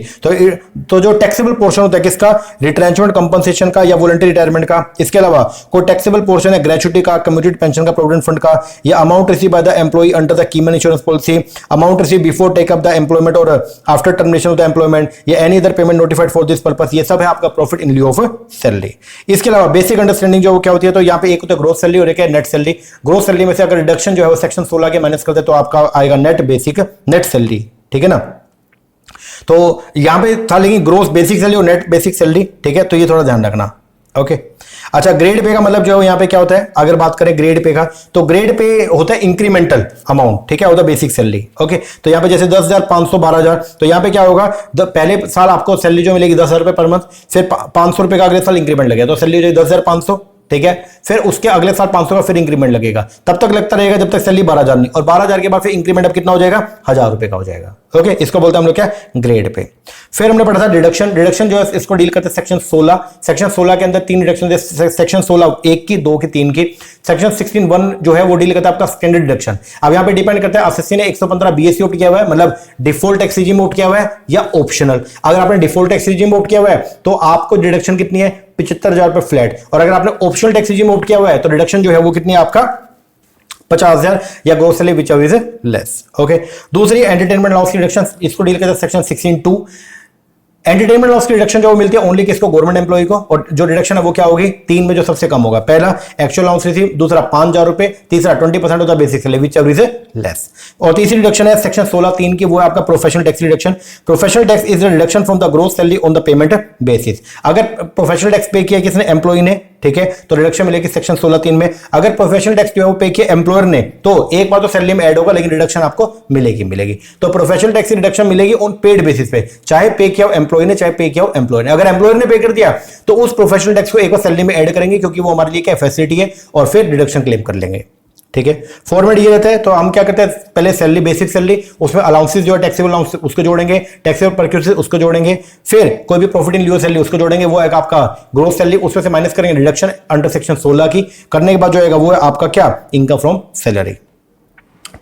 तो जो टैक्सेबल पोर्शन होता है किसका, रिट्रेंचमेंट कंपनसेशन का या वॉलंटरी रिटायरमेंट का। इसके अलावा कोई टैक्सेबल पोर्शन है ग्रेचुटी का, कम्युनिटी पेंशन का, प्रोविडेंट फंड का, या amount receive by the employee under the keyman insurance policy, amount receive before take up the employment और after termination of the employment, या any other payment notified for this purpose, ये सब है आपका profit in lieu of salary. इसके अलावा basic understanding जो क्या होती है, तो यहाँ पे एक होता है ग्रोस सैलरी और एक है नेट सैलरी। ग्रोस सैलरी में से अगर रिडक्शन जो है वो सेक्शन 16 के माइनस करते तो आपका आएगा नेट सैलरी, ठीक है ना। तो यहां पे था लेकिन ग्रोस बेसिक सैलरी और नेट बेसिक सैलरी, ठीक है, तो ये थोड़ा ध्यान रखना, ओके। अच्छा, ग्रेड पे का मतलब जो है यहाँ पे क्या होता है, अगर बात करें ग्रेड पे का, तो ग्रेड पे होता है इंक्रीमेंटल अमाउंट, ठीक है, होता है बेसिक सैलरी, ओके। तो यहाँ पे जैसे 10,000, 500, 12,000, तो यहाँ पे क्या होगा, पहले साल आपको सैलरी जो मिलेगी 10,000 रुपए पर मंथ, फिर 500 रुपए का अगले साल इंक्रीमेंट लगेगा, तो सैलरी जो 10,500, ठीक है, फिर उसके अगले साल 500 का फिर इंक्रीमेंट लगेगा, तब तक लगता रहेगा जब तक सैलरी 12,000 नहीं, और 12,000 के बाद फिर इंक्रीमेंट अब कितना हो जाएगा, 1,000 रुपए का हो जाएगा, ओके, इसको बोलते हैं हम लोग क्या, ग्रेड पे। फिर हमने पढ़ा था डिडक्शन। डिडक्शन जो है इसको डील करते हैं सेक्शन 16। सेक्शन 16 के अंदर 3 डिडक्शन, सेक्शन 16 1 की, 2 की, 3 की। सेक्शन 16 1 जो है वो डील करता है आपका स्टैंडर्ड डिडक्शन। अब यहां पे डिपेंड करता है एसएससी ने 115 बीएससी ऑप्ट किया हुआ है, मतलब डिफॉल्ट टैक्स रिजीम ऑप्ट किया हुआ है या ऑप्शनल। अगर आपने डिफॉल्ट टैक्स रिजीम ऑप्ट किया हुआ है तो आपको डिडक्शन कितनी है, 75,000 रुपए फ्लैट। और अगर आपने ऑप्शनल टैक्स रिजीम ऑप्ट किया हुआ है तो डिडक्शन जो है वो कितनी है आपका 50,000 या gross salary which is less. Okay, दूसरी एंटरटेनमेंट लॉस की डिडक्शन, इसको डील करते हैं सेक्शन 16(2). एंटरटेनमेंट लॉस की डिडक्शन जो मिलती है ओनली किसको, गवर्नमेंट एम्प्लॉय को। और जो डिडक्शन है वो क्या होगी, 3 में जो सबसे कम होगा, पहला एक्चुअल अलाउंस रिसीव, दूसरा 5,000 रुपए, तीसरा 20% of the basic salary which ever is less. और तीसरी डिडक्शन है सेक्शन 16(3) की, वो है आपका professional tax reduction. Professional tax is the deduction from the gross salary on the payment basis. अगर प्रोफेशनल टैक्स पे किया किसने, एम्प्लॉय ने, ठीक है, तो रिडक्शन मिलेगी सेक्शन 16(3) में। अगर प्रोफेशनल टैक्स जो है वो पे किया एम्प्लॉयर ने तो एक बार तो सैलरी में ऐड होगा लेकिन रिडक्शन आपको मिलेगी। तो प्रोफेशनल टैक्स की रिडक्शन मिलेगी ऑन पेड बेसिस पे, चाहे पे किया हो एम्प्लॉय ने, चाहे पे किया हो एम्प्लॉयर ने। अगर एम्प्लॉयर ने पे कर दिया तो उस प्रोफेशनल टैक्स को एक बार सैलरी में ऐड करेंगे क्योंकि वो हमारे लिए क्या फैसिलिटी है, और फिर डिडक्शन क्लेम कर लेंगे। ठीक है, फॉर्मेट ये रहता है। तो हम क्या करते हैं, पहले सैलरी, बेसिक सैलरी, उसमें अलाउंसेस जो है टैक्सेबल अलाउंस उसको जोड़ेंगे, टैक्सेबल परक्यूसेस उसको जोड़ेंगे, फिर कोई भी प्रॉफिट इन लियो सैलरी उसको जोड़ेंगे, वो है आपका ग्रोस सैलरी, उसमें से माइनस करेंगे डिडक्शन अंडर सेक्शन 16 की। करने के बाद जो है वो है आपका क्या, इनकम फ्रॉम सैलरी।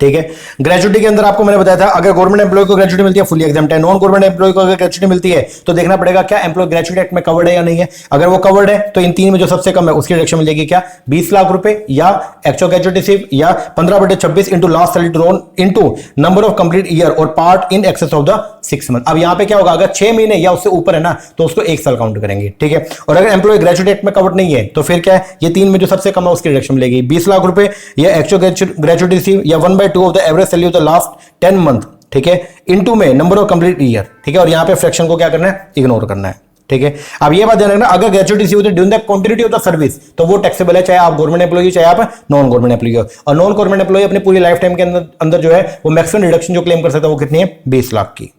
ठीक है, ग्रेजुटी के अंदर आपको मैंने बताया था अगर गवर्नमेंट एम्प्लॉय को ग्रेजुटी मिलती है फुली एग्जाम्प्ट है। नॉन गवर्नमेंट एम्प्लॉय को अगर ग्रेजुटी मिलती है तो देखना पड़ेगा क्या एम्प्लॉय ग्रेजुटी एक्ट में कवर्ड है या नहीं है। अगर वो कवर्ड है तो इन 3 में जो सबसे कम है उसकी रिडक्शन मिलेगी क्या, 20 लाख रुपए, या एक्चुअल ग्रेजुटी सिर्फ, या 15/26 into last salary drawn into number of complete year और part in excess of the 6 month. अब यहां पे क्या होगा, अगर 6 महीने या उससे ऊपर है ना तो उसको 1 साल काउंट करेंगे। ठीक है, और अगर एम्प्लॉय ग्रेजुटी एक्ट में कवर्ड नहीं है तो फिर क्या है, ये 3 में जो सबसे कम है उसकी रिडक्शन मिलेगी 20 लाख रुपए, या एक्चुअल ग्रेजुटी सिर्फ, या 1/2 of the average salary of the last 10 month. ठीक है, इनटू में नंबर ऑफ कंप्लीट ईयर। ठीक है, और यहां पे फ्रैक्शन को क्या करना है, इग्नोर करना है। ठीक है, अब ये बात ध्यान रखना, अगर ग्रेजुटी सी होती है during the continuity of the service तो वो टैक्सेबल है, चाहे आप गवर्नमेंट एम्प्लॉय हो चाहे आप नॉन गवर्नमेंट एम्प्लॉय हो। और नॉन गवर्नमेंट एम्प्लॉय अपने पूरी लाइफ टाइम के अंदर जो है वो मैक्सिमम रिडक्शन जो क्लेम कर सकता है वो कितनी है, 20 लाख की।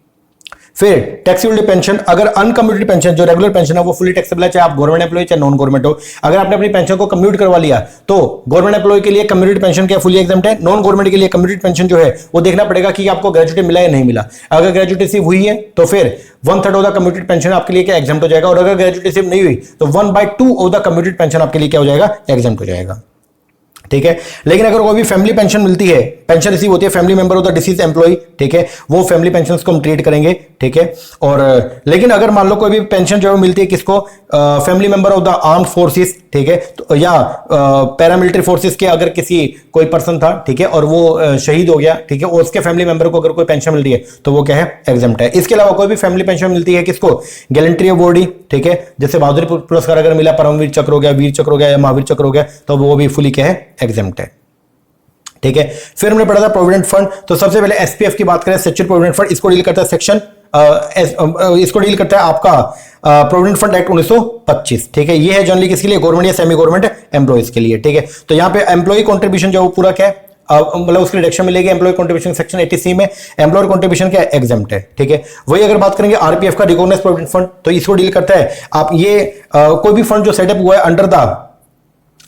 फिर टैक्सेबल पेंशन, अगर अनकम्यूटेड पेंशन जो रेगुलर पेंशन है वो फुली टैक्सेबल है, चाहे आप गवर्नमेंट एम्प्लॉय चाहे नॉन गवर्नमेंट हो। अगर आपने अपनी पेंशन को कम्यूट करवा लिया तो गवर्नमेंट एम्प्लॉय के लिए कम्यूटेड पेंशन क्या फुली एग्जाम्प्ट है, नॉन गवर्नमेंट के लिए कम्यूटेड पेंशन जो है वो देखना पड़ेगा कि आपको ग्रेजुटी मिला या नहीं मिला। अगर ग्रेजुटी सिर्फ हुई है तो फिर 1/3 ऑफ द कम्यूटेड पेंशन आपके लिए क्या एग्जाम्प्ट हो जाएगा, और अगर ग्रेजुटी सिर्फ नहीं हुई तो 1/2 ऑफ द कम्यूटेड पेंशन आपके लिए क्या हो जाएगा, एग्जाम्प्ट हो जाएगा। ठीक है, लेकिन अगर कोई भी फैमिली पेंशन मिलती है, पेंशन रिसीव होती है family member of the deceased employee, ठीक है, वो फैमिली पेंशन को हम ट्रीट करेंगे। ठीक है, और लेकिन अगर मान लो कोई भी पेंशन जो मिलती है किसको, family member of the armed forces, ठीक है, तो या पैरामिलिट्री फोर्सेस के अगर किसी कोई पर्सन था, ठीक है, और वो शहीद हो गया, ठीक है, और उसके फैमिली मेंबर को अगर कोई पेंशन मिल रही है तो वो क्या है, एग्जाम्प्ट है। इसके अलावा कोई भी फैमिली पेंशन मिलती है किसको, गैलेंट्री अवॉर्डी, ठीक है, जैसे बहादुरी पुरस्कार अगर मिला, परमवीर चक्र हो गया, वीर चक्र हो गया या महावीर चक्र हो गया, तो वो भी फुली क्या है, एग्जाम्प्ट है। ठीक है, फिर हमने पढ़ा था प्रोविडेंट फंड। तो सबसे पहले एसपीएफ की बात करें, स्टैट्यूटरी प्रोविडेंट फंड, इसको डील करता है सेक्शन इसको डील करता है आपका प्रोविडेंट फंड एक्ट 1925। ठीक है, ये है जनरली किसके लिए, गवर्नमेंट या सेमी गवर्नमेंट एम्प्लॉइज के लिए। ठीक है, तो यहां पे एम्प्लॉय कंट्रीब्यूशन जो वो पूरा क्या है, मतलब उसकी रिडक्शन मिलेगी एम्प्लॉय कंट्रीब्यूशन सेक्शन 80C में। एम्प्लॉयर कंट्रीब्यूशन क्या है, एग्जाम्प्ट है। ठीक है, वही अगर बात करेंगे आरपीएफ का, रिकॉग्नाइज्ड प्रोविडेंट फंड, तो इसको डील करता है आप ये कोई भी फंड जो सेटअप हुआ है under the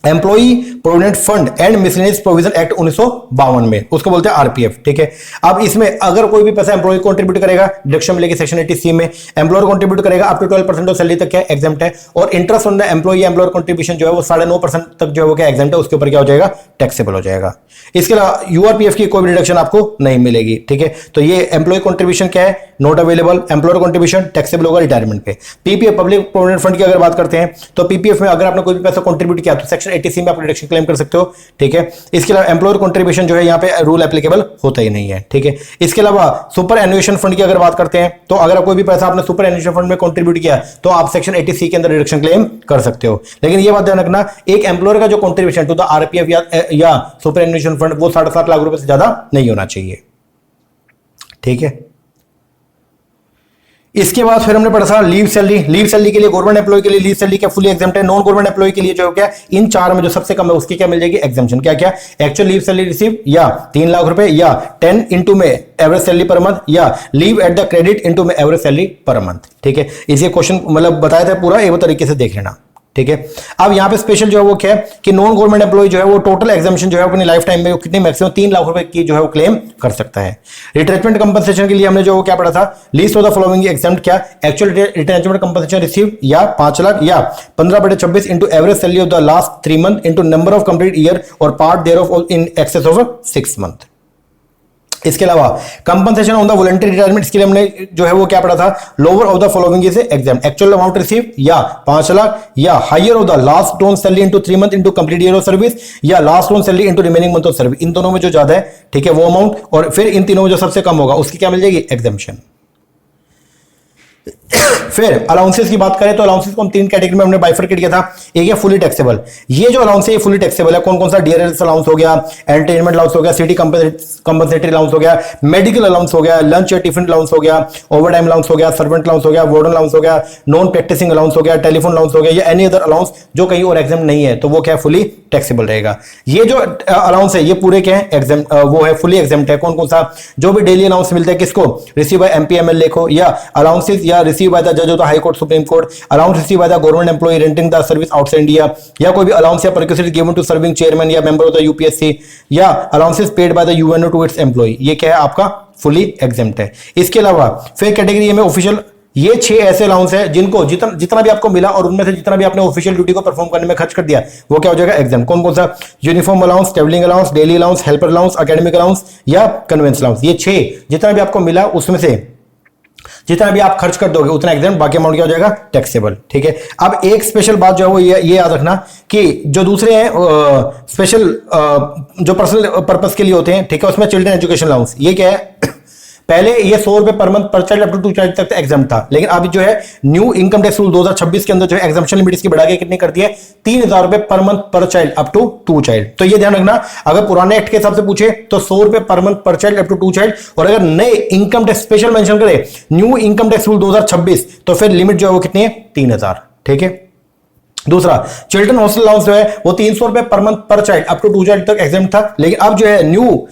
employee provident fund and miscellaneous provision act 1952 में, उसको बोलते हैं आरपीएफ। ठीक है, अब इसमें अगर कोई भी पैसा एम्प्लॉय कंट्रीब्यूट करेगा डिडक्शन मिलेगी सेक्शन 80C में। एम्प्लॉयर कंट्रीब्यूट करेगा अप टू 12% ऑफ सैलरी तक क्या एग्जाम्प्ट है, और इंटरेस्ट ऑन द एम्प्लॉय या एम्प्लॉयर कंट्रीब्यूशन जो है वो 9.5% तक जो है वो क्या एग्जाम्प्ट है, उसके ऊपर क्या हो जाएगा, टैक्सेबल हो जाएगा। इसके अलावा यूआरपीएफ की कोई भी डिडक्शन आपको नहीं मिलेगी। ठीक है, तो ये एम्प्लॉय कंट्रीब्यूशन क्या है, not available. Employer contribution taxable होगा रिटायरमेंट पे। पीपीएफ पब्लिक प्रोविडेंट फंड की अगर बात करते हैं तो पीपीएफ में अगर आपने कोई भी पैसा कंट्रीब्यूट किया तो सेक्शन 80C में आप डिडक्शन क्लेम कर सकते हो। ठीक है, इसके अलावा एम्प्लॉयर कंट्रीब्यूशन जो है यहाँ पे रूल एप्लीकेबल होता ही नहीं है। ठीक है, इसके अलावा सुपर एन्युएशन फंड की अगर बात करते हैं तो अगर कोई भी पैसा आपने सुपर एन्युएशन फंड में कंट्रीब्यूट किया तो आप सेक्शन 80C के अंदर डिडक्शन क्लेम कर सकते हो। लेकिन ये बात ध्यान रखना, एक एम्प्लॉयर का जो कंट्रीब्यूशन टू द आरपीएफ या सुपर एन्युएशन फंड वो 7.5 लाख रुपए से ज्यादा नहीं होना चाहिए। ठीक है, इसके बाद फिर हमने पढ़ा था लीव सैलरी। लीव सैलरी के लिए गवर्नमेंट एम्प्लॉय के लिए लीव सैलरी क्या फुली एग्जाम्प्ट है। नॉन गवर्नमेंट एम्प्लॉय के लिए जो क्या इन 4 में जो सबसे कम है उसकी क्या मिल जाएगी, एग्जाम्पशन। क्या क्या, एक्चुअल लीव सैलरी रिसीव या 3 लाख रुपए, या 10 इंटू में एवरेज सैलरी पर मंथ, या leave at the credit into में एवरेज सैलरी पर मंथ। ठीक है, इसे क्वेश्चन मतलब बताया था पूरा, एक तरीके से देख लेना। ठीक है। अब यहाँ पे स्पेशल जो है वो क्या है कि नॉन गवर्नमेंट एम्प्लॉय जो है वो टोटल एग्जामिशन जो है अपनी लाइफ टाइम में कितनी मैक्सिमम 3 लाख रुपए की जो है वो क्लेम कर सकता है। रिट्रेचमेंट कंपनसेशन के लिए हमने जो वो क्या पढ़ा था, least of the following exempt क्या, एक्चुअल रिट्रेचमेंट कंपनसेशन रिसीव या 5 लाख या 15/26 into average salary of the last 3 month into number of complete year और part thereof in excess of 6 month. इसके अलावा compensation on the voluntary retirement, इसके लिए हमने जो है वो क्या पढ़ा था, lower of the following is exempt, actual amount receive या 5 लाख या higher of the last loan salary into 3 month into complete year of service या last loan salary into remaining month of service. इन दोनों में जो ज्यादा है, ठीक है, वो अमाउंट, और फिर इन तीनों में जो सबसे कम होगा उसकी क्या मिल जाएगी, एग्जाम्पशन। फिर अलाउंसेस की बात करें तो अलाउंसेस को हम 3 कैटेगरी में हमने बाइफरकेट किया था। एक है फुली टैक्सेबल, ये जो अलाउंस है ये फुली टैक्सेबल है। कौन कौन सा, डीआरएस अलाउंस हो गया, एंटरटेनमेंट अलाउंस हो गया, सिटी कंपनसेटरी अलाउंस हो गया, मेडिकल अलाउंस हो गया, लंच या टिफिन अलाउंस हो गया, ओवरटाइम अलाउंस हो गया, सर्वेंट अलाउंस हो गया, वार्डन अलाउंस हो गया, नॉन प्रैक्टिसिंग अलाउंस हो गया, टेलीफोन अलाउंस हो गया, या एनी अदर अलाउंस जो कहीं और एग्जाम नहीं है, तो वो क्या है, फुली टैक्सेबल रहेगा। ये जो अलाउंस है ये पूरे क्या है, एग्जाम वो है फुली एग्जाम्प्ट है। कौन कौन सा, जो भी डेली अलाउंस मिलता है किसको, रिसीव बाय एमपीएमएल लिखो, या अलाउंसेस या रिसीव बाय द जज of the high court, supreme court, allowance receive by the government employee rendering the service outside India, या कोई भी अलाउंस या perquisite given to serving chairman or member of the UPSC, या allowances paid by the UNO to its employee, ये क्या है आपका fully exempt है। इसके अलावा फिर कैटेगरी में ऑफिशियल, ये 6 ऐसे अलाउंस है जिनको जितना भी आपको मिला और उनमें से जितना भी आपने ऑफिशियल ड्यूटी को परफॉर्म करने में खर्च कर दिया वो क्या हो जाएगा, एग्जाम। कौन कौन सा, uniform allowance, travelling allowance, daily allowance, helper allowance, academic allowance या कन्वेंस अलाउंस, ये 6 जितना भी आपको मिला उसमें से जितना भी आप खर्च कर दोगे उतना एग्जाम, बाकी अमाउंट क्या हो जाएगा, टैक्सेबल। ठीक है। अब एक स्पेशल बात जो है वो ये याद रखना कि जो दूसरे हैं स्पेशल जो पर्सनल पर्पस के लिए होते हैं, ठीक है, उसमें चिल्ड्रन एजुकेशन अलाउंस, ये क्या है, पहले ये 100 रुपए पर मंथ पर चाइल्ड अप टू 2 चाइल्ड तक एग्जाम था, लेकिन अभी जो है न्यू इनकम टैक्स रूल 2026 के अंदर जो है एग्जाम्पशन लिमिट इसकी बढ़ा के कितनी कर दी है, 3000 रुपए पर मंथ पर चाइल्ड अप टू 2 चाइल्ड। तो ये ध्यान रखना, अगर पुराने एक्ट के हिसाब से पूछे तो 100 रुपए पर मंथ पर चाइल्ड अप टू 2 चाइल्ड, और अगर नए इनकम टैक्स स्पेशल मेंशन करे न्यू इनकम टैक्स रूल 2026 तो फिर लिमिट जो है वो कितनी है, 3000। ठीक है। दूसरा, चिल्ड्रन हॉस्टल अलाउंस जो है वो 300 रुपए पर मंथ पर चाइल्ड अप टू 2 चाइल्ड तक एग्जाम था, लेकिन अब जो है न्यू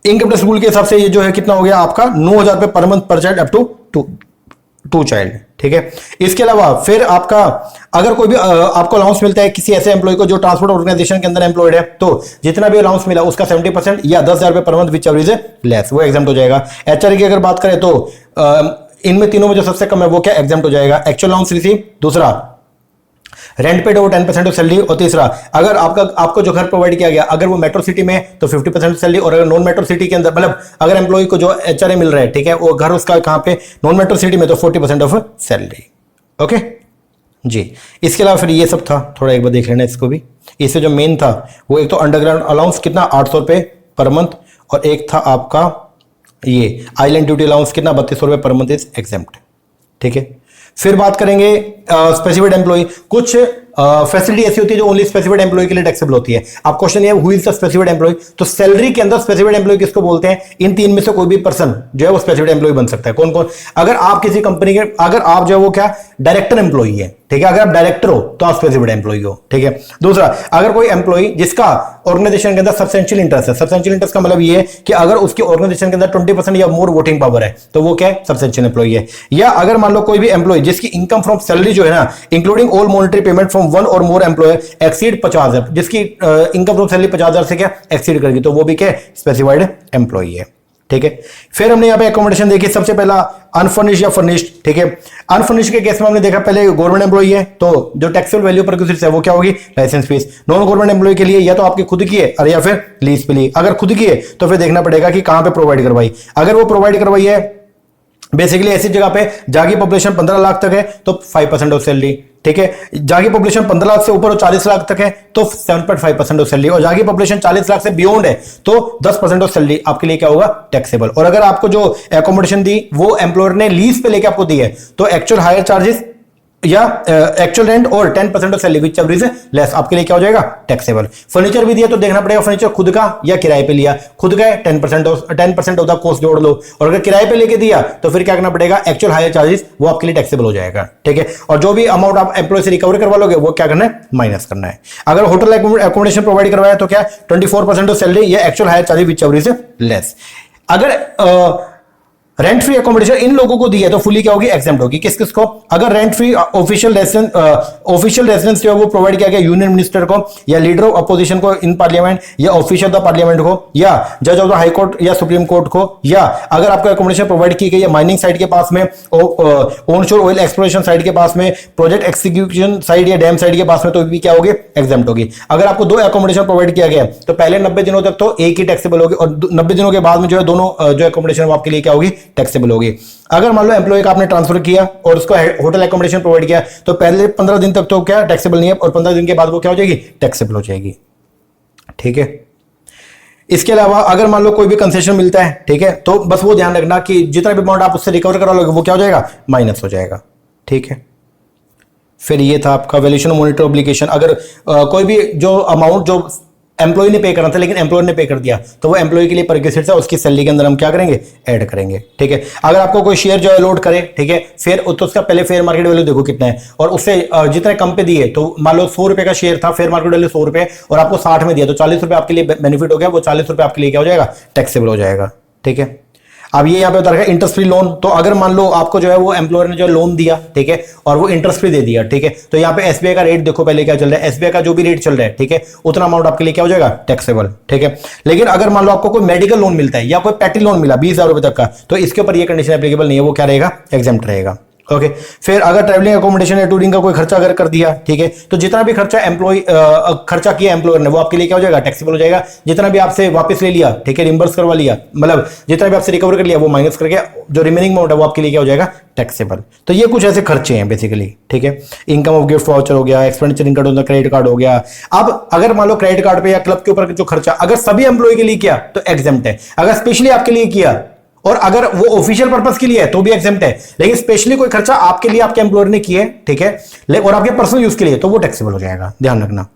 इनकम टैक्स रूल के हिसाब से ये जो है कितना हो गया आपका 9000 रुपए पर मंथ पर चाइल्ड अप टू 2 चाइल्ड। ठीक है। इसके अलावा फिर आपका अगर कोई भी आपको अलाउंस मिलता है किसी ऐसे एम्प्लॉय को जो ट्रांसपोर्ट ऑर्गेनाइजेशन के अंदर एम्प्लॉयड है, तो जितना भी अलाउंस मिला उसका 70% या 10,000 रुपए per month which ever is less, वो एग्जाम्प्ट हो जाएगा। एचआरए की अगर बात करें तो इनमें तीनों में जो सबसे कम है वो क्या एग्जाम्प्ट हो जाएगा, एक्चुअल अलाउंस रिसीव, दूसरा rent paid over 10% of salary, और तीसरा अगर आपको जो घर प्रोवाइड किया गया अगर वो मेट्रो सिटी में है तो 50% सैलरी, और अगर नॉन मेट्रो सिटी के अंदर मतलब अगर एम्प्लॉय को जो एचआरए मिल रहा है, ठीक है, वो घर उसका कहां पे, नॉन मेट्रो सिटी में, तो 40% ऑफ सैलरी। ओके जी। इसके अलावा फिर ये सब था, थोड़ा एक बार देख लेना इसको भी। इससे जो मेन था वो एक तो अंडरग्राउंड अलाउंस कितना 800 रुपए पर मंथ, और एक था आपका ये आइलैंड ड्यूटी अलाउंस कितना 3200 रुपए पर मंथ इज एग्जेम्प्ट। ठीक है। फिर बात करेंगे स्पेसिफाइड एम्प्लॉय। कुछ फैसिलिटी ऐसी होती है जो ओनली स्पेसिफाइड एम्प्लॉय के लिए टैक्सेबल होती है। आप क्वेश्चन ये who is the specified employee, तो सैलरी के अंदर स्पेसिफाइड एम्प्लॉय किसको बोलते हैं, इन 3 में से कोई भी पर्सन जो है वो स्पेसिफाइड एम्प्लॉय बन सकता है। कौन कौन, अगर आप किसी कंपनी के, अगर आप जो है वो क्या डायरेक्टर एम्प्लॉय है, ठीक है, अगर आप डायरेक्टर हो तो आप स्पेसिफाइड एम्प्लॉय हो। ठीक है। दूसरा, अगर कोई एम्प्लॉय जिसका ऑर्गेनाइजेशन के अंदर सब्सटेंशियल इंटरेस्ट है, सब्सटेंशियल इंटरेस्ट का मतलब ये है कि अगर उसकी ऑर्गेनाइजेशन के अंदर 20% या मोर वोटिंग पावर है तो वो क्या है, सब्सटेंशियल एम्प्लॉय है। या अगर मान लो कोई भी एम्प्लॉय जिसकी इनकम फ्रॉम सैलरी जो है ना including all monetary payment from 1 और मोर एम्प्लॉय एक्सीड 50,000, जिसकी इनकम फ्रॉम सैलरी 50,000 से क्या एक्सीड करेगी, तो वो भी क्या स्पेसिफाइड एम्प्लॉय है। ठीक है। फिर हमने यहाँ पे अकोमोडेशन देखी, सबसे पहला अनफर्निश्ड या फर्निश्ड। ठीक है। अनफर्निश्ड के केस में हमने देखा पहले गवर्नमेंट एम्प्लॉय है तो जो टैक्सेबल वैल्यू पर है वो क्या होगी, license fees. Non government employee के लिए या तो आपकी खुद की है और या फिर लीज पे ली। अगर खुद की है तो फिर देखना पड़ेगा कि कहां पे प्रोवाइड करवाई। अगर वो प्रोवाइड करवाई है बेसिकली ऐसी जगह पे जहां की पॉपुलेशन 15 लाख तक है तो 5% ऑफ सैलरी। ठीक है। जहां की पॉपुलेशन 15 लाख से ऊपर और 40 लाख तक है तो 7.5% ऑफ सैलरी, और जहां की पॉपुलेशन 40 लाख से बियॉन्ड है तो 10% ऑफ सैलरी आपके लिए क्या होगा, टैक्सेबल। और अगर आपको जो एकोमोडेशन दी वो एम्प्लॉयर ने लीज पे लेके आपको दी है तो एक्चुअल हायर चार्जेस या एक्चुअल रेंट और 10% of salary which ever is less आपके लिए क्या हो जाएगा, टैक्सेबल। फर्नीचर भी दिया तो देखना पड़ेगा फर्नीचर खुद का या किराए पे लिया। खुद का है 10% ऑफ द कॉस्ट जोड़ लो, और अगर किराए पे लेके दिया तो फिर क्या करना पड़ेगा, एक्चुअल हायर चार्जेस वो आपके लिए टैक्सेबल हो जाएगा। ठीक है। और जो भी अमाउंट आप एम्प्लॉय से रिकवर करवा लोगे वो क्या करना है, माइनस करना है। अगर होटल एकोमोडेशन प्रोवाइड करवाया तो क्या 24% ऑफ सैलरी या actual higher charges which ever is less. अगर रेंट फ्री अकोमोडेशन इन लोगों को दी है तो फुली क्या होगी, एग्जेम्प्ट होगी। किस किस को, अगर रेंट फ्री ऑफिशियल रेजिडेंस जो है वो प्रोवाइड किया गया यूनियन मिनिस्टर को या लीडर ऑफ अपोजिशन को इन पार्लियामेंट या ऑफिशियल ऑफ द पार्लियामेंट को या जज ऑफ द हाई कोर्ट या सुप्रीम कोर्ट को, या अगर आपको अकोमोडेशन प्रोवाइड की गई है माइनिंग साइट के पास में, ऑनशोर ऑयल एक्सप्लोरेशन साइट के पास में, प्रोजेक्ट एक्सिक्यूशन साइट या डैम साइट के पास में, तो भी क्या होगी, एग्जेम्प्ट होगी। अगर आपको दो अकोमोडेशन प्रोवाइड किया गया तो पहले 90 दिनों तक तो एक ही टैक्सेबल होगी और 90 दिनों के बाद में जो है दोनों जो अकोमोडेशन वो आपके लिए क्या होगी, टैक्सेबल होगी। अगर मान लो एम्प्लॉय का आपने ट्रांसफर किया और उसको होटल एकोमोडेशन प्रोवाइड किया तो पहले 15 दिन तक तो क्या टैक्सेबल नहीं है और 15 दिन के बाद वो क्या हो जाएगी, टैक्सेबल हो जाएगी। ठीक है। इसके अलावा अगर मान लो कोई भी कंसेशन मिलता है, ठीक है, तो बस वो ध्यान रखना कि जितना भी अमाउंट आप उससे रिकवर करा लोगे वो क्या हो जाएगा, माइनस हो जाएगा। ठीक है। फिर ये था आपका वैल्यूएशन मॉनिटर ऑब्लिगेशन। अगर कोई भी जो अमाउंट जो एम्प्लॉय ने पे करना था लेकिन एम्प्लॉयर ने पे कर दिया तो वो एम्प्लॉय के लिए परक्विजिट है, उसकी सैलरी के अंदर हम क्या करेंगे, ऐड करेंगे। ठीक है। अगर आपको कोई शेयर जो है लोड करे, ठीक है, फिर तो उसका पहले फेयर मार्केट वैल्यू देखो कितना है और उससे जितने कम पे दिए, तो मान लो 100 रुपए का शेयर था, फेयर मार्केट वैल्यू 100 रुपए और आपको 60 में दिया तो 40 रुपए आपके लिए बेनिफिट हो गया, वो 40 रुपए आपके लिए क्या हो जाएगा, टैक्सेबल हो जाएगा। ठीक है। अब ये यहाँ पे बता रखा है इंटरेस्ट फ्री लोन। तो अगर मान लो आपको जो है वो एम्प्लॉयर ने जो लोन दिया, ठीक है, और वो इंटरेस्ट फ्री दे दिया, ठीक है, तो यहाँ पे एसबीआई का रेट देखो पहले क्या चल रहा है, एसबीआई का जो भी रेट चल रहा है, ठीक है, उतना अमाउंट आपके लिए क्या हो जाएगा, टैक्सेबल। ठीक है। लेकिन अगर मान लो आपको कोई मेडिकल लोन मिलता है या कोई पेटी लोन मिला 20,000 रुपए तक का, तो इसके ऊपर ये कंडीशन एप्लीकेबल नहीं है, वो क्या रहेगा, एग्जेम्प्ट रहेगा। ओके। फिर अगर ट्रैवलिंग अकोमोडेशन या टूरिंग का कोई खर्चा अगर कर दिया, ठीक है, तो जितना भी खर्चा खर्चा किया एम्प्लॉयर ने वो आपके लिए क्या हो जाएगा, टैक्सेबल हो जाएगा। जितना भी आपसे वापस ले लिया, ठीक है, रिम्बर्स करवा लिया, मतलब जितना भी आपसे रिकवर कर लिया वो माइनस करके जो रिमेनिंग अमाउंट है वो आपके लिए क्या हो जाएगा, टैक्सेबल। तो ये कुछ ऐसे खर्चे हैं बेसिकली। ठीक है। इनकम ऑफ गिफ्ट वाउचर हो गया, expenditure income on credit card हो गया। अब अगर मान लो क्रेडिट कार्ड पे या क्लब के ऊपर जो खर्चा अगर सभी एम्प्लॉय के लिए किया तो एग्जेम्प्ट है, अगर स्पेशली आपके लिए किया और अगर वो ऑफिशियल पर्पस के लिए है तो भी एग्जेम्प्ट है, लेकिन स्पेशली कोई खर्चा आपके लिए आपके एम्प्लॉयर ने किया है, ठीक है, और आपके पर्सनल यूज के लिए तो वो टैक्सेबल हो जाएगा, ध्यान रखना।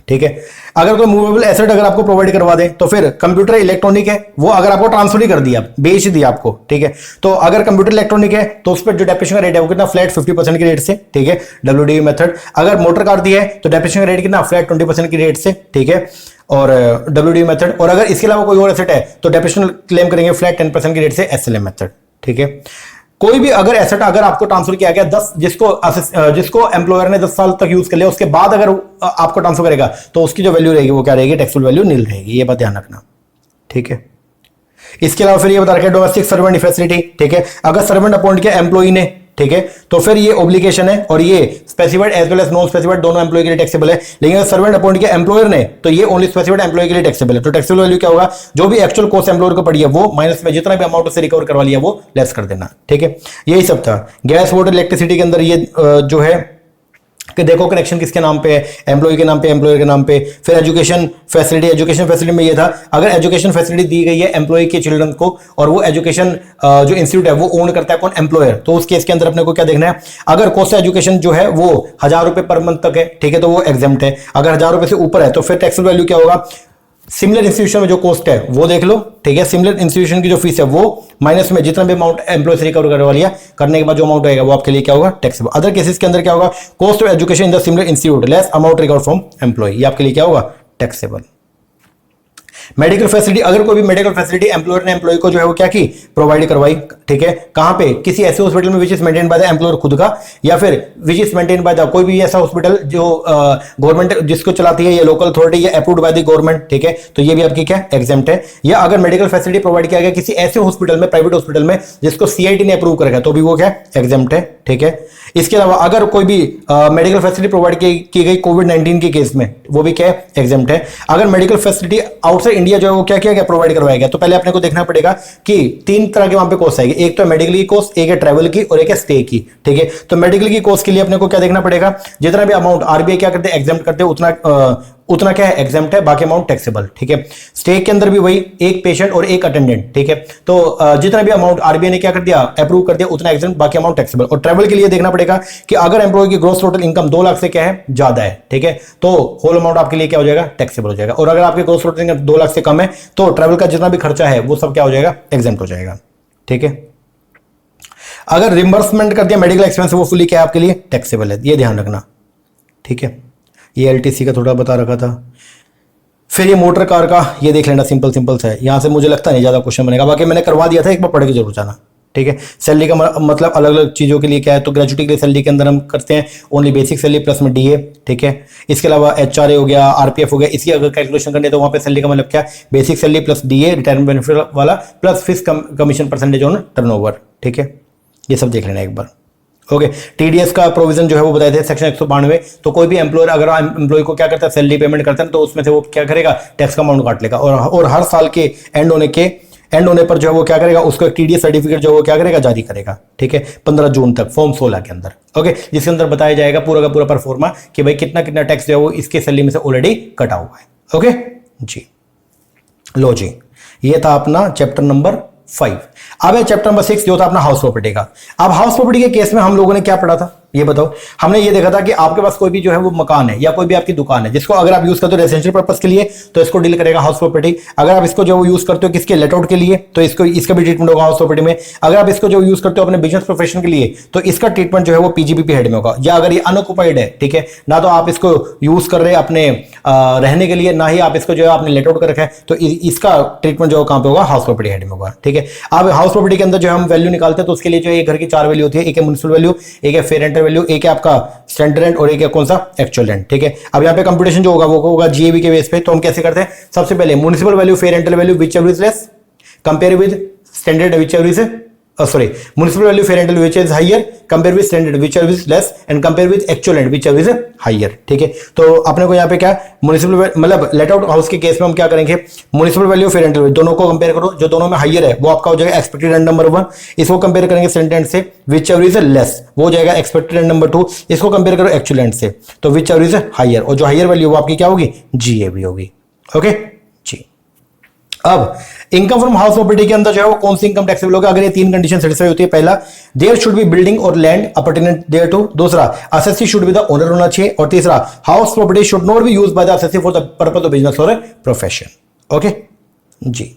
ठीक है। अगर कोई मूवेबल एसेट अगर आपको प्रोवाइड करवा दे तो फिर कंप्यूटर इलेक्ट्रॉनिक है, वो अगर आपको ट्रांसफर ही कर दिया, बेच दिया आपको, ठीक है, तो अगर कंप्यूटर इलेक्ट्रॉनिक है तो उस पर जो डेप्रिसिएशन का रेट है वो कितना, फ्लैट 50% की रेट से। ठीक है। WDV method. अगर मोटर कार दी है तो डेप्रिसिएशन का रेट कितना, फ्लैट 20% की रेट से। ठीक है। और डब्ल्यूडीवी मेथड। और अगर इसके अलावा कोई और एसेट है तो डेप्रिसिएशन क्लेम करेंगे फ्लैट 10% की रेट से, एसएलएम मेथड। ठीक है। कोई भी अगर एसेट अगर आपको ट्रांसफर किया गया 10 जिसको एम्प्लॉयर ने 10 साल तक यूज कर लिया, उसके बाद अगर आपको ट्रांसफर करेगा तो उसकी जो वैल्यू रहेगी वो क्या रहेगी, टैक्सेबल वैल्यू नील रहेगी। ये बात ध्यान रखना। ठीक है। इसके अलावा फिर ये बता रखा है डोमेस्टिक सर्वेंट फैसिलिटी। ठीक है। अगर सर्वेंट अपॉइंट किया एम्प्लॉई ने, ठीक है, तो फिर ये ऑब्लिगेशन है और ये specified as well as non specified दोनों एम्प्लॉय के लिए टैक्सेबल है। लेकिन अगर सर्वेंट अपॉइंट किया एम्प्लॉयर ने तो ये ओनली स्पेसिफाइड एम्प्लॉय के लिए टैक्सेबल है। तो टैक्सेबल वैल्यू क्या होगा, जो भी एक्चुअल कॉस्ट एम्प्लॉयर को पड़ी है वो माइनस में जितना भी अमाउंट उससे रिकवर करवा लिया वो लेस कर देना। ठीक है। यही सब था। गैस वाटर इलेक्ट्रिसिटी के अंदर ये जो है कि देखो कनेक्शन किसके नाम पे है, एम्प्लॉय के नाम पे, एम्प्लॉयर के नाम पे। फिर एजुकेशन फैसिलिटी में ये था अगर एजुकेशन फैसिलिटी दी गई है एम्प्लॉय के चिल्ड्रन को और वो एजुकेशन जो इंस्टीट्यूट है वो ओन करता है कौन, एम्प्लॉयर, तो उस केस के अंदर अपने को क्या देखना है, अगर कॉस्ट एजुकेशन जो है वो 1000 रुपए पर मंथ तक है, ठीक है, तो वो एग्जेम्प्ट है। अगर 1000 रुपए से ऊपर है तो फिर टैक्सेबल वैल्यू क्या होगा, सिमिलर इंस्टीट्यूशन में जो कॉस्ट है वो देख लो, ठीक है, सिमिलर इंस्टीट्यूशन की जो फीस है वो माइनस में जितना भी अमाउंट एम्प्लॉय से रिकवर करवा लिया करने के बाद जो अमाउंट आएगा वो आपके लिए क्या होगा, टैक्सेबल। अदर केसेस के अंदर क्या होगा, cost of education in the similar institute less amount recover from employ, ये आपके लिए क्या होगा, टैक्सेबल। मेडिकल फैसिलिटी, अगर कोई भी मेडिकल फैसिलिटी एम्प्लॉयर ने एम्प्लॉय को जो है वो क्या की, प्रोवाइड करवाई, ठीक है, कहां पे, किसी ऐसे हॉस्पिटल में which is maintain by the employer खुद का, या फिर which is maintain by the कोई भी ऐसा हॉस्पिटल जो गवर्नमेंट जिसको चलाती है, या लोकल अथॉरिटी, या अप्रूव्ड बाय द गवर्नमेंट, ठीक है, तो ये भी आपकी क्या एग्जेम्प्ट है। या अगर मेडिकल फैसिलिटी प्रोवाइड किया गया किसी ऐसे हॉस्पिटल में, प्राइवेट हॉस्पिटल में जिसको सीआईटी ने अप्रूव करेगा तो भी वो क्या एग्जेम्प्ट है, ठीक है। इसके अलावा अगर कोई भी मेडिकल फैसिलिटी प्रोवाइड की गई कोविड-19 के केस में वो भी क्या एग्जेम्प्ट है। अगर मेडिकल फैसिलिटी आउटसाइड इंडिया जो है वो क्या किया गया, प्रोवाइड करवाया गया, तो पहले अपने को देखना पड़ेगा कि 3 तरह के वहां पे कॉस्ट आएगी, एक तो मेडिकल की कॉस्ट, एक है ट्रैवल की और एक है स्टे की, ठीक है। तो मेडिकल की कॉस्ट के लिए अपने को क्या देखना पड़ेगा, जितना भी अमाउंट आरबीआई क्या करते हैं एग्जेम्प्ट करते हैं उतना क्या है एग्जेम्प्ट है, बाकी अमाउंट टैक्सेबल, ठीक है। स्टे के अंदर भी वही, एक पेशेंट और एक अटेंडेंट, ठीक है, तो जितना भी अमाउंट आरबीआई ने क्या कर दिया अप्रूव कर दिया उतना एग्जेम्प्ट, बाकी अमाउंट टैक्सेबल। और ट्रैवल के लिए देखना पड़ेगा कि अगर एम्प्लॉय की ग्रॉस टोटल इनकम 2 लाख से क्या है ज्यादा है, ठीक है, तो होल अमाउंट आपके लिए क्या हो जाएगा, टैक्सेबल हो जाएगा। और अगर आपके ग्रॉस टोटल इनकम 2 लाख से कम है तो ट्रैवल का जितना भी खर्चा है वो सब क्या हो जाएगा, एग्जेम्प्ट हो जाएगा, ठीक है। अगर रिम्बर्समेंट कर दिया मेडिकल एक्सपेंस वो फुली क्या है आपके लिए टैक्सेबल है, ये ध्यान रखना, ठीक है। ये एलटीसी का थोड़ा बता रखा था। फिर ये मोटर कार का ये देख लेना, सिंपल सिंपल सा है, यहां से मुझे लगता नहीं ज्यादा क्वेश्चन बनेगा, बाकी मैंने करवा दिया था, एक बार पढ़ के जरूर जाना, ठीक है। सैलरी का मतलब अलग अलग चीजों के लिए क्या है, तो ग्रेजुएटी के लिए सैलरी के अंदर हम करते हैं ओनली बेसिक सैलरी प्लस में डीए, ठीक है। इसके अलावा एचआरए हो गया, आरपीएफ हो गया, इसकी अगर कैलकुलेशन करनी है तो वहां पे सैलरी का मतलब क्या है, basic salary plus DA retirement benefit वाला plus fix commission percentage on turnover, ठीक है। ये सब देख लेना एक बार, ओके। टीडीएस का प्रोविजन जो है वो बताए थे सेक्शन 192, तो कोई भी एम्प्लॉयर अगर एम्प्लॉय को क्या करता है, सैलरी पेमेंट करता है, तो उसमें से वो क्या करेगा, टैक्स का अमाउंट काट लेगा, और हर साल के एंड होने पर जो है वो क्या करेगा, उसका टीडीएस सर्टिफिकेट जो है वो क्या करेगा, जारी करेगा, ठीक है, 15 जून तक फॉर्म 16 के अंदर, ओके, जिसके अंदर बताया जाएगा पूरा का पूरा परफॉर्मा कि भाई कितना कितना टैक्स जो है वो इसके सैलरी में से ऑलरेडी कटा हुआ है, ओके जी। लो जी, ये था अपना चैप्टर नंबर 5। अब है चैप्टर नंबर 6 जो था अपना हाउस प्रॉपर्टी का। अब हाउस प्रॉपर्टी के केस में हम लोगों ने क्या पढ़ा था, ये बताओ। हमने ये देखा था कि आपके पास कोई भी जो है वो मकान है या कोई भी आपकी दुकान है, जिसको अगर आप यूज करते हो रेजिडेंशियल पर्पस के लिए तो इसको डील करेगा हाउस प्रॉपर्टी। अगर आप इसको जो यूज करते हो किसके, लेटआउट के लिए, तो इसका भी ट्रीटमेंट होगा हाउस प्रॉपर्टी में। अगर आप इसको जो यूज करते हो अपने बिजनेस प्रोफेशन के लिए तो इसका ट्रीटमेंट जो है वो पीजीबीपी हेड में होगा। या अगर ये अनऑक्युपाइड है, ठीक है, ना तो आप इसको यूज कर रहे हैं अपने रहने के लिए, ना ही आप इसको जो है आपने लेटआउट कर रखा है, तो इसका ट्रीटमेंट जो कहां पे होगा, हाउस प्रॉपर्टी हेड में होगा, ठीक है। अब हाउस प्रॉपर्टी के अंदर जो हम वैल्यू निकालते हैं तो उसके लिए जो है घर की 4 वैल्यू होती है, एक है म्युनिसिपल वैल्यू, एक है फेयर रेंटल वैल्यू, एक है आपका स्टैंडर्ड रेंट और एक है कौन सा, एक्चुअल रेंट, ठीक है। अब यहाँ पे कंप्यूटेशन जो होगा वो होगा जीएबी के बेस पे। तो हम कैसे करते हैं, सबसे पहले municipal value fair rental value which ever is less compare with standard which ever is municipal value fair rental which is higher compare with standard which is less and compare with actual rent which is higher, ठीक है। तो अपने को यहाँ पे क्या municipal मतलब let out house के केस में हम क्या करेंगे, म्युनिसिपल वैल्यू फेयर रेंटल दोनों को कंपेयर करो, जो दोनों में हाइयर है वो आपका हो जाएगा एक्सपेक्टेड रेंट नंबर 1, इसको कंपेयर करेंगे स्टैंडर्ड से, विच एवर इज लेस वो हो जाएगा एक्सपेक्टेड रेंट नंबर 2, इसको कंपेयर करो एक्चुअल रेंट से, तो विच एवर इज हाइयर, और जो हाइयर वैल्यू वो आपकी क्या होगी, जीएबी होगी, ओके जी। अब इनकम फ्रॉम हाउस प्रॉपर्टी के अंदर जो है वो कौन सी इनकम टैक्सेबल होगा, अगर ये 3 कंडीशन सेटिस्फाई होती है। पहला, देयर शुड बी बिल्डिंग और लैंड अपॉर्चुनिटी देयर टू। दूसरा, assessee should be the owner होना चाहिए। और तीसरा, house property should not be used by the assessee for the purpose of business और प्रोफेशन, ओके जी।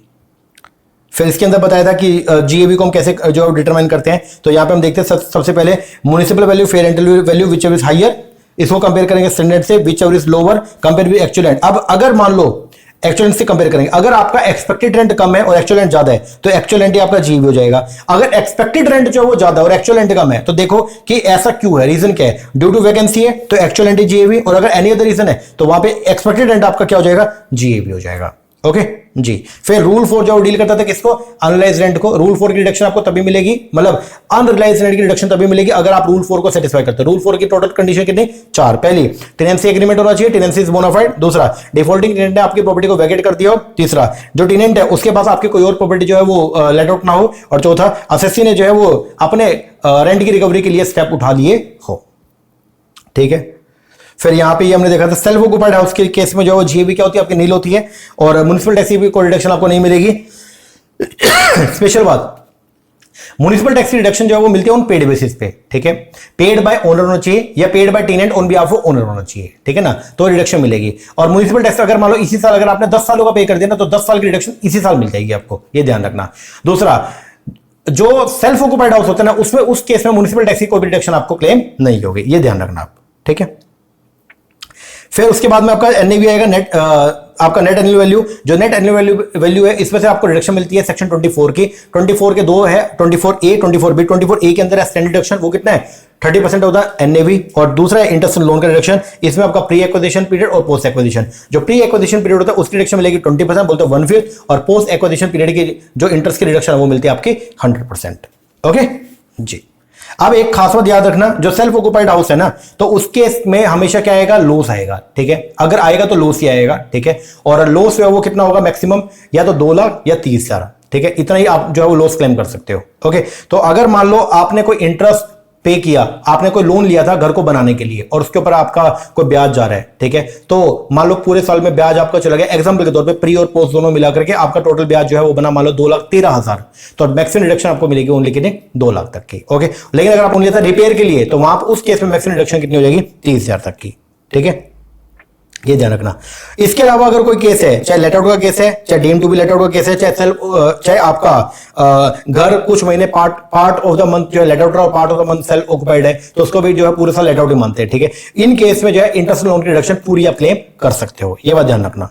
फिर इसके अंदर बताया था कि जीएबी को हम कैसे जो डिटरमाइन करते हैं, तो यहां पे हम देखते हैं सबसे पहले municipal value fair rental value which ever is higher, इसको कंपेयर करेंगे स्टैंडर्ड से, which ever is lower compare with actual rent. अब अगर मान लो एक्चुअल रेंट से कंपेयर करेंगे, अगर आपका एक्सपेक्टेड रेंट कम है और एक्चुअल रेंट ज्यादा है तो एक्चुअल रेंट ही आपका जीबी हो जाएगा। अगर एक्सपेक्टेड रेंट जो है वो ज्यादा और एक्चुअल रेंट कम है तो देखो कि ऐसा क्यों है, रीजन क्या है, ड्यू टू वैकेंसी है तो एक्चुअल रेंट जीएबी, और अगर एनी अदर रीजन है तो वहां पे एक्सपेक्टेड रेंट आपका क्या हो जाएगा, जीएबी हो जाएगा, ओके जी। फिर रूल 4 जो डील करता था किसको, अनरियलाइज्ड रेंट को। रूल 4 की रिडक्शन आपको तभी मिलेगी, मतलब अनरियलाइज्ड रेंट की रिडक्शन तभी मिलेगी अगर आप रूल 4 को सेटिस्फाई करते हो। रूल 4 की टोटल कंडीशन कितनी, 4। पहली, टेनेंसी एग्रीमेंट होना चाहिए, टेनेंसी इज बोनाफाइड। दूसरा, डिफॉल्टिंग टेनेंट ने आपकी प्रॉपर्टी को वैकेट कर दिया हो। तीसरा, जो टेनेंट है उसके पास आपकी कोई और प्रॉपर्टी जो है वो लेट आउट ना हो। और चौथा, असेसी ने जो है वो अपने रेंट की रिकवरी के लिए स्टेप उठा लिए हो, ठीक है। फिर यहां पे हमने देखा था सेल्फ ऑक्युपाइड हाउस के केस में जो है जीएबी क्या होती है, आपकी नील होती है, और म्युनिसिपल टैक्स की कोई रिडक्शन आपको नहीं मिलेगी। स्पेशल बात, म्युनिसिपल टैक्स की रिडक्शन जो है वो मिलती है ऑन पेड बेसिस पे, ठीक है। पेड बाय ओनर होना चाहिए या paid by tenant on behalf of owner होना चाहिए, ठीक है ना, तो रिडक्शन मिलेगी। और म्युनिसिपल टैक्स अगर मान लो इसी साल अगर आपने 10 सालों का पे कर दिया ना तो 10 साल की रिडक्शन इसी साल मिल जाएगी आपको, ये ध्यान रखना। दूसरा, जो सेल्फ ऑक्युपाइड हाउस होता है ना उसमें उस केस में म्युनिसिपल टैक्स की कोई रिडक्शन आपको क्लेम नहीं होगी, ये ध्यान रखना आप, ठीक है। फिर उसके बाद में आपका एनएवी आएगा, नेट आपका नेट एनुअल वैल्यू। जो नेट एनुअल वैल्यू है इसमें से आपको रिडक्शन मिलती है सेक्शन 24 की। 24 के 2 है, 24A 24B। 24A के अंदर है स्टैंडर्ड डिडक्शन, वो कितना है 30% होता है एनएवी। और दूसरा है इंटरेस्ट लोन का रिडक्शन, इसमें आपका प्री एक्विजिशन पीरियड और पोस्ट एक्विजिशन। जो प्री एक्विजिशन पीरियड होता है उसकी रिडक्शन मिलेगी 20%, बोलते हैं 1/5, और पोस्ट एक्विजिशन पीरियड की जो इंटरेस्ट की रिडक्शन है वो मिलती है आपकी 100%, ओके जी। अब एक खास बात याद रखना, जो सेल्फ ऑक्युपाइड हाउस है ना तो उसके में हमेशा क्या आएगा, लॉस आएगा, ठीक है। अगर आएगा तो लॉस ही आएगा, ठीक है। और लॉस वो कितना होगा, मैक्सिमम या तो 2 लाख या 30,000, ठीक है। इतना ही आप जो है वो लॉस क्लेम कर सकते हो, ओके। तो अगर मान लो आपने कोई इंटरेस्ट पे किया, आपने कोई लोन लिया था घर को बनाने के लिए और उसके ऊपर आपका कोई ब्याज जा रहा है, ठीक है। तो मान लो पूरे साल में ब्याज आपका चला गया, एग्जांपल के तौर पे प्री और पोस्ट दोनों मिलाकर के आपका टोटल ब्याज जो है वो बना मान लो 2,13,000, तो मैक्सिमम रिडक्शन आपको मिलेगी ओनली कितने, 2 लाख तक की, ओके। लेकिन अगर आप लिया था रिपेयर के लिए तो वहां उस केस में मैक्सिमम रिडक्शन कितनी हो जाएगी, 30,000 तक की, ठीक है। ये ध्यान रखना। इसके अलावा अगर कोई केस है, चाहे लेट आउट का केस है, चाहे deem to be let out का केस है, चाहे आपका घर कुछ महीने पार्ट ऑफ द मंथ जो है लेट आउट और part of the month self occupied है, तो उसको भी जो है पूरे साल लेट आउट ही मानते हैं, ठीक है। इन केस में जो है इंटरेस्ट लोन की रिडक्शन पूरी आप क्लेम कर सकते हो, ये बात ध्यान रखना,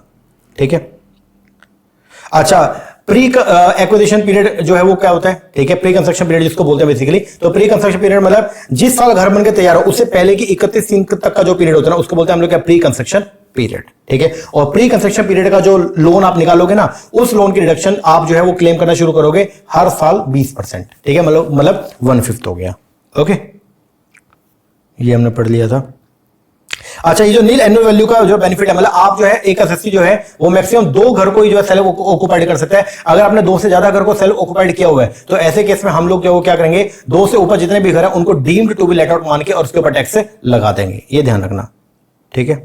ठीक है। अच्छा, प्री एक्विजिशन पीरियड जो है वो क्या होता है, ठीक है, प्री कंस्ट्रक्शन पीरियड जिसको बोलते हैं बेसिकली। तो प्री कंस्ट्रक्शन पीरियड मतलब जिस साल घर बनकर तैयार हो उससे पहले की 31 दिन तक का जो पीरियड होता है ना उसको बोलते हैं हम लोग क्या, प्री कंस्ट्रक्शन पीरियड, ठीक है। और प्री कंस्ट्रक्शन पीरियड का जो लोन आप निकालोगे ना, उस लोन की रिडक्शन आप जो है वो क्लेम करना शुरू करोगे हर साल 20%, ठीक है, मतलब 1/5 हो गया। ओके, ये हमने पढ़ लिया था। अच्छा, ये जो नील एनुअल वैल्यू का जो बेनिफिट है, मतलब आप जो है एक एसएससी जो है वो मैक्सिमम 2 घर को ही जो है सेल्फ ऑक्युपाइड कर सकता है। अगर आपने 2 से ज्यादा घर को सेल्फ ऑक्युपाइड किया हुआ है तो ऐसे केस में हम लोग जो क्या करेंगे, 2 से ऊपर जितने भी घर है उनको deemed to be let out मान के और उसके ऊपर टैक्स लगा देंगे, ये ध्यान रखना, ठीक है।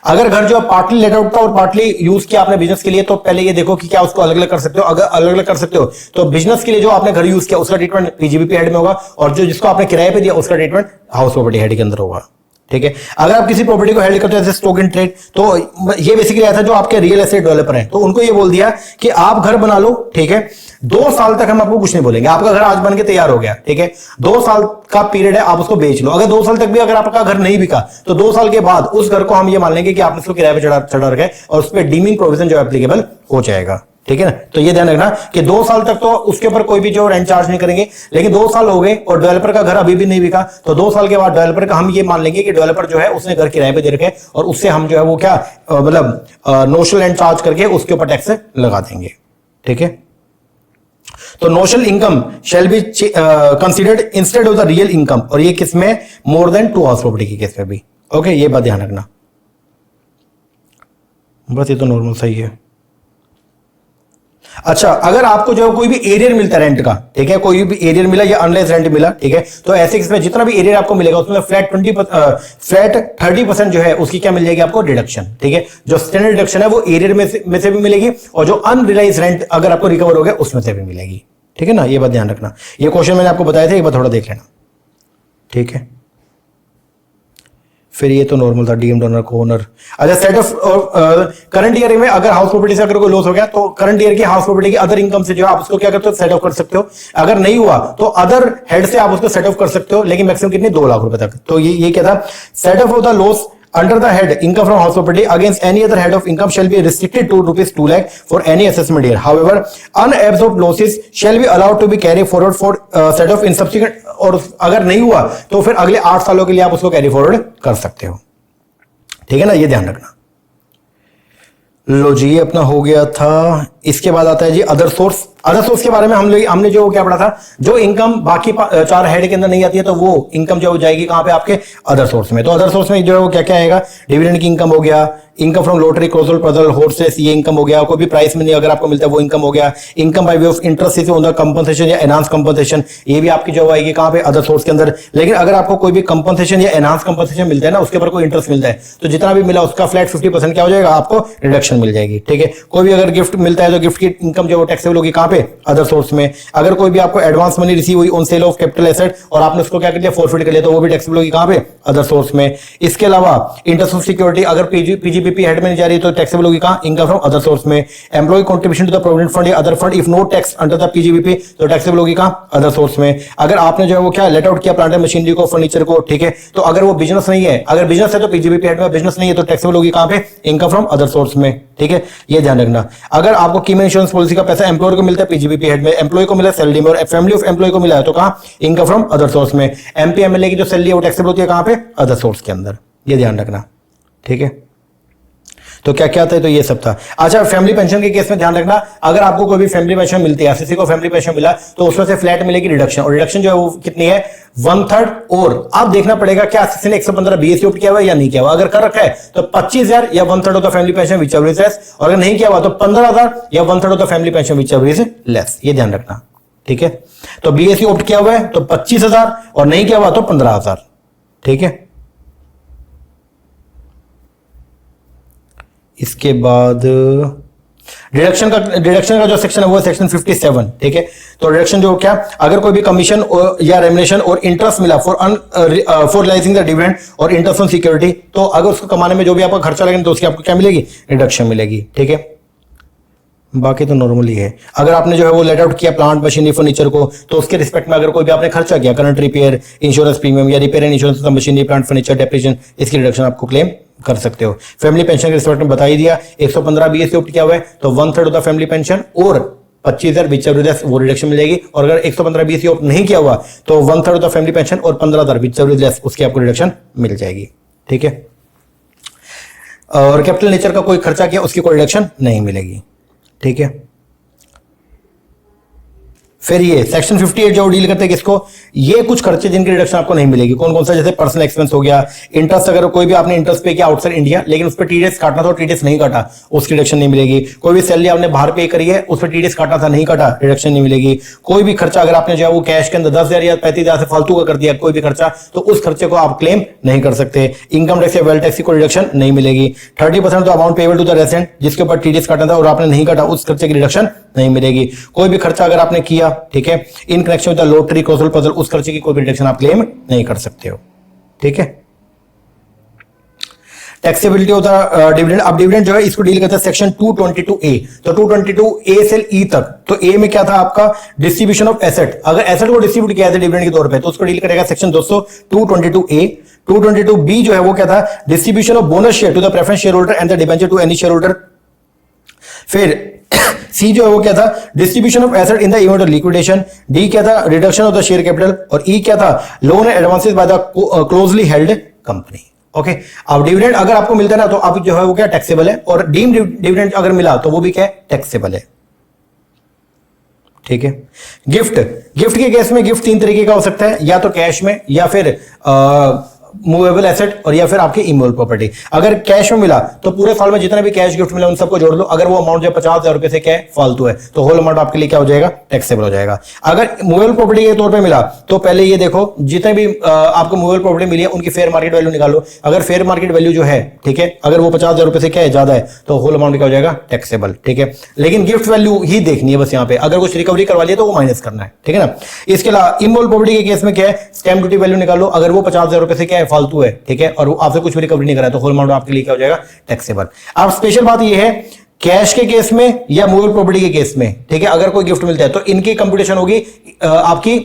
अगर घर जो पार्टली लेट आउट था और पार्टली यूज किया आपने बिजनेस के लिए, तो पहले ये देखो कि क्या उसको अलग अलग कर सकते हो। अगर अलग अलग कर सकते हो तो बिजनेस के लिए जो आपने घर यूज किया उसका ट्रीटमेंट पीजीबीपी हेड में होगा, और जो जिसको आपने किराए पे दिया उसका ट्रीटमेंट हाउस प्रॉपर्टी हेड के अंदर होगा, ठीक है। अगर आप किसी प्रॉपर्टी को हेल्ड करते हो जैसे स्टॉक इन ट्रेड, तो ये बेसिकली ऐसा जो आपके रियल एस्टेट डेवलपर हैं तो उनको ये बोल दिया कि आप घर बना लो, ठीक है, 2 साल तक हम आपको कुछ नहीं बोलेंगे, आपका घर आज बन के तैयार हो गया, ठीक है, 2 साल का पीरियड है, आप उसको बेच लो। अगर 2 साल तक भी अगर आपका घर नहीं बिका तो 2 साल के बाद उस घर को हम ये मान लेंगे कि आपने उसको किराए पे चढ़ा रखा है और उस पर डीमिंग प्रोविजन जो एप्लीकेबल हो जाएगा, ठीक है ना। तो ये ध्यान रखना कि 2 साल तक तो उसके ऊपर कोई भी जो रेंट चार्ज नहीं करेंगे, लेकिन 2 साल हो गए और डेवलपर का घर अभी भी नहीं बिका तो 2 साल के बाद डेवलपर का हम ये मान लेंगे कि डेवलपर जो है उसने घर किराए पे दे रखे है और उससे हम जो है वो क्या मतलब नोशनल रेंट चार्ज करके उसके ऊपर टैक्स लगा देंगे, ठीक है। तो notional income shall be considered instead of the real income, और ये किस में, मोर देन 2 हाउस प्रॉपर्टी की केस में भी। ओके, ये बात ध्यान रखना, बस ये तो नॉर्मल सही है। अच्छा, अगर आपको जो कोई भी एरियर मिलता है रेंट का, ठीक है, कोई भी एरियर मिला या अनलेस रेंट मिला, ठीक है, तो ऐसे इसमें जितना भी एरियर आपको मिलेगा उसमें फ्लैट 30% जो है उसकी क्या मिल जाएगी आपको, डिडक्शन, ठीक है। जो स्टैंडर्ड डिडक्शन है वो एरियर में से भी मिलेगी और जो अनरियलाइज रेंट अगर आपको रिकवर हो गया उसमें से भी मिलेगी, ठीक है ना। ये बात ध्यान रखना, ये क्वेश्चन मैंने आपको बताया था, एक बार थोड़ा देख लेना, ठीक है। फिर ये तो नॉर्मल था, डीएम डोनर को ओनर। अच्छा, सेट ऑफ करंट ईयर में अगर हाउस प्रॉपर्टी से अगर कोई लॉस हो गया तो करंट ईयर की हाउस प्रॉपर्टी की अदर इनकम से जो आप उसको क्या करते हो, सेट ऑफ कर सकते हो। अगर नहीं हुआ तो अदर हेड से आप उसको सेट ऑफ कर सकते हो, लेकिन मैक्सिमम कितनी, 2 लाख रुपए तक। तो ये क्या था, set of of the loss under the head income from house property against any other head of income shall be restricted to rupees 2 lakh for any assessment year. However, unabsorbed losses shall be allowed to be carried forward for set off in subsequent, और अगर नहीं हुआ तो फिर अगले 8 सालों के लिए आप उसको कैरी फॉरवर्ड कर सकते हो, ठीक है ना, ये ध्यान रखना। लो जी, ये अपना हो गया था। इसके बाद आता है जी अदर सोर्स। अदर सोर्स के बारे में हमने जो क्या पढ़ा था, जो इनकम बाकी 4 हेड के अंदर नहीं आती है तो वो इनकम जो जाएगी कहां पे, आपके अदर सोर्स में। तो अदर सोर्स में जो है वो क्या क्या आएगा, डिविडेंड की इनकम हो गया, income from lottery, crossword, puzzle, horses, ये इनकम हो गया। कोई भी प्राइस में नहीं अगर आपको मिलता है वो इनकम हो गया। Income by way of interest on the compensation या एनहांस कंपनसेशन, ये भी आपकी जो आएगी कहां पे, अदर सोर्स के अंदर। लेकिन अगर आपको कोई भी कंपनसेशन या एनहांस कंपनसेशन मिलता है ना, उसके ऊपर कोई इंटरेस्ट मिलता है तो जितना भी मिला उसका फ्लैट 50% क्या हो जाएगा, आपको रिडक्शन मिल जाएगी, ठीक है। कोई भी अगर गिफ्ट मिलता है तो गिफ्ट की इनकम जो टैक्सेबल होगी कहां पे, अदर सोर्स में। अगर कोई भी आपको एडवांस मनी रिसीव हुई on sale of capital asset और आपने उसको क्या कर लिया, फॉरफिट कर लिया, तो वो भी टैक्सेबल होगी कहां पे, अदर सोर्स में। इसके अलावा इंटरेस्ट ऑफ सिक्योरिटी अगर पीजीपीपी हेड में नहीं जा रही तो टैक्सेबल होगी कहां, इनकम फ्रॉम अदर सोर्स में। Employee contribution to the provident fund या other fund if no tax under the PGBP तो टैक्सेबल होगी कहां, अदर सोर्स में। अगर आपने जो है वो क्या लेट आउट किया प्लांट एंड मशीनरी को, फर्नीचर को, ठीक है, तो अगर वो बिजनेस नहीं है, अगर बिजनेस है तो पीजीबीपी हेड में, बिजनेस नहीं है तो टैक्सेबल होगी कहां पे, इनकम फ्रॉम अदर सोर्स में, ठीक है, ये ध्यान रखना। अगर आपको कीम इंश्योरेंस पॉलिसी का पैसा एम्प्लॉयर को मिलता है पीजीबीपी हेड में, एम्प्लॉय को मिला सैलरी में, और फैमिली ऑफ एम्प्लॉय को मिला है तो कहां, इनकम फ्रॉम अदर सोर्स में। एमपी एमएलए की जो सैलरी है वो टैक्सेबल होती है कहां पे, अदर सोर्स के अंदर, ये ध्यान रखना, ठीक है। तो क्या क्या था, तो ये सब था। अच्छा, फैमिली पेंशन के केस में ध्यान रखना, अगर आपको कोई भी फैमिली पेंशन मिलती है, एसएससी को फैमिली पेंशन मिला तो उसमें से फ्लैट मिलेगी रिडक्शन, और रिडक्शन जो है वो कितनी है, 1/3। और आप देखना पड़ेगा क्या एसएससी ने 115 बीएससी ऑप्ट किया हुआ या नहीं किया हुआ। अगर कर रखा है तो 25,000 या 1/3 of the family pension which ever is less, और अगर नहीं किया हुआ तो 15,000 या 1/3 of the family pension which ever is less, ये ध्यान रखना, ठीक है। तो बीएससी ऑप्ट किया हुआ है तो 25,000 और नहीं किया हुआ तो 15,000, ठीक है। इसके बाद डिडक्शन का जो सेक्शन है वो सेक्शन 57, ठीक है। तो डिडक्शन जो क्या, अगर कोई भी कमीशन या रेम्युनरेशन और इंटरेस्ट मिला फॉर रियलाइजिंग द डिविडेंड और इंटरेस्ट ऑन सिक्योरिटी, तो अगर उसको कमाने में जो भी आपका खर्चा लगेगा तो उसकी आपको क्या मिलेगी, डिडक्शन मिलेगी, ठीक है। बाकी तो नॉर्मली है। अगर आपने जो है वो लेट आउट किया प्लांट मशीनरी फर्नीचर को, तो उसके रिस्पेक्ट में अगर कोई भी आपने खर्चा किया, करंट रिपेयर, इंश्योरेंस प्रीमियम या repair and insurance machinery plant furniture depreciation, इसकी रिडक्शन आपको क्लेम कर सकते हो। फैमिली पेंशन के रिस्पेक्ट में बता ही दिया, 115 BA से ऑप्ट किया हुआ है तो 1/3 ऑफ द फैमिली पेंशन और 25,000 whichever वो रिडक्शन मिलेगी। और अगर 115 BA से ऑप्ट नहीं किया हुआ तो 1/3 ऑफ द फैमिली पेंशन और 15,000 whichever उसकी आपको रिडक्शन मिल जाएगी। ठीक है, और कैपिटल नेचर का कोई खर्चा किया उसकी कोई रिडक्शन नहीं मिलेगी। ठीक है, फिर ये सेक्शन 58 जो डील करते हैं किसको, ये कुछ खर्चे जिनकी रिडक्शन आपको नहीं मिलेगी। कौन कौन सा, जैसे पर्सनल एक्सपेंस हो गया, इंटरेस्ट, अगर कोई भी आपने इंटरेस्ट पे किया आउटसाइड इंडिया लेकिन उस पर टीडीएस काटना था, टीडीएस नहीं काटा, उसकी रिडक्शन नहीं मिलेगी। कोई भी सैलरी आपने बाहर पे करी है, उस पर टीडीएस काटना था, नहीं काटा, रिडक्शन नहीं मिलेगी। कोई भी खर्चा अगर आपने जो है वो कैश के अंदर 10,000 या 35,000 से फालतू का कर दिया कोई भी खर्चा, तो उस खर्चे को आप क्लेम नहीं कर सकते। इनकम टैक्स या वेल्थ टैक्स की कोई रिडक्शन नहीं मिलेगी। 30% तो amount payable to the resident, जिसके ऊपर टीडीएस काटना था और आपने नहीं काटा, उस खर्चे की रिडक्शन नहीं मिलेगी। कोई भी खर्चा अगर आपने किया, ठीक है, in connection with the lottery crossword puzzle, उस खर्चे की कोई भी रिडक्शन आप क्लेम नहीं कर सकते हो। ठीक है, टैक्सेबिलिटी होता है डिविडेंड। अब डिविडेंड जो है इसको डील करता है सेक्शन 222A। तो 222A से E तक, तो A में क्या था आपका, डिस्ट्रीब्यूशन ऑफ एसेट। अगर एसेट को डिस्ट्रीब्यूट किया जाए डिविडेंड के तौर पे तो उसको डील करेगा सेक्शन 222A। 222B जो है वो क्या था, distribution of bonus share to the preference share holder and the debenture to any share holder. फिर सी जो है वो क्या था, distribution of asset in the event of liquidation. D क्या था, reduction of the share capital. और E क्या था, loan and advances by the closely held company. Okay, अब डिविडेंड अगर आपको मिलता है ना तो अब जो है वो क्या टैक्सेबल है, और डीम डिविडेंड अगर मिला तो वो भी क्या टैक्सेबल है। ठीक है, गिफ्ट के केस में गिफ्ट 3 तरीके का हो सकता है, या तो कैश में, या फिर मूवेबल एसेट, और या फिर आपकी इमूवेबल प्रॉपर्टी। अगर कैश में मिला तो पूरे साल में जितना भी कैश गिफ्ट मिला उन सबको जोड़ लो। अगर वो अमाउंट जो 50,000 रुपए से क्या है फालतू है तो होल अमाउंट आपके लिए क्या हो जाएगा, टैक्सेबल हो जाएगा। अगर मूवेबल प्रॉपर्टी के तौर पे मिला तो पहले ये देखो जितने भी आपको मूवेबल प्रॉपर्टी मिली है उनकी फेयर मार्केट वैल्यू निकालो। अगर फेयर मार्केट वैल्यू जो है, ठीक है, अगर वो 50,000 रुपए से क्या है ज्यादा है तो होल अमाउंट क्या हो जाएगा, टैक्सेबल। ठीक है, लेकिन गिफ्ट वैल्यू ही देखनी है बस यहाँ पे, अगर कुछ रिकवरी करवा लिया तो वो माइनस करना है। ठीक है ना। इसके अलावा इमूवेबल प्रॉपर्टी के केस में क्या है, स्टैम्प ड्यूटी वैल्यू निकालो। अगर वो 50,000 रुपए से क्या है फालतू है, ठीक है, और आपसे कुछ भी रिकवरी नहीं करा तो होल अमाउंट आपके लिए क्या हो जाएगा, टैक्सेबल। अब स्पेशल बात ये है कैश के केस में या मूवेबल प्रॉपर्टी के केस में, ठीक है, अगर कोई गिफ्ट मिलता है तो इनकी कंप्यूटेशन होगी आपकी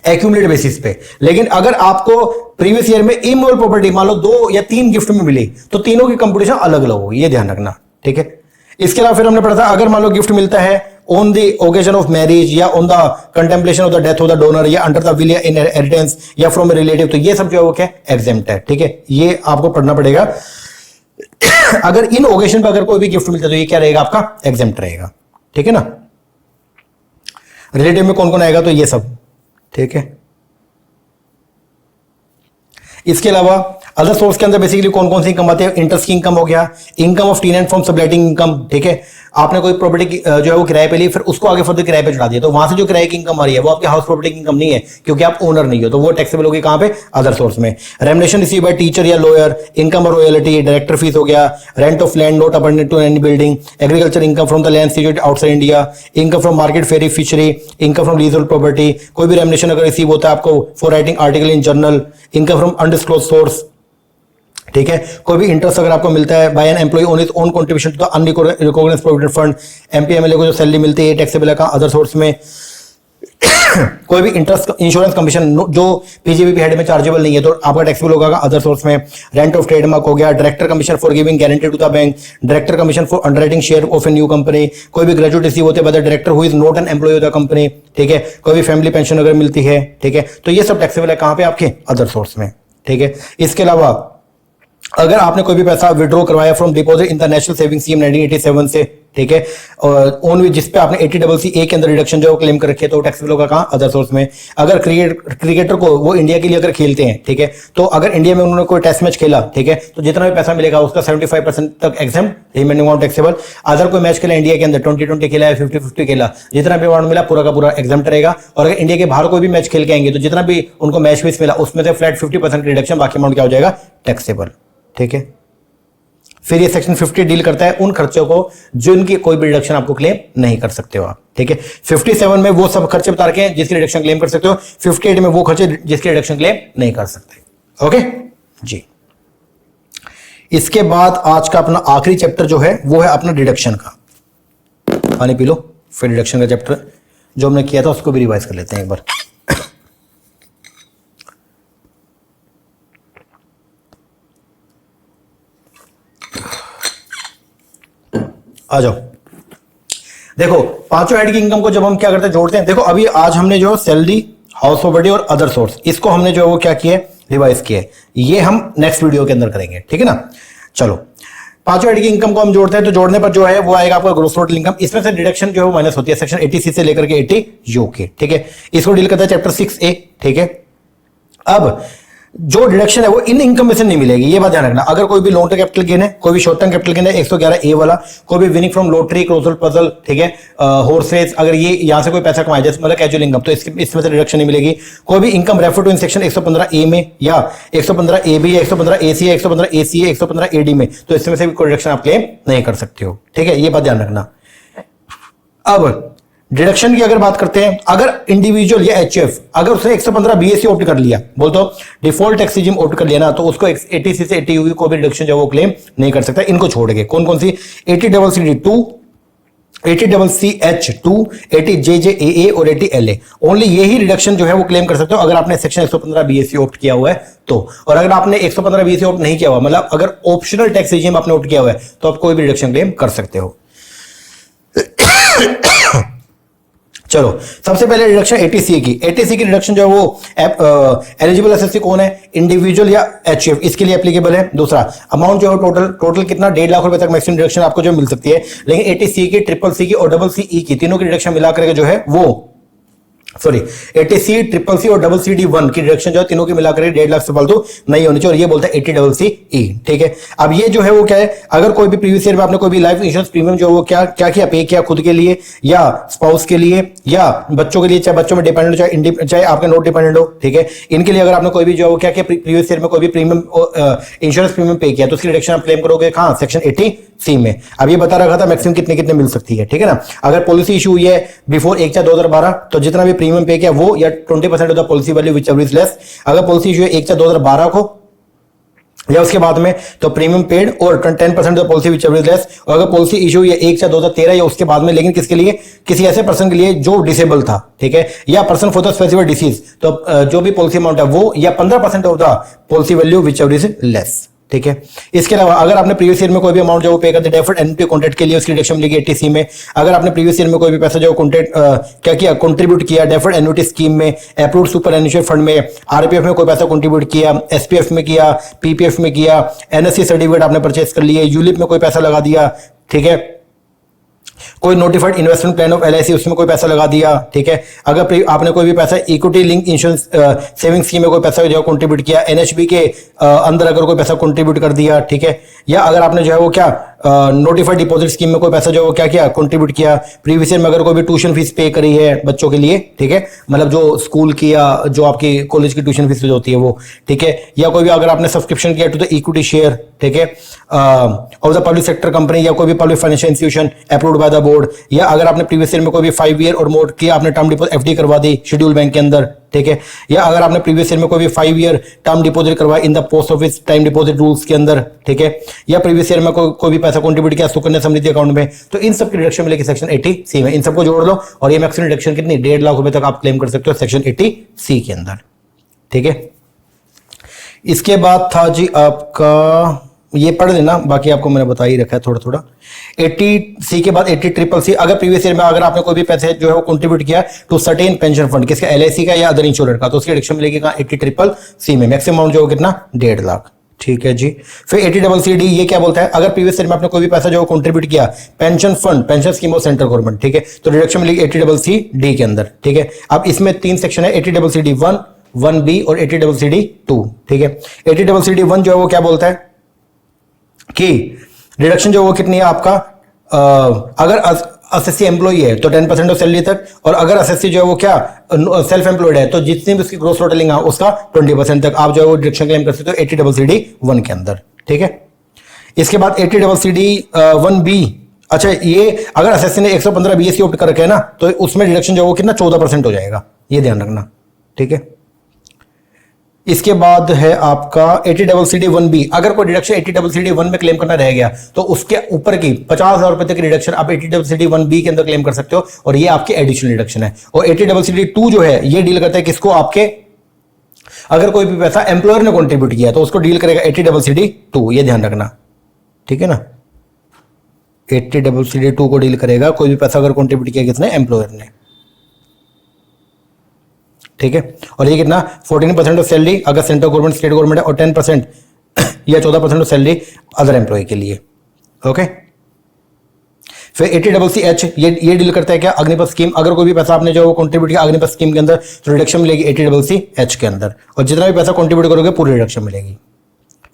एक्यूमुलेटेड बेसिस पे। लेकिन अगर आपको प्रीवियस ईयर में इमूवेबल प्रॉपर्टी मान लो 2 या 3 गिफ्ट में मिली तो तीनों की कंप्यूटेशन अलग अलग होगी, ये ध्यान रखना। ठीक है, इसके अलावा फिर हमने पढ़ा था अगर मान लो गिफ्ट मिलता है on the occasion of marriage, या on the contemplation of the death of the donor, या अंडर द विल या इनहेरिटेंस, या फ्रॉम ए रिलेटिव, तो ये सब जो है वो क्या एग्जेम्प्ट है। ठीक है, ये आपको पढ़ना पड़ेगा। अगर इन ओकेजन पर अगर कोई भी गिफ्ट मिलता है तो ये क्या रहेगा, आपका एग्जेम्प्ट रहेगा। ठीक है ना। रिलेटिव में कौन कौन आएगा, तो ये सब। ठीक है, इसके अलावा अदर सोर्स के अंदर बेसिकली कौन कौन सी इनकम आते हैं, इंटरेस्ट की इनकम हो गया, income of tenant from subletting income. ठीक है, आपने कोई प्रॉपर्टी जो है वो किराए पे ली, फिर उसको आगे फर्दर किराए पे चढ़ा दिया, तो वहां से जो किराए की इनकम आ रही है वो आपके हाउस प्रॉपर्टी की इनकम नहीं है, क्योंकि आप ओनर नहीं हो, तो वो टैक्सेबल होगी कहां पे, अदर सोर्स में। रेमुनरेशन रिसीव बाय टीचर या लॉयर, इनकम और रॉयल्टी, डायरेक्टर फीस हो गया, rent of land not abundant to any building, agriculture income from the land situated outside India, income from market ferry fishery, income from leasehold property, कोई भी remuneration अगर receive होता है आपको for writing article in journal, income from undisclosed source. ठीक है, कोई भी इंटरेस्ट अगर आपको मिलता है by an employee on his own contribution to the unrecognised provident fund, MP MLA को जो सैलरी मिलती है टैक्सेबल है का अदर सोर्स में। कोई भी इंटरेस्ट इंश्योरेंस कमीशन जो पीजीबीपी हेड में चार्जेबल नहीं है तो आपका टैक्सेबल होगा अदर सोर्स में। रेंट ऑफ ट्रेडमार्क हो गया, director commission for giving guarantee to the bank, director commission for underwriting share of a new company, कोई भी ग्रेजुएट रिसीव होते हैं by the director who is not an employee of the company. ठीक है, कोई भी फैमिली पेंशन अगर मिलती है, ठीक है, तो ये सब टैक्सेबल है कहां पे, आपके अदर सोर्स में। ठीक है, इसके अलावा अगर आपने कोई भी पैसा विड्रॉ करवाया from deposit in the national saving scheme 1987 से, ठीक है, और ओन विच जिस पे आपने 80CC के अंदर रिडक्शन जो क्लेम कर रखी है तो टैक्सेबल होगा कहां, अदर सोर्स में। अगर क्रिकेटर को वो इंडिया के लिए अगर खेलते हैं, ठीक है, तो अगर इंडिया में उन्होंने कोई टेस्ट मैच खेला, ठीक है, तो जितना भी पैसा मिलेगा उसका 75% तक exempt, remaining amount taxable. Other कोई मैच खेला इंडिया के अंदर 2020 खेला है 50-50 खेला, जितना भी अमाउंट मिला पूरा का पूरा एग्जेम्प्ट रहेगा। और अगर इंडिया के बाहर कोई भी मैच खेल के आएंगे तो जितना भी उनको मैच फीस मिला उसमें से फ्लैट 50% रिडक्शन, बाकी अमाउंट क्या हो जाएगा, टैक्सेबल। ठीक है, फिर ये सेक्शन 50 डील करता है उन खर्चों को जिनकी कोई भी रिडक्शन आपको क्लेम नहीं कर सकते हो आप। ठीक है, 57 में वो सब खर्चे बता रखे हैं जिसकी रिडक्शन क्लेम कर सकते हो, 58 में वो खर्चे जिसकी रिडक्शन क्लेम नहीं कर सकते। ओके जी। इसके बाद आज का अपना आखिरी चैप्टर जो है वो है अपना डिडक्शन का। पानी पी लो, फिर डिडक्शन का चैप्टर जो हमने किया था उसको भी रिवाइज कर लेते हैं एक बार। आ जाओ, देखो पांचों हेड की इनकम को जब हम क्या करते हैं, जोड़ते हैं। देखो अभी आज हमने जो सैलरी, हाउस प्रॉपर्टी और अदर सोर्स, इसको हमने जो है वो क्या किया है, रिवाइज किया है। ये हम नेक्स्ट वीडियो के अंदर करेंगे, ठीक है ना। चलो पांचों हेड की इनकम को हम जोड़ते हैं, तो जोड़ने पर जो है वो आएगा आपका ग्रॉस टोटल इनकम। इसमें से डिडक्शन जो है वो माइनस होती है सेक्शन 80C से लेकर के 80 यू के, ठीक है। इसको डील करता है चैप्टर 6A, ठीक है। अब जो डिडक्शन है वो इन इनकम में से नहीं मिलेगी, ये बात ध्यान रखना। अगर कोई भी लॉन्ग टर्म कैपिटल गेन है, कोई भी शॉर्ट टर्म कैपिटल गेन है 111A वाला, कोई भी winning from lottery, crossword puzzle, ठीक है, हॉर्स रेस, अगर ये यहां से कोई पैसा कमाया जैसे मतलब कैजुअल इनकम, तो इसमें से डिडक्शन नहीं मिलेगी। कोई भी income refer to in section 115A में या 115AB या 115AC या 115AC या 115AD में, तो इसमें से भी कोई डिडक्शन आप क्लेम नहीं कर सकते हो, ठीक है, ये बात ध्यान रखना। अब डिडक्शन की अगर बात करते हैं, अगर इंडिविजुअल या एचएफ अगर उसने 115 बीएससी ऑप्ट कर लिया, बोल तो डिफॉल्ट टैक्स रिजीम ऑप्ट कर लिया ना, तो उसको 80C से 80 को भी डिडक्शन जो वो क्लेम नहीं कर सकता। इनको छोड़ के कौन कौन सी, 80CCD2, 80CH2, 80JJAA और 80LA, ओनली यही रिडक्शन जो है वो क्लेम कर सकते हो अगर आपने सेक्शन 115 बीएससी ऑप्ट किया हुआ है तो। और अगर आपने 115 बीएससी ऑप्ट नहीं किया हुआ, मतलब अगर ऑप्शनल टैक्स रिजीम आपने ऑप्ट किया हुआ है, तो आप कोई भी रिडक्शन क्लेम कर सकते हो। चलो सबसे पहले रिडक्शन 80C की। 80C की रिडक्शन जो है वो एलिजिबल एसएससी कौन है, इंडिविजुअल या एचएफ, इसके लिए एप्लीकेबल है। दूसरा अमाउंट जो है टोटल कितना, 1.5 लाख रुपए तक मैक्सिमम डिडक्शन आपको जो मिल सकती है। लेकिन 80C की, CCC की और CCE की तीनों की डिडक्शन मिलाकर जो है वो 80C, CCC और CCD1 की डिडक्शन जो है तीनों की मिलाकर 1.5 लाख से फालतू नहीं होनी चाहिए, और ये बोलता है 80CCE, ठीक है। अब ये जो है वो क्या है, अगर कोई भी प्रीवियस ईयर में आपने कोई भी लाइफ इंश्योरेंस प्रीमियम जो वो क्या किया, पे किया खुद के लिए या स्पाउस के लिए या बच्चों के लिए, चाहे बच्चों में डिपेंडेंट चाहे आपके नॉट डिपेंडेंट हो, ठीक है, इनके लिए अगर आपने कोई भी जो वो क्या किया, प्रीवियस ईयर में कोई भी प्रीमियम इंश्योरेंस प्रीमियम पे किया, तो उसकी डिडक्शन आप क्लेम करोगे कहां, सेक्शन 80C में। अब ये बता रखा था मैक्सिमम कितने कितने मिल सकती है, ठीक है ना। अगर पॉलिसी इशू हुई है बिफोर 1/4/2012, तो जितना भी प्रीमियम पे किया वो या 20% of the policy value which ever is less. अगर पॉलिसी इशू है 1/4/2012 को या उसके बाद में, तो प्रीमियम पेड और 10% of policy which ever is less. और अगर पॉलिसी इशू है 1/2013 या उसके बाद में, लेकिन किसके लिए, किसी ऐसे पर्सन के लिए जो डिसेबल था, ठीक है, या person for the specific disease, तो जो भी पॉलिसी अमाउंट है वो या 15% of the policy value which ever is less, ठीक है। इसके अलावा अगर आपने प्रीवियस ईयर में कोई भी अमाउंट जो पे करते डेफर्ड एन्युटी कॉन्ट्रैक्ट के लिए, उसकी डिडक्शन मिलेगी 80C में। अगर आपने प्रीवियस ईयर में कोई भी पैसा जो कॉन्ट्रैक्ट क्या किया, कंट्रीब्यूट किया डेफर्ड एन्युटी स्कीम में, अप्रूव्ड सुपर एनुअल फंड में, आरपीएफ में कोई पैसा कंट्रीब्यूट किया, एसपीएफ में किया, पीपीएफ में किया, एनएससी सर्टिफिकेट आपने परचेस कर लिए, यूलिप में कोई पैसा लगा दिया, ठीक है, कोई notified investment plan of LIC उसमें कोई पैसा लगा दिया, ठीक है। अगर आपने कोई भी पैसा equity link insurance saving scheme में कोई पैसा जो कंट्रीब्यूट किया, एनएचबी के अंदर अगर कोई पैसा कंट्रीब्यूट कर दिया, ठीक है, या अगर आपने जो है वो क्या नोटिफाइड डिपॉजिट स्कीम में कोई पैसा जो क्या किया, कंट्रीब्यूट किया, प्रीवियस ईयर में अगर कोई भी ट्यूशन फीस पे करी है बच्चों के लिए, ठीक है, मतलब जो स्कूल की या जो आपकी कॉलेज की ट्यूशन फीस जो होती है वो, ठीक है, या कोई भी अगर आपने सब्सक्रिप्शन किया टू द इक्विटी शेयर, ठीक है, of the public sector company या कोई भी public financial institution approved by the board, या अगर आपने प्रीवियस ईयर में कोई भी 5 ईयर और मोर किया, आपने टर्म डिपॉजिट एफडी करवा दी शेड्यूल बैंक के अंदर, ठीक है, या अगर आपने प्रीवियस ईयर में कोई भी 5 ईयर टर्म डिपॉजिट करवाया in the post office time deposit rules के अंदर, ठीक है, या प्रीवियस ईयर में कोई भी पैसा कंट्रीब्यूट किया सुकन्या समृद्धि अकाउंट में, तो इन सब की डिडक्शन मिलेगी सेक्शन 80C में। इन सबको जोड़ लो और ये मैक्सिमम डिडक्शन कितनी, 1.5 लाख रुपए तक आप क्लेम कर सकते हो सेक्शन 80C के अंदर, ठीक है। इसके बाद था जी आपका, ये पढ़ लेना, बाकी आपको मैंने बता ही रखा है थोड़ा थोड़ा। 80C के बाद 80CCC, अगर प्रीवियस ईयर में अगर आपने कोई भी पैसे जो है वो कंट्रीब्यूट किया टू सर्टेन पेंशन फंड, किसका, एलआईसी का या अदर इंश्योरेंस का, तो उसकी डिडक्शन मिलेगी कहां, 80CCC में। मैक्सिमम अमाउंट जो हो कितना, 1.5 लाख, ठीक है जी। फिर 80CCD, ये क्या बोलता है, अगर प्रीवियस ईयर में आपने कोई भी पैसा जो कंट्रीब्यूट किया pension fund, pension scheme of central government, ठीक है, तो डिडक्शन मिलेगी 80CCD के अंदर, ठीक है। अब इसमें 3 सेक्शन है, 80CCD1, 1B और 80CCD2, ठीक है। 80CCD1 जो है वो क्या बोलता है कि डिडक्शन जो वो कितनी है आपका, अगर एसएससी एम्प्लॉई है तो 10% ऑफ सैलरी तक, और अगर एसएससी जो है वो क्या सेल्फ एम्प्लॉयड है तो जितनी भी उसकी ग्रोस टोटलिंग है उसका 20% तक आप जो है वो डिडक्शन क्लेम कर सकते हो 80CCD1 के अंदर, ठीक है। इसके बाद 80CCD1B, अच्छा ये अगर एसएससी ने 115 बीएससी ऑप्ट कर रखे है ना, तो उसमें डिडक्शन जो है वो कितना 14% हो जाएगा, ये ध्यान रखना, ठीक है। इसके बाद है आपका 80CCD1B। अगर कोई डिडक्शन 80CCD1 में क्लेम करना रह गया तो उसके ऊपर की 50,000 रुपए तक की डिडक्शन आप 80CCD1B के अंदर क्लेम कर सकते हो, और ये आपकी एडिशनल डिडक्शन है। और 80CCD2 जो है ये डील करता है किसको, आपके अगर कोई भी पैसा एम्प्लॉयर ने कॉन्ट्रीब्यूट किया तो उसको डील करेगा 80CCD2, ये ध्यान रखना, ठीक है ना। 80CCD2 को डील करेगा कोई भी पैसा अगर कॉन्ट्रीब्यूट किया किसने, एम्प्लॉयर ने, ठीक है। और ये कितना 14% ऑफ सैलरी अगर सेंट्रल गवर्नमेंट स्टेट गवर्नमेंट है, और 10% या 14% ऑफ सैलरी अदर एम्प्लॉय के लिए, ओके। फिर 80CCH ये डील करता है क्या, अग्निपथ स्कीम। अगर कोई भी पैसा आपने जो कंट्रीब्यूट किया अग्निपथ स्कीम के अंदर तो रिडक्शन मिलेगी 80CCH के अंदर, और जितना भी पैसा कंट्रीब्यूट करोगे पूरी रिडक्शन मिलेगी।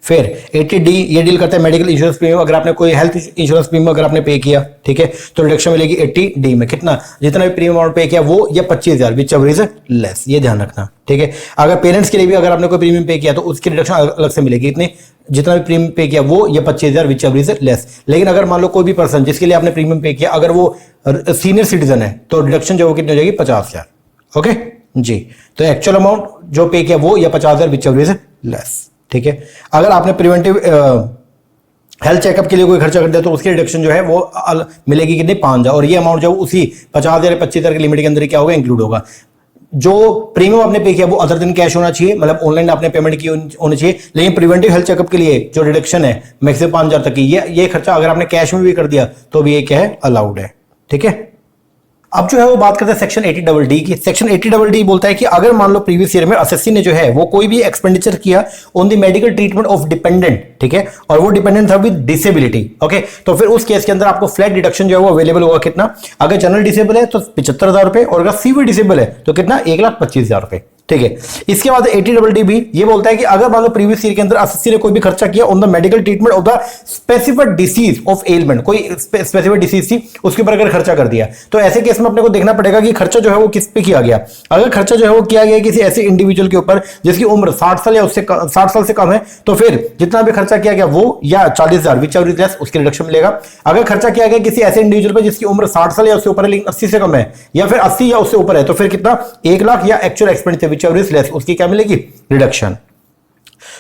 फिर 80D ये डील करता है मेडिकल इंश्योरेंस प्रीमियम। अगर आपने कोई हेल्थ इंश्योरेंस प्रीमियम अगर आपने पे किया, ठीक है, तो रिडक्शन मिलेगी 80D में, कितना, जितना भी प्रीमियम अमाउंट पे किया वो, या 25,000 विच एवर इज लेस, ये ध्यान रखना, ठीक है। अगर पेरेंट्स के लिए भी अगर आपने कोई प्रीमियम पे किया तो उसकी रिडक्शन अलग से मिलेगी, इतनी, जितना भी प्रीमियम पे किया वो, या 25,000 विच एवर इज लेस। लेकिन अगर मान लो कोई भी पर्सन जिसके लिए आपने प्रीमियम पे किया अगर वो सीनियर सिटीजन है तो रिडक्शन जो वो कितनी हो जाएगी, 50,000, ओके जी। तो एक्चुअल अमाउंट जो पे किया वो, या 50,000 विच एवर इज लेस, ठीक है। अगर आपने प्रिवेंटिव हेल्थ चेकअप के लिए कोई खर्चा कर दिया तो उसकी रिडक्शन जो है वो मिलेगी कितनी, 5,000, और ये अमाउंट जो उसी 50,000 या 25,000 की लिमिट के अंदर क्या होगा, इंक्लूड होगा। जो प्रीमियम आपने पे किया वो अदर दिन कैश होना चाहिए, मतलब ऑनलाइन आपने पेमेंट की होनी चाहिए। लेकिन प्रिवेंटिव हेल्थ चेकअप के लिए जो रिडक्शन है मैक्सिमम 5,000 तक की, ये खर्चा अगर आपने कैश में भी कर दिया तो भी ये क्या है, अलाउड है, ठीक है। अब जो है वो बात करते हैं सेक्शन 80D की। सेक्शन 80D बोलता है कि अगर मान लो प्रीवियस ईयर में एसएससी ने जो है वो कोई भी एक्सपेंडिचर किया on the medical treatment of dependent, ठीक है, और वो डिपेंडेंट था विद डिसेबिलिटी, ओके, तो फिर उस केस के अंदर आपको फ्लैट डिडक्शन जो है वो अवेलेबल होगा, कितना, अगर जनरल डिसेबल है तो 75,000 रुपए, और अगर सीवियर डिसेबल है तो कितना, 1,25,000 रुपए, ठीक है। इसके बाद 80D भी ये बोलता है कि अगर मान लो प्रीवियस ईयर के अंदर एसएससी ने कोई भी खर्चा किया on the medical treatment of the specific disease of element, कोई स्पेसिफिक डिसीज थी उसके ऊपर अगर खर्चा कर दिया तो ऐसे केस में अपने को देखना पड़ेगा कि खर्चा जो है वो किस पे किया गया। अगर खर्चा जो है वो किया गया किसी ऐसे इंडिविजुअल के ऊपर जिसकी उम्र 60 साल या उससे 60 साल से कम है तो फिर जितना भी खर्चा किया गया वो, या 40,000 विच एवर इज लेस, उसकी रिडक्शन मिलेगा। अगर खर्चा किया गया किसी ऐसे इंडिविजुअल पर जिसकी उम्र 60 साल या उससे ऊपर है लेकिन 80 से कम है, या फिर 80 या उससे ऊपर है, तो फिर कितना, 1 लाख या actual expenditure which ever is less, उसकी क्या मिलेगी, रिडक्शन।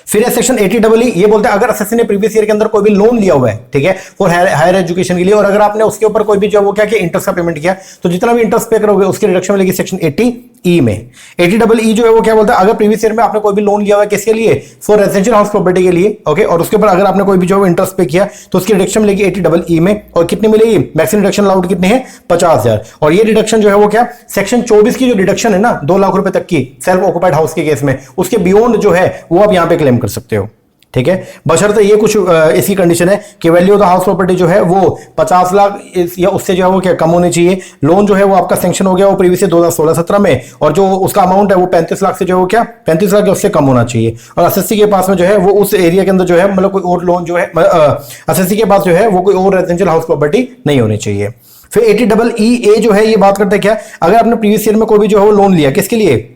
फिर सेक्शन 80E ये बोलता है अगर एसएससी ने प्रीवियस ईयर के अंदर कोई भी लोन लिया हुआ है, ठीक है, फॉर हायर एजुकेशन के लिए, और अगर आपने उसके ऊपर कोई भी जो वो क्या किया, इंटरेस्ट का पेमेंट किया, तो जितना भी इंटरेस्ट पे करोगे उसकी रिडक्शन मिलेगी सेक्शन 80E में। 80E जो है वो क्या बोलता है, अगर प्रीवियस ईयर में आपने कोई भी लोन लिया हुआ है किसके लिए, फॉर रेजिडेंशियल हाउस प्रॉपर्टी के लिए, ओके, और उसके ऊपर अगर आपने कोई भी जो इंटरेस्ट पे किया तो उसकी रिडक्शन मिलेगी 80E में, और कितनी मिलेगी, मैक्सिमम रिडक्शन अलाउड कितनी है, 50,000। और ये रिडक्शन जो है वो क्या, सेक्शन 24 की जो रिडक्शन है ना 2 लाख रुपए तक की सेल्फ ऑक्युपाइड हाउस के केस में, उसके बियॉन्ड जो है वो आप यहां पे क्लेम कर सकते हो, ठीक है। बशर्ते ये कुछ इसकी कंडीशन है कि value of the house property जो है वो 50 लाख या उससे जो है वो क्या कम होनी चाहिए। लोन जो है वो आपका सैंक्शन हो गया वो प्रीवियस 2016-17 में, और जो उसका अमाउंट है वो 35 लाख से जो है वो क्या 35 लाख उससे कम होना चाहिए। और एसएससी के पास में जो है वो उस एरिया के अंदर जो है मतलब कोई और लोन जो है एसएससी के पास जो है वो कोई और रेजिडेंशियल हाउस प्रॉपर्टी नहीं होनी चाहिए। फिर 80EE जो है ये बात करते हैं क्या, अगर आपने प्रीवियस ईयर में कोई भी जो है वो लोन लिया किसके लिए,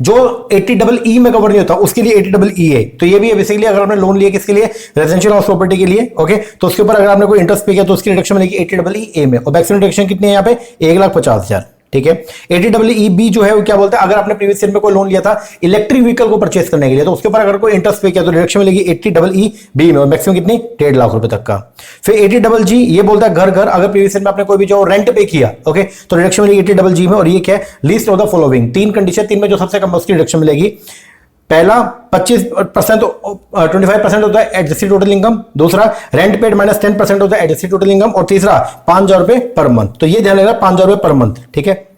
जो 80EE में कवर नहीं होता उसके लिए 80EE है। तो ये भी है बेसिकली अगर आपने लोन लिया किसके लिए, रेजिडेंशियल हाउस प्रॉपर्टी के लिए, ओके, तो उसके ऊपर अगर आपने कोई इंटरेस्ट पे किया तो उसकी रिडक्शन मिलेगी 80EE में, और मैक्सिमम रिडक्शन कितनी है यहाँ पे, 1,50,000, ठीक है। 80EB जो है वो क्या बोलता है, अगर आपने प्रीवियस ईयर में कोई लोन लिया था इलेक्ट्रिक व्हीकल को परचेस करने के लिए तो उसके ऊपर अगर कोई इंटरेस्ट पे किया तो रिडक्शन मिलेगी 80EB में, और मैक्सिमम कितनी, 1.5 लाख रुपए तक का। फिर 80G ये बोलता है घर अगर प्रीवियस ईयर में आपने कोई भी जो रेंट पे किया, ओके, तो रिडक्शन मिलेगी 80G में, और ये क्या है, list of the following, 3 condition, 3 में जो सबसे कम उसकी रिडक्शन मिलेगी। पहला 25% 25% of the adjusted total income, दूसरा rent paid minus 10% of the adjusted total income, और तीसरा 5,000 रुपए पर मंथ। तो ये ध्यान रखना 5,000 रुपए पर मंथ, ठीक है।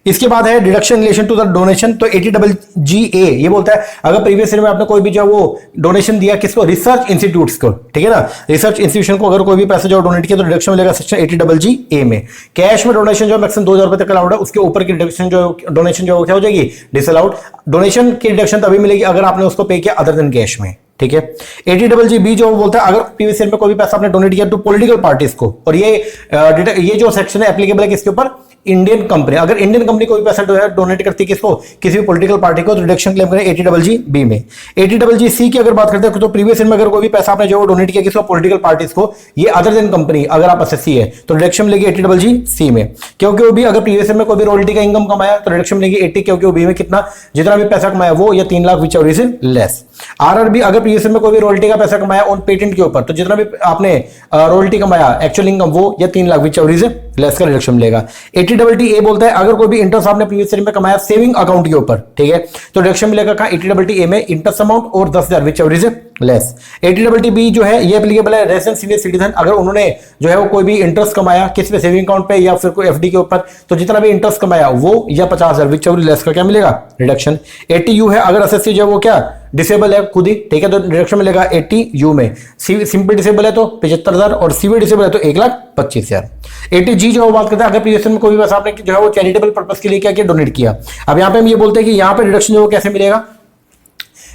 इसके बाद है deduction relation to the donation, तो 80GA ये बोलता है अगर प्रीवियस ईयर में आपने कोई भी जो वो डोनेशन दिया किसको, रिसर्च इंस्टीट्यूट्स को, ठीक है ना, रिसर्च इंस्टीट्यूशन को अगर कोई भी पैसा जो डोनेट किया तो रिडक्शन मिलेगा सेक्शन 80GA में। कैश में डोनेशन जो मैक्सिमम 2,000 रुपए तक अलाउड है, उसके ऊपर की रिडक्शन जो डोनेशन जो क्या हो जाएगी, डिसअलाउड। डोनेशन की रिडक्शन तभी मिलेगी अगर आपने उसको पे किया अदर देन कैश में, ठीक है। 80BB जो बोलता है अगर प्रीवियस ईयर में कोई भी पैसा आपने डोनेट किया टू पॉलिटिकल पार्टीज को, और ये जो सेक्शन है एप्लीकेबल है किसके ऊपर, इंडियन कंपनी, अगर इंडियन कंपनी कोई पैसा डोनेट करती है किसको, किसी भी पॉलिटिकल पार्टी को, तो रिडक्शन क्लेम करें 80BB में। 80BC की अगर बात करते हैं तो प्रीवियस ईयर में अगर कोई भी पैसा आपने जो डोनेट किया किसको, पॉलिटिकल पार्टीज को, ये अदर देन कंपनी अगर आप एसएससी है तो रिडक्शन मिलेगी 80BC में, क्योंकि वो भी अगर प्रीवियस ईयर में कोई भी रॉयल्टी का इनकम कमाया तो रिडक्शन मिलेगी 80, क्योंकि वो बी में कितना, जितना भी पैसा कमाया वो, या 3 lakh which ever is less. RRB अगर प्रीवियस ईयर में कोई भी रॉयल्टी का पैसा कमाया ऑन पेटेंट के ऊपर, तो जितना भी आपने रॉयल्टी कमाया एक्चुअल इनकम वो, या 3 lakh which ever is less का रिडक्शन मिलेगा। 80AA बोलता है अगर कोई भी इंटरेस्ट आपने प्रीवियस ईयर में कमाया सेविंग अकाउंट के ऊपर, ठीक है, तो रिडक्शन मिलेगा कहां, 80AA में, इंटरेस्ट अमाउंट और 10,000 which ever is less. 80BB जो है ये एप्लीकेबल है रेजिडेंट सीनियर सिटीजन, अगर उन्होंने जो है वो कोई भी इंटरेस्ट कमाया किस पे, सेविंग अकाउंट पे या फिर कोई एफडी के ऊपर, तो जितना भी इंटरेस्ट कमाया वो, या 50,000 विच एवर लेस का क्या मिलेगा, रिडक्शन। 80U है अगर एसएससी जो है वो क्या डिसेबल है खुद ही, ठीक है, तो रिडक्शन मिलेगा 80U में। सिंपल डिसेबल है तो 75,000 और सीवियर डिसेबल है तो 1,25,000। 80G जो बात करते हैं अगर प्रीवियस में कोई भी पैसा आपने जो है वो चैरिटेबल पर्पस के लिए क्या डोनेट किया। अब यहाँ पे हम ये बोलते हैं कि यहाँ पे रिडक्शन जो कैसे मिलेगा,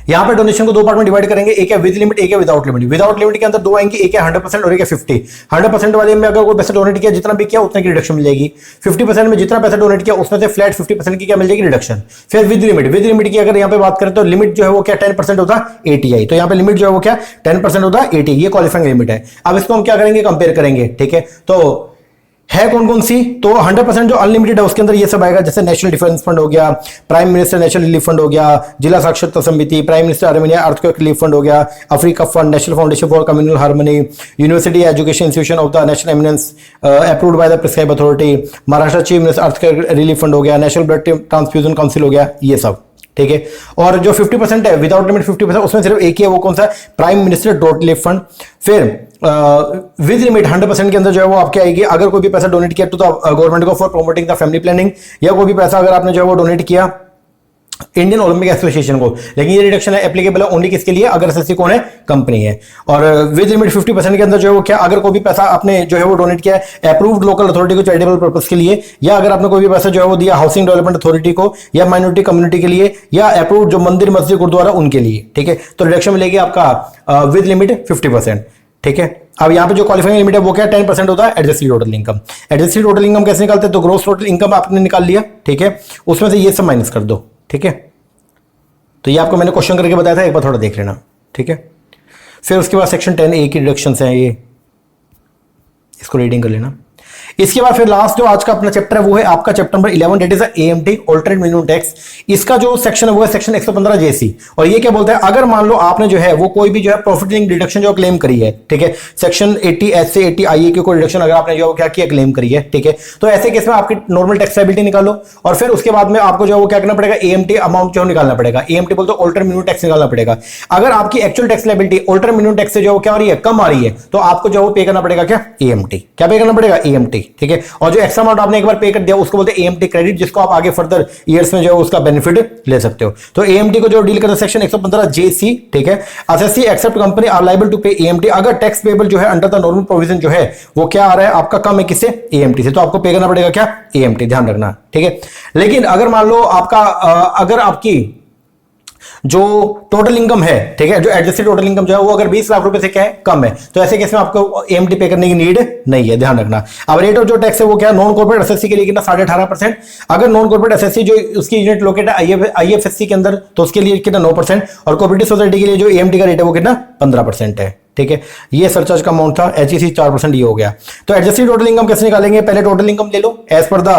यहां पे डोनेशन को 2 पार्ट में डिवाइड करेंगे, एक है विद लिमिट, एक है विदाउट लिमिट। विदाउट लिमिट के अंदर 2 आएंगे, एक है 100% और एक है 50। 100% वाले में अगर कोई पैसा डोनेट किया जितना भी किया उतने की रिडक्शन मिल जाएगी। 50% में जितना पैसा डोनेट किया उसमें से फ्लैट 50% की क्या मिल जाएगी, रिडक्शन। फिर विद लिमिट की अगर यहाँ पे बात करें तो लिमिट जो है वो क्या 10% होता है ATI, तो यहाँ पे लिमिट जो है वो क्या 10% होता है ATI, ये क्वालिफाइंग लिमिट है। अब इसको हम क्या करेंगे, कंपेयर करेंगे, ठीक है। तो है कौन कौन सी, तो 100% जो अनलिमिटेड है उसके अंदर ये सब आएगा, जैसे नेशनल डिफेंस फंड हो गया, prime minister national relief fund हो गया, जिला साक्षरता समिति, prime minister Armenia earthquake relief fund हो गया, Africa fund, national foundation for communal harmony, university education institution of the national eminence approved by the prescribe authority, Maharashtra chief minister earthquake relief fund हो गया, national blood transfusion council हो गया, ये सब, ठीक है। और जो 50% है विदाउट लिमिट 50%, उसमें सिर्फ एक ही है, वो कौन सा, prime minister dot relief fund. फिर विद लिमिट 100% के अंदर जो है वो आपके आएगी अगर कोई भी पैसा डोनेट किया टू द गवर्नमेंट को for promoting the family planning, या कोई भी पैसा अगर आपने जो है वो डोनेट किया इंडियन ओलंपिक एसोसिएशन को, लेकिन ये रिडक्शन है एप्लीकेबल है ओनली किसके लिए, अगर एसएससी कौन है, कंपनी है। और विद लिमिट 50% के अंदर जो है वो क्या, अगर कोई भी पैसा आपने जो है वो डोनेट किया अप्रूव्ड लोकल अथॉरिटी को चैरिटेबल पर्पस के लिए, या अगर आपने कोई भी पैसा जो है वो दिया हाउसिंग डेवलपमेंट अथॉरिटी को या माइनॉरिटी कम्युनिटी के लिए, या अप्रूव्ड जो मंदिर मस्जिद गुरुद्वारा उनके लिए, ठीक है, तो रिडक्शन मिलेगी आपका विद लिमिट 50%, ठीक है। अब यहाँ पे जो क्वालिफाइंग लिमिट है वो क्या 10% होता है adjusted total income. Adjusted total income कैसे निकालते हैं, तो ग्रोस टोटल इनकम आपने निकाल लिया, ठीक है, उसमें से ये सब माइनस कर दो, ठीक है। तो ये आपको मैंने क्वेश्चन करके बताया था, एक बार थोड़ा देख लेना, ठीक है। फिर उसके बाद सेक्शन 10A की डिडक्शंस हैं, ये इसको रीडिंग कर लेना। इसके बाद फिर लास्ट जो आज का अपना चैप्टर है वो है आपका chapter number 11, that is AMT alternate minimum tax. इसका जो सेक्शन है वो है सेक्शन 115 JC, और ये क्या बोलता है, अगर मान लो आपने जो है वो कोई भी जो है प्रॉफिट लिंक डिडक्शन जो क्लेम करी है, ठीक है, सेक्शन 80S से 80IA की कोई डिडक्शन अगर आपने जो क्या किया क्लेम करी है, ठीक है, तो ऐसे केस में आपकी नॉर्मल टैक्स लायबिलिटी निकालो, और फिर उसके बाद में आपको जो है वो क्या करना पड़ेगा, AMT अमाउंट जो निकालना पड़ेगा। AMT बोलते अल्टरनेट मिनिमम टैक्स निकालना पड़ेगा। अगर आपकी actual tax liability alternate minimum tax से जो क्या आ रही है, कम आ रही है, तो आपको जो है वो पे करना पड़ेगा क्या, AMT। क्या पे करना पड़ेगा, AMT, ठीक है। और जो एक्स्ट्रा अमाउंट आपने एक बार पे कर दिया उसको बोलते हैं AMT क्रेडिट, जिसको आप आगे फर्दर ईयर्स में जो है उसका बेनिफिट ले सकते हो। तो AMT को जो डील करता है सेक्शन 115 JC, ठीक है। Assessee except company are liable to pay AMT अगर टैक्स पेबल जो है अंडर द नॉर्मल प्रोविजन जो है वो क्या आ रहा है आपका कम है किससे, AMT से, तो आपको पे करना पड़ेगा क्या, AMT, ध्यान रखना, ठीक है। लेकिन अगर मान लो आपका अगर आपकी जो टोटल इनकम है, ठीक है, जो एडजस्टेड टोटल इनकम जो है वो अगर 20 लाख रुपए से क्या है, कम है, तो ऐसे केस में आपको AMT पे करने की नीड नहीं है, ध्यान रखना। अब रेट ऑफ जो टैक्स है वो क्या, नॉन कॉर्पोरेट एसएससी के लिए कितना 18.5%, अगर नॉन कॉर्पोरेट एसएससी जो उसकी यूनिट लोकेट है IFSC के अंदर तो उसके लिए कितना 9%, और कोऑपरेटिव सोसाइटी के लिए जो AMT का रेट है वो कितना 15% है, ठीक है। ये सरचार्ज का अमाउंट था, HEC 4% ये हो गया। तो एडजस्टेड टोटल इनकम कैसे निकालेंगे, पहले टोटल इनकम ले लो as per the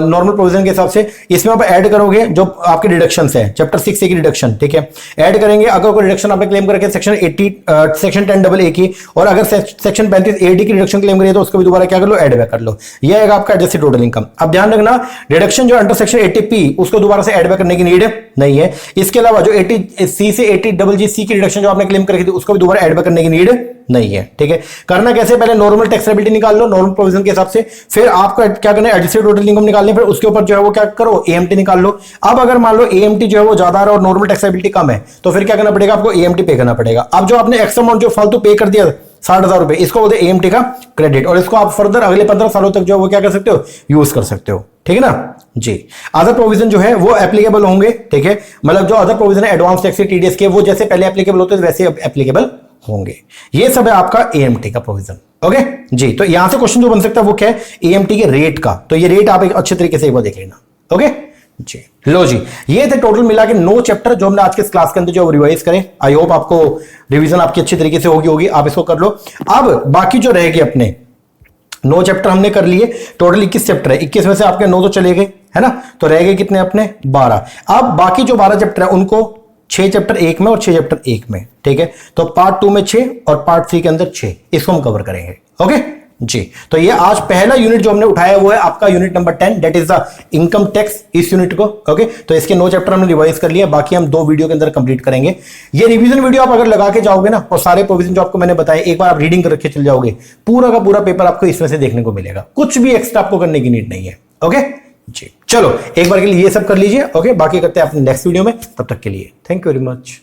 normal provision के हिसाब से, इसमें आप ऐड करोगे जो आपके डिडक्शंस है चैप्टर 6A की डिडक्शन, ठीक है, ऐड करेंगे। अगर कोई डिडक्शन आपने क्लेम करके सेक्शन 10AA की, और अगर सेक्शन 35AD की डिडक्शन क्लेम करिए तो उसको भी दोबारा क्या कर लो, ऐड बैक कर लो। ये आएगा आपका एडजस्टेड टोटल इनकम। अब ध्यान रखना डिडक्शन जो अंडर सेक्शन 80P उसको दोबारा से ऐड बैक करने की नीड नहीं है। इसके अलावा जो 80C से 80CC की डिडक्शन जो आपने क्लेम करी थी उसको भी दोबारा ऐड बैक करने की नीड नहीं है, ठीक है। करना कैसे, पहले नॉर्मल टैक्स लायबिलिटी निकाल लो नॉर्मल प्रोविजन के हिसाब से, फिर आपका क्या करना है एडजस्टेड टोटल इनकम निकालनी, फिर उसके ऊपर जो है वो क्या करो AMT निकाल लो। अब अगर मान लो AMT जो है वो ज्यादा है और नॉर्मल टैक्स लायबिलिटी कम है तो फिर क्या करना पड़ेगा, आपको AMT पे करना पड़ेगा। अब जो आपने एक्स्ट्रा अमाउंट जो फालतू पे कर दिया 60,000 रुपए, इसको बोलते हैं AMT का क्रेडिट, और इसको आप फर्दर अगले 15 सालों तक जो है वो क्या कर सकते हो, यूज कर सकते हो, ठीक है ना। जी। अदर प्रोविजन जो है वो एप्लीकेबल होंगे, ठीक है, मतलब जो अदर प्रोविजन है एडवांस टैक्स टीडीएस के, वो जैसे पहले एप्लीकेबल होते थे वैसे एप्लीकेबल होंगे। ये सब है आपका एएमटी का प्रोविजन। ओके जी। तो यहां से क्वेश्चन जो बन सकता है वो क्या है, एएमटी के रेट का। तो ये रेट आप एक अच्छे तरीके से एक बार देख लेना। ओके जी। लो जी, ये थे टोटल मिला के 9 चैप्टर जो हमने आज के क्लास के अंदर जो रिवाइज करें। आई होप आपको रिवीजन आपकी अच्छी तरीके से होगी, आप इसको कर लो। अब बाकी जो रहेगी अपने 9 चैप्टर हमने कर लिए, टोटल 21 चैप्टर है, 21 में से आपके 9 तो चले गए, है ना, तो रह गए कितने अपने 12। अब बाकी जो 12 चैप्टर है उनको 6 चैप्टर एक में और 6 चैप्टर एक में, ठीक है। तो पार्ट 2 में 6 और पार्ट 3 के अंदर 6, इसको हम कवर करेंगे। ओके जी। तो ये आज पहला यूनिट जो हमने उठाया वो है आपका unit number 10, that is the income tax, इस यूनिट को। ओके, तो इसके 9 चैप्टर हमने रिवाइज कर लिया, बाकी हम 2 वीडियो के अंदर कंप्लीट करेंगे। ये रिवीजन वीडियो आप अगर लगा के जाओगे ना, और सारे प्रोविजन जो आपको मैंने बताया एक बार आप रीडिंग कर रखे चल जाओगे, पूरा का पूरा पेपर आपको इसमें से देखने को मिलेगा, कुछ भी एक्स्ट्रा आपको करने की नीड नहीं है। ओके जी, चलो एक बार के लिए ये सब कर लीजिए। ओके, बाकी करते हैं अपने नेक्स्ट वीडियो में, तब तक के लिए थैंक यू वेरी मच।